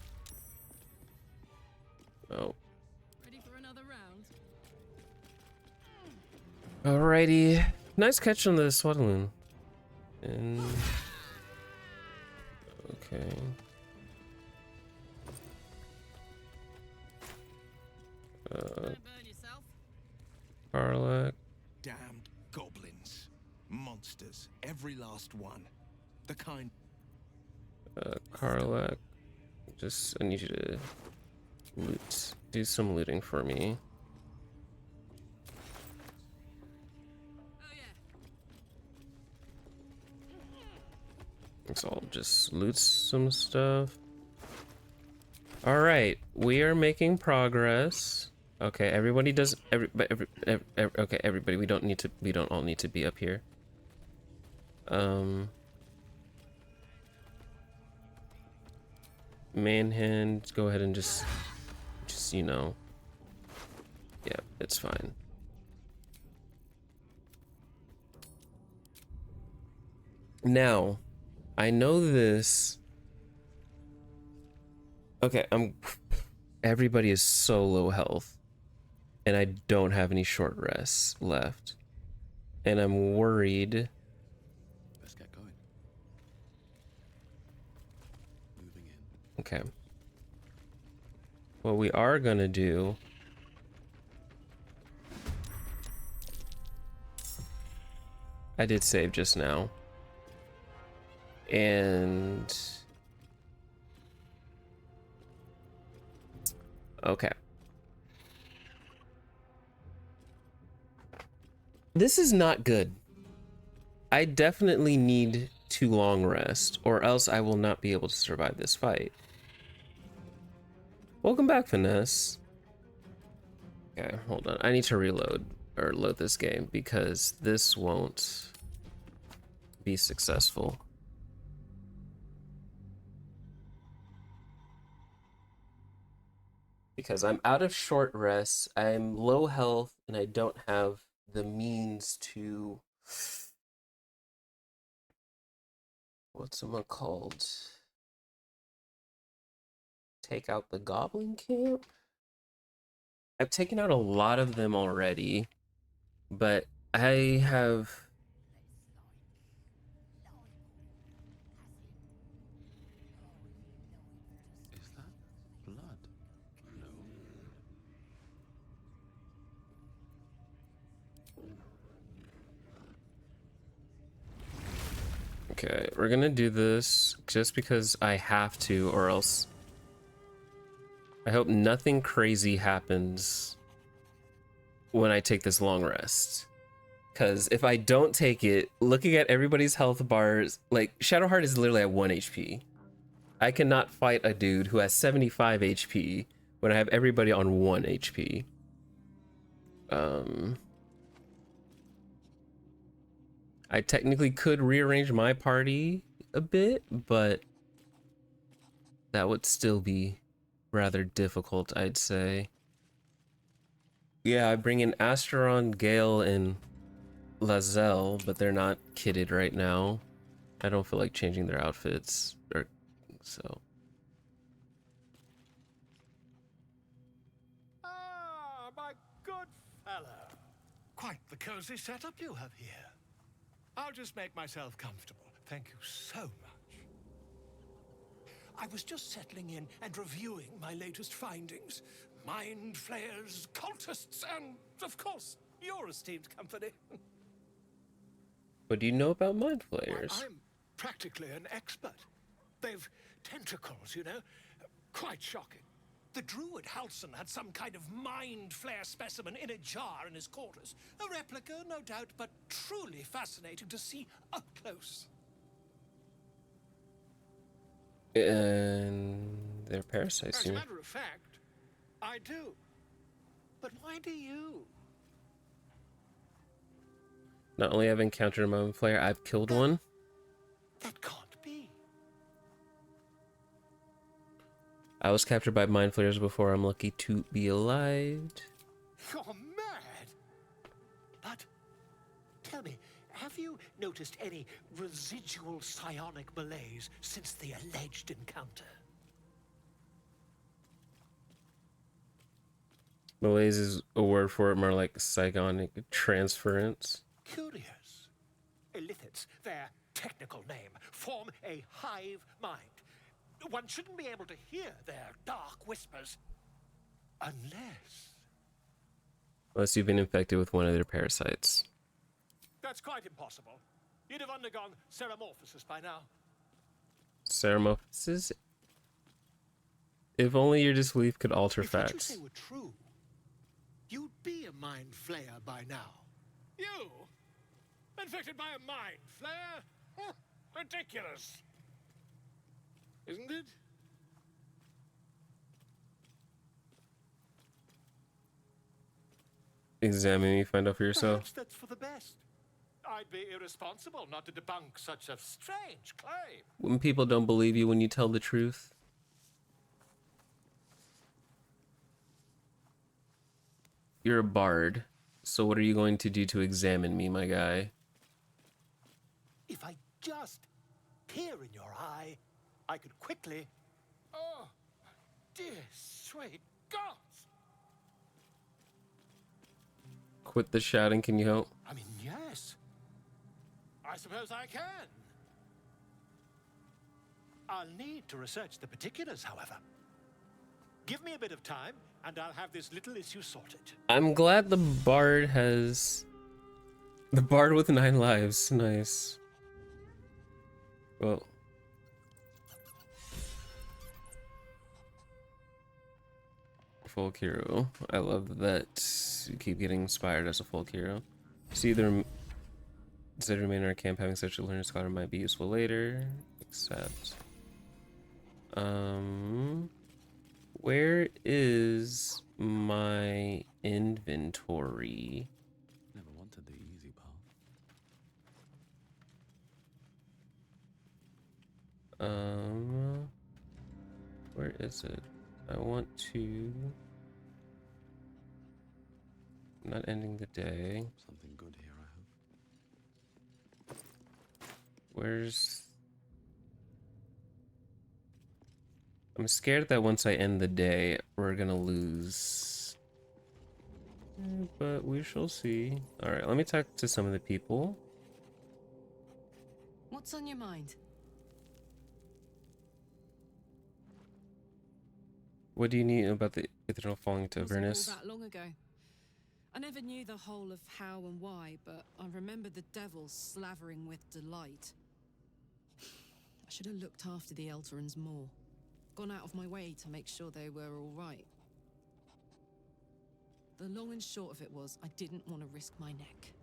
Oh. Ready for another round? Alrighty. Nice catch on the Swaddling. And... Okay. Karlak. Damned goblins. Monsters. Every last one. The kind... Karlak. Just, I need you to loot. Do some looting for me. So I'll just loot some stuff. All right, we are making progress. Okay, everybody does. Okay, everybody. We don't all need to be up here. Manhand, go ahead and just you know. Yeah, it's fine. Now, I know this. Okay, everybody is so low health, and I don't have any short rests left, and I'm worried. Let's get going. Moving in. Okay. What we are gonna do. I did save just now. And okay. This is not good. I definitely need to long rest, or else I will not be able to survive this fight. Welcome back, Finesse. Okay, hold on. I need to reload or load this game because this won't be successful. Because I'm out of short rest, I'm low health, and I don't have the means to... What's it called? Take out the Goblin camp? I've taken out a lot of them already, but I have... Is that blood? No. Okay, we're gonna do this just because I have to, or else I hope nothing crazy happens when I take this long rest. Because if I don't take it, looking at everybody's health bars, like Shadowheart is literally at 1 HP. I cannot fight a dude who has 75 HP when I have everybody on 1 HP. I technically could rearrange my party a bit, but that would still be rather difficult, I'd say. Yeah, I bring in Asteron, Gale, and Lazelle, but they're not kitted right now. I don't feel like changing their outfits, or so. Ah, my good fellow. Quite the cozy setup you have here. I'll just make myself comfortable. Thank you so much. I was just settling in and reviewing my latest findings. Mind flayers, cultists, and, of course, your esteemed company. What do you know about mind flayers? I'm practically an expert. They've tentacles, you know. Quite shocking. The druid Halson had some kind of mind flare specimen in a jar in his quarters. A replica, no doubt, but truly fascinating to see up close. And they're parasites. As a matter of fact, I do. But why do you? Not only have I encountered a mind flayer, I've killed one. That can't be. I was captured by mind flayers before. I'm lucky to be alive. You're mad. But tell me, have you noticed any residual psionic malaise since the alleged encounter? Malaise is a word for it, more like psionic transference. Curious. Illithids, their technical name, form a hive mind. One shouldn't be able to hear their dark whispers Unless you've been infected with one of their parasites. That's quite impossible. You'd have undergone ceramorphosis by now. Ceramorphosis? If only your disbelief could alter If what you facts. say were true, you'd be a mind flayer by now. You? Infected by a mind flare? Huh, ridiculous. Isn't it? Examine me, find out for yourself. Perhaps that's for the best. I'd be irresponsible not to debunk such a strange claim. When people don't believe you when you tell the truth. You're a bard, so what are you going to do to examine me, my guy? If I just peer in your eye, I could quickly... Oh, dear sweet gods! Quit the shouting, can you help? I mean, yes. I suppose I can. I'll need to research the particulars, however. Give me a bit of time, and I'll have this little issue sorted. I'm glad the bard has... The bard with 9 lives. Nice. Well... Folk hero. I love that you keep getting inspired as a folk hero. See, the instead of remaining in our camp, having such a learner scholar might be useful later. Except, where is my inventory? Never wanted the easy path. Where is it? I want to... Not ending the day. Something good here, I hope. Where's... I'm scared that once I end the day, we're gonna lose. But we shall see. Alright, let me talk to some of the people. What's on your mind? What do you need about the Ithranol falling to Avernus? All that long ago. I never knew the whole of how and why, but I remember the devils slavering with delight. I should have looked after the Elterans more. Gone out of my way to make sure they were all right. The long and short of it was, I didn't want to risk my neck.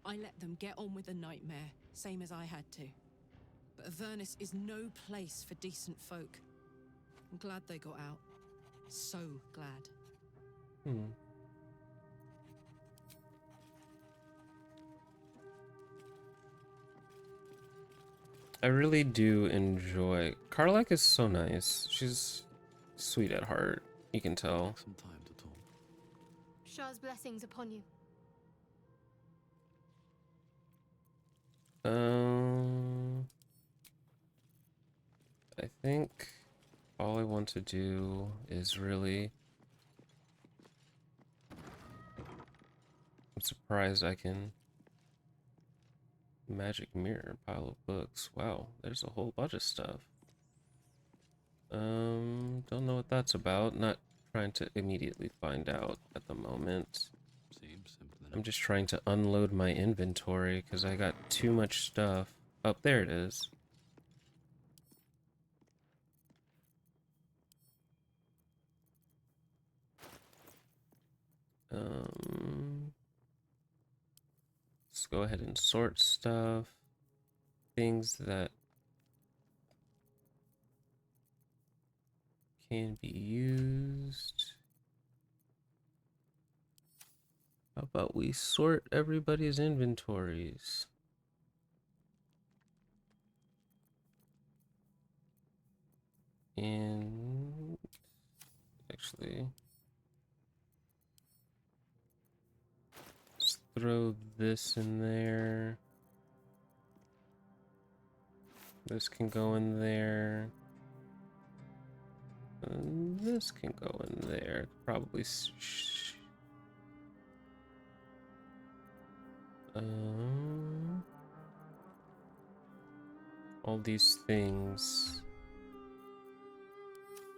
I let them get on with the nightmare, same as I had to. But Avernus is no place for decent folk. I'm glad they got out. So glad. I really do enjoy... Karlak is so nice. She's sweet at heart. You can tell. Some time to talk. Shah's blessings upon you. I think all I want to do is really... I'm surprised I can... Magic mirror, pile of books. Wow, there's a whole bunch of stuff. Don't know what that's about. Not trying to immediately find out at the moment. Seems simple enough. I'm just trying to unload my inventory because I got too much stuff. Oh, there it is. Let's go ahead and sort stuff. Things that can be used. How about we sort everybody's inventories? And actually, let's throw this in there. This can go in there. And this can go in there. Probably. All these things.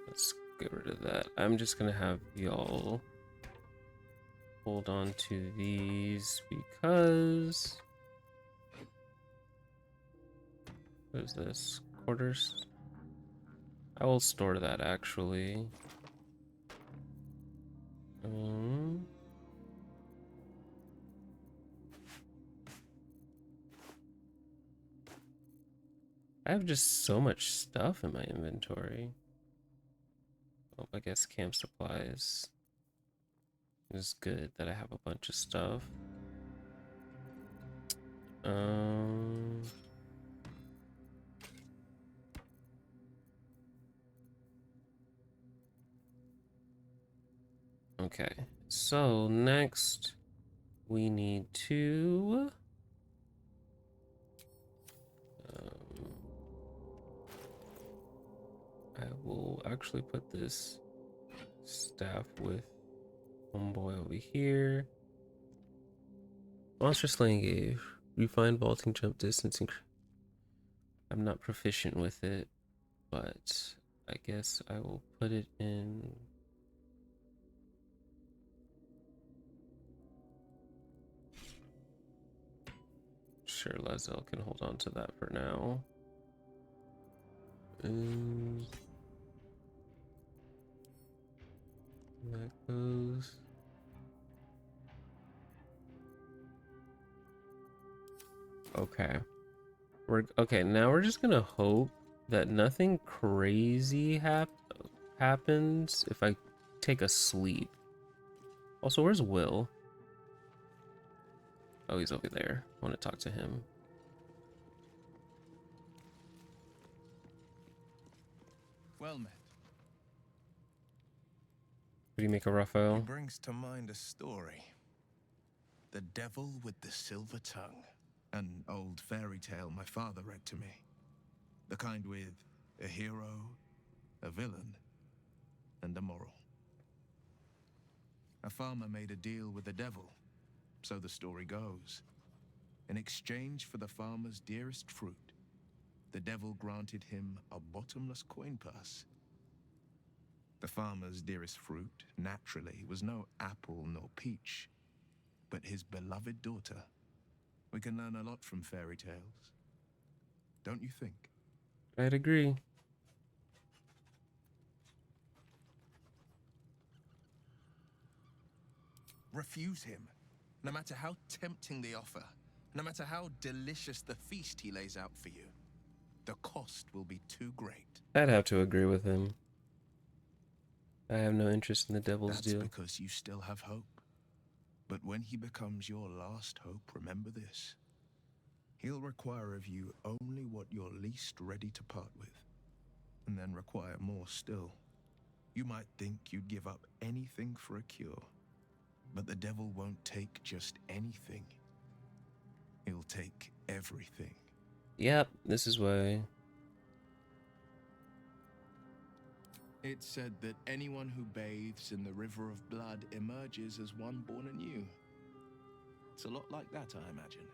Let's get rid of that. I'm just gonna have y'all hold on to these because... What is this? Quarters? I will store that actually. I have just so much stuff in my inventory. Oh, I guess camp supplies is good that I have a bunch of stuff. Okay, so next we need to I will actually put this staff with homeboy over here. Monster slaying gave. Refine vaulting jump distance. I'm not proficient with it, but I guess I will put it in. Sure, Lazel can hold on to that for now. That goes. Okay. Now we're just gonna hope that nothing crazy happens if I take a sleep. Also, where's Will? Oh, he's over there. I want to talk to him. Well met. What do you make of Raphael? It brings to mind a story. The Devil with the Silver Tongue. An old fairy tale my father read to me. The kind with a hero, a villain, and a moral. A farmer made a deal with the devil, so the story goes. In exchange for the farmer's dearest fruit, the devil granted him a bottomless coin purse. The farmer's dearest fruit, naturally, was no apple nor peach, but his beloved daughter. We can learn a lot from fairy tales. Don't you think? I'd agree. Refuse him, no matter how tempting the offer, no matter how delicious the feast he lays out for you. The cost will be too great. I'd have to agree with him. I have no interest in the devil's deal. That's because you still have hope. But when he becomes your last hope, remember this. He'll require of you only what you're least ready to part with, and then require more still. You might think you'd give up anything for a cure, but the devil won't take just anything. He'll take everything. Yep, this is why. It's said that anyone who bathes in the river of blood emerges as one born anew. It's a lot like that, I imagine.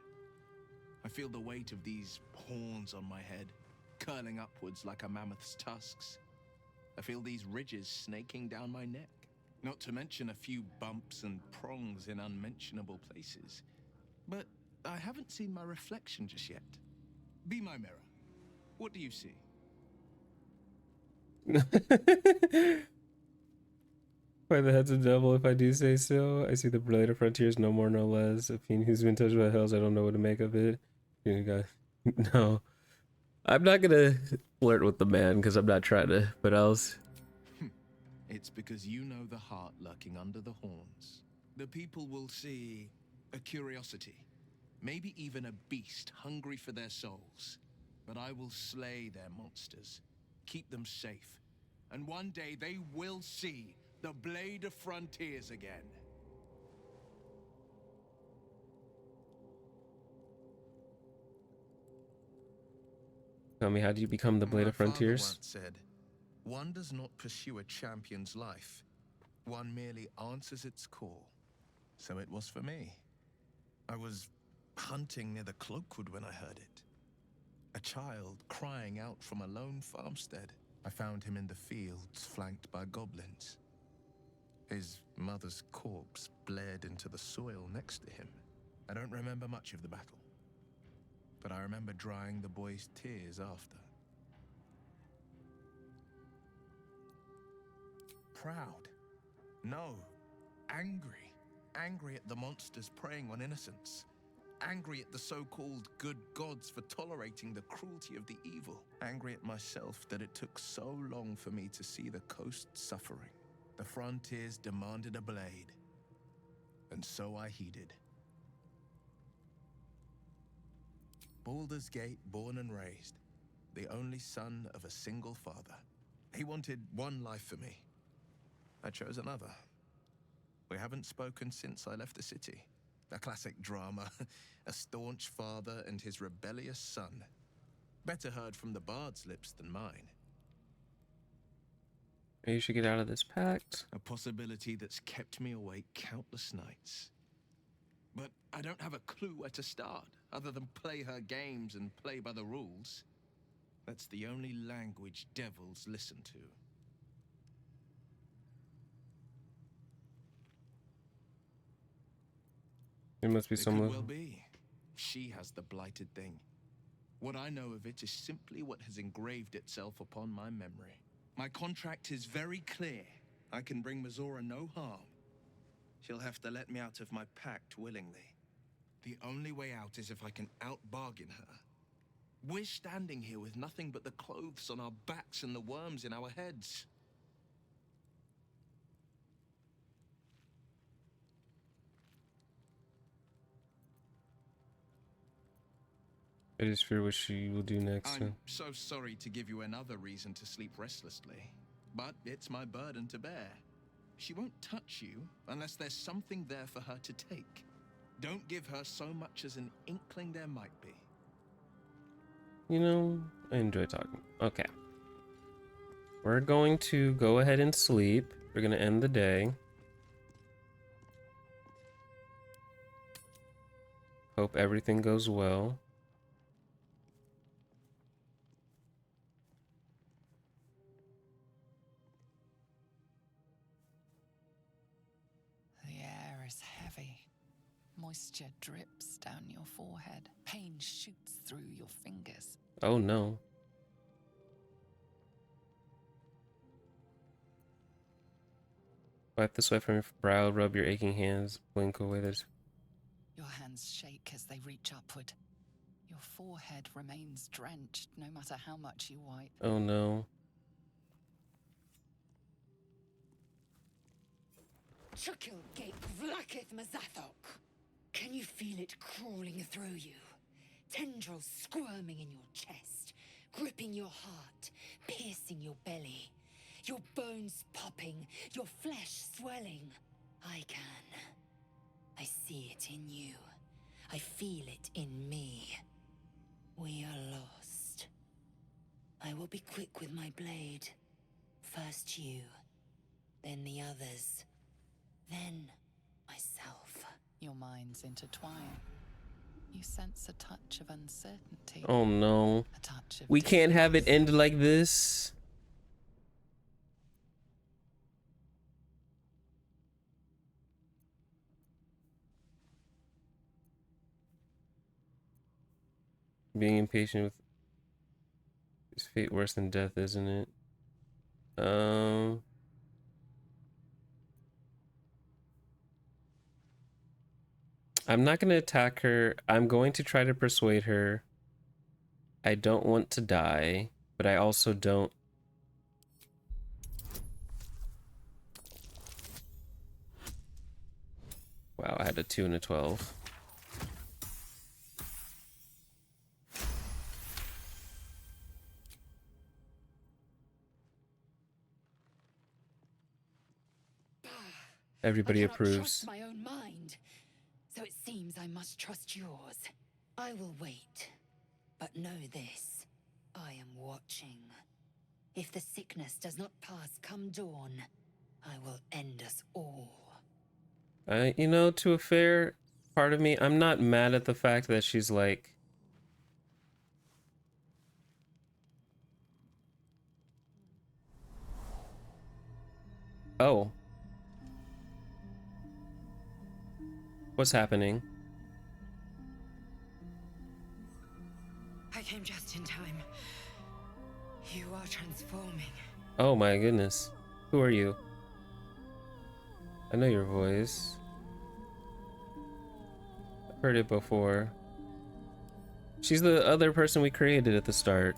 I feel the weight of these horns on my head, curling upwards like a mammoth's tusks. I feel these ridges snaking down my neck, not to mention a few bumps and prongs in unmentionable places. But I haven't seen my reflection just yet. Be my mirror. What do you see? By the heads of the devil, if I do say so. I see the blade of frontiers, no more, no less. A fiend who's been touched by hells, I don't know what to make of it. You got no. I'm not gonna flirt with the man because I'm not trying to. But else, It's because you know the heart lurking under the horns. The people will see a curiosity, maybe even a beast hungry for their souls. But I will slay their monsters, keep them safe, and one day they will see the Blade of Frontiers again. tell me, how do you become the Blade of Frontiers? My father once said, one does not pursue a champion's life. One merely answers its call. So it was for me. I was hunting near the Cloakwood when I heard it. A child crying out from a lone farmstead. I found him in the fields, flanked by goblins. His mother's corpse blared into the soil next to him. I don't remember much of the battle, but I remember drying the boy's tears after. Proud. No. Angry. Angry at the monsters preying on innocents. Angry at the so-called good gods for tolerating the cruelty of the evil. Angry at myself that it took so long for me to see the coast suffering. The frontiers demanded a blade, and so I heeded. Baldur's Gate, born and raised, the only son of a single father. He wanted one life for me. I chose another. We haven't spoken since I left the city. A classic drama, a staunch father and his rebellious son. Better heard from the bard's lips than mine. You should get out of this pact. A possibility that's kept me awake countless nights. But I don't have a clue where to start, other than play her games and play by the rules. That's the only language devils listen to. There must be It someone. could well be. She has the blighted thing. What I know of it is simply what has engraved itself upon my memory. My contract is very clear. I can bring Mazora no harm. She'll have to let me out of my pact willingly. The only way out is if I can out-bargain her. We're standing here with nothing but the clothes on our backs and the worms in our heads. I just fear what she will do next. I'm so sorry to give you another reason to sleep restlessly, but it's my burden to bear. She won't touch you unless there's something there for her to take. Don't give her so much as an inkling there might be. You know, I enjoy talking. Okay. We're going to go ahead and sleep. We're going to end the day. Hope everything goes well. The air is heavy. Moisture drips down your forehead. Pain shoots through your fingers. Oh no. Wipe the sweat from your brow, rub your aching hands, blink away this. Your hands shake as they reach upward. Your forehead remains drenched no matter how much you wipe. Oh no. Chukil gate vlakith mazathok. Can you feel it crawling through you? Tendrils squirming in your chest, gripping your heart, piercing your belly. Your bones popping, your flesh swelling. I can. I see it in you. I feel it in me. We are lost. I will be quick with my blade. First you, then the others, then myself. Your minds intertwine. You sense a touch of uncertainty. Oh no. A touch of We can't have it distrust. end like this. Being impatient with is fate worse than death, isn't it? I'm not gonna attack her. I'm going to try to persuade her. I don't want to die, but I also don't. Wow, I had a 2 and a 12. Everybody I cannot approves. trust my own mind, so it seems I must trust yours. I will wait, but know this: I am watching. If the sickness does not pass come dawn, I will end us all. You know, to a fair part of me, I'm not mad at the fact that she's like, oh, what's happening? I came just in time. You are transforming. Oh my goodness. Who are you? I know your voice. I've heard it before. She's the other person we created at the start.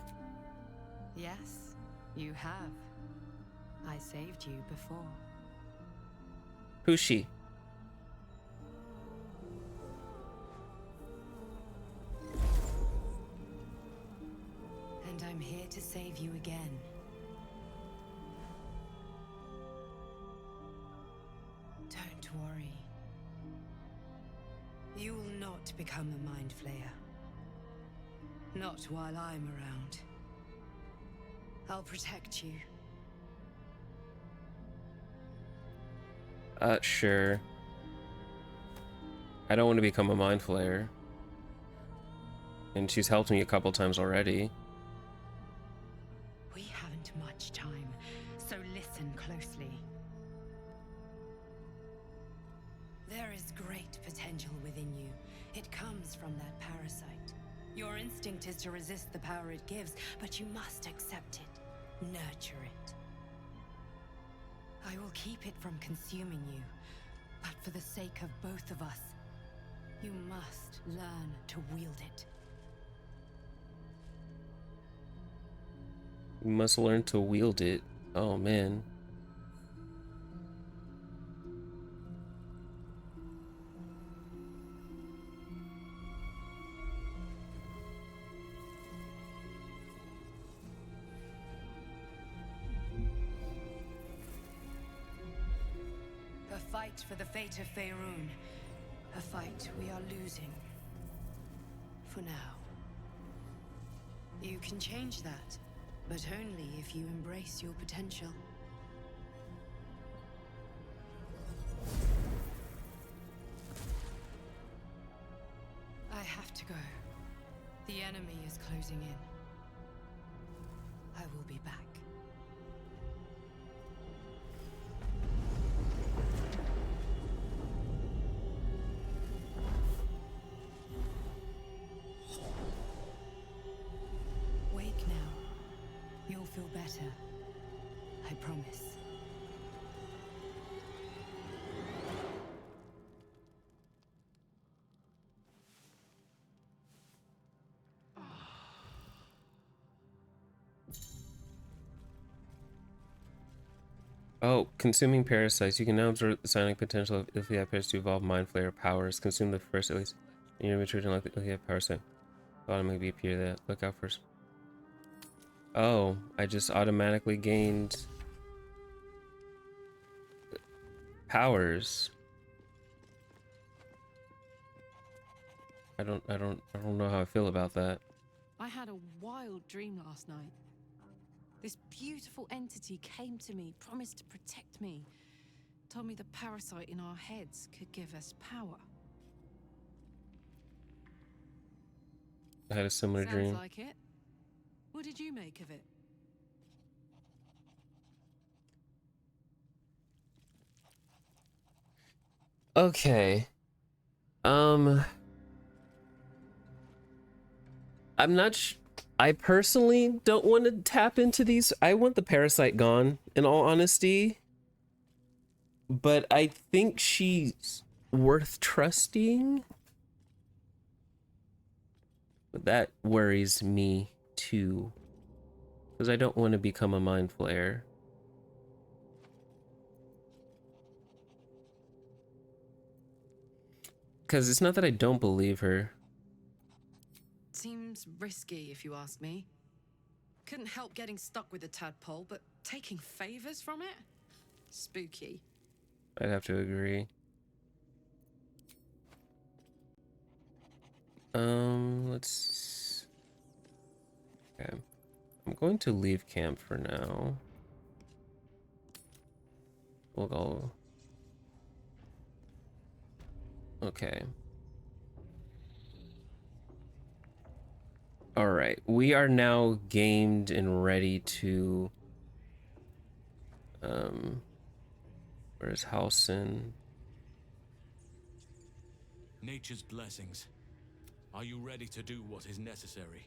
Yes, you have. I saved you before. Who's she? And I'm here to save you again. Don't worry. You will not become a mind flayer. Not while I'm around. I'll protect you. Sure. I don't want to become a mind flayer. And she's helped me a couple times already. We haven't much time, so listen closely. There is great potential within you. It comes from that parasite. Your instinct is to resist the power it gives, but you must accept it, nurture it. I will keep it from consuming you, but for the sake of both of us, you must learn to wield it. You must learn to wield it. Oh man. A fight for the fate of Faerun. A fight we are losing. For now. You can change that, but only if you embrace your potential. I have to go. The enemy is closing in. I will be back. Wake now. You'll feel better. I promise. Oh, consuming parasites. You can now observe the psionic potential of Ilthea pairs to evolve mind flayer powers. Consume the first at least. In your maturity like the Ilthea parasite. Automatically appear that. Look out first. Oh, I just automatically gained powers. I don't know how I feel about that. I had a wild dream last night. This beautiful entity came to me, promised to protect me, told me the parasite in our heads could give us power. I had a similar Sounds dream. like it. What did you make of it? Okay. I'm not I personally don't want to tap into these. I want the parasite gone, in all honesty. But I think she's worth trusting. But that worries me too. Because I don't want to become a mind flayer. Because it's not that I don't believe her. Seems risky, if you ask me. Couldn't help getting stuck with the tadpole, but taking favors from it? Spooky. I'd have to agree. Let's... Okay. I'm going to leave camp for now. We'll go... Okay. Alright, we are now gamed and ready to... Where's Halson? Nature's blessings. Are you ready to do what is necessary?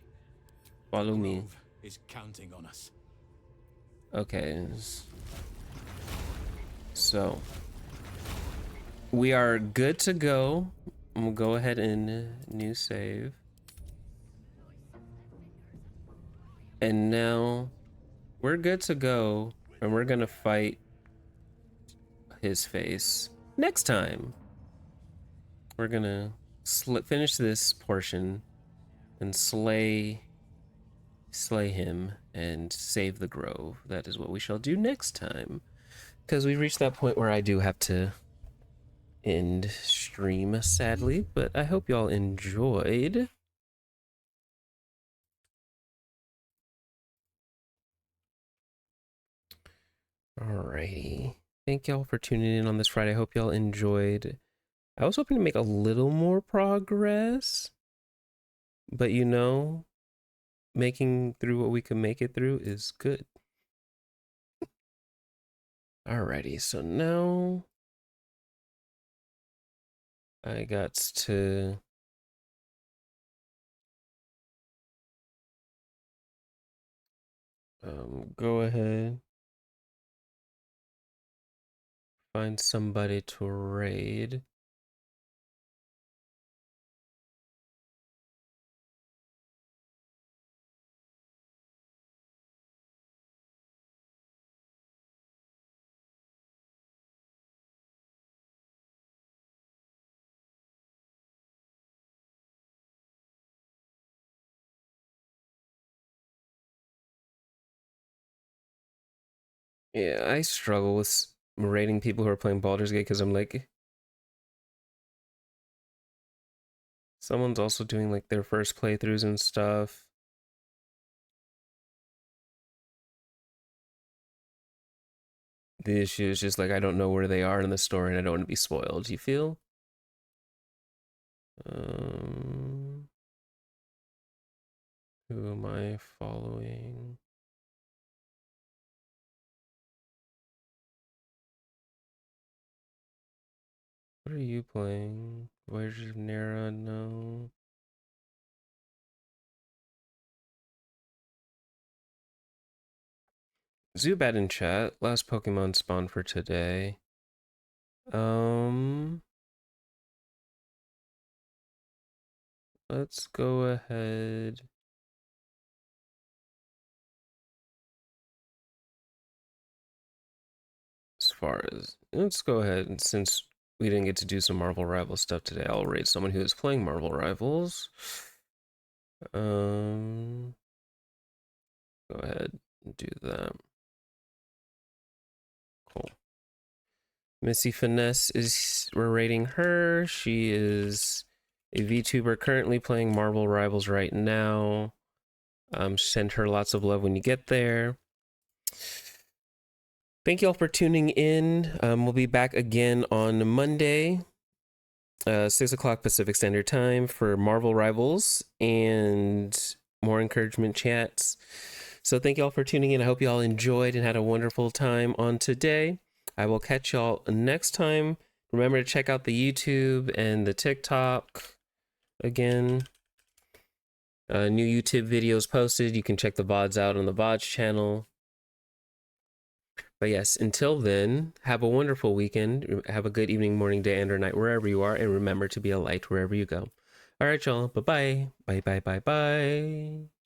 Follow me. Grove is counting on us. Okay. So we are good to go. We'll go ahead and new save. And now we're good to go, and we're gonna fight his face next time. We're gonna finish this portion and slay him and save the grove. That is what we shall do next time, because we've reached that point where I do have to end stream, sadly, but I hope y'all enjoyed. Alrighty, thank y'all for tuning in on this Friday. I hope y'all enjoyed. I was hoping to make a little more progress, but you know, making through what we can make it through is good. Alrighty, so now I got to go ahead, find somebody to raid. Yeah, I struggle with rating people who are playing Baldur's Gate because I'm like, someone's also doing like their first playthroughs and stuff. The issue is just like I don't know where they are in the story and I don't want to be spoiled. You feel? Who am I following? What are you playing? Voyagers of Nera? No. Zubat in chat. Last Pokemon spawn for today. Let's go ahead. As far as, let's go ahead, and since we didn't get to do some Marvel Rivals stuff today, I'll raid someone who is playing Marvel Rivals. Go ahead and do that. Cool. Missy Finesse is, we're rating her. She is a VTuber currently playing Marvel Rivals right now. Send her lots of love when you get there. Thank you all for tuning in. We'll be back again on Monday, 6 o'clock Pacific Standard Time for Marvel Rivals and more encouragement chats. So thank you all for tuning in. I hope you all enjoyed and had a wonderful time on today. I will catch y'all next time. Remember to check out the YouTube and the TikTok again. New YouTube videos posted. You can check the VODs out on the VODs channel. But yes, until then, have a wonderful weekend. Have a good evening, morning, day, and or night, wherever you are. And remember to be a light wherever you go. All right, y'all. Bye-bye. Bye-bye. Bye-bye.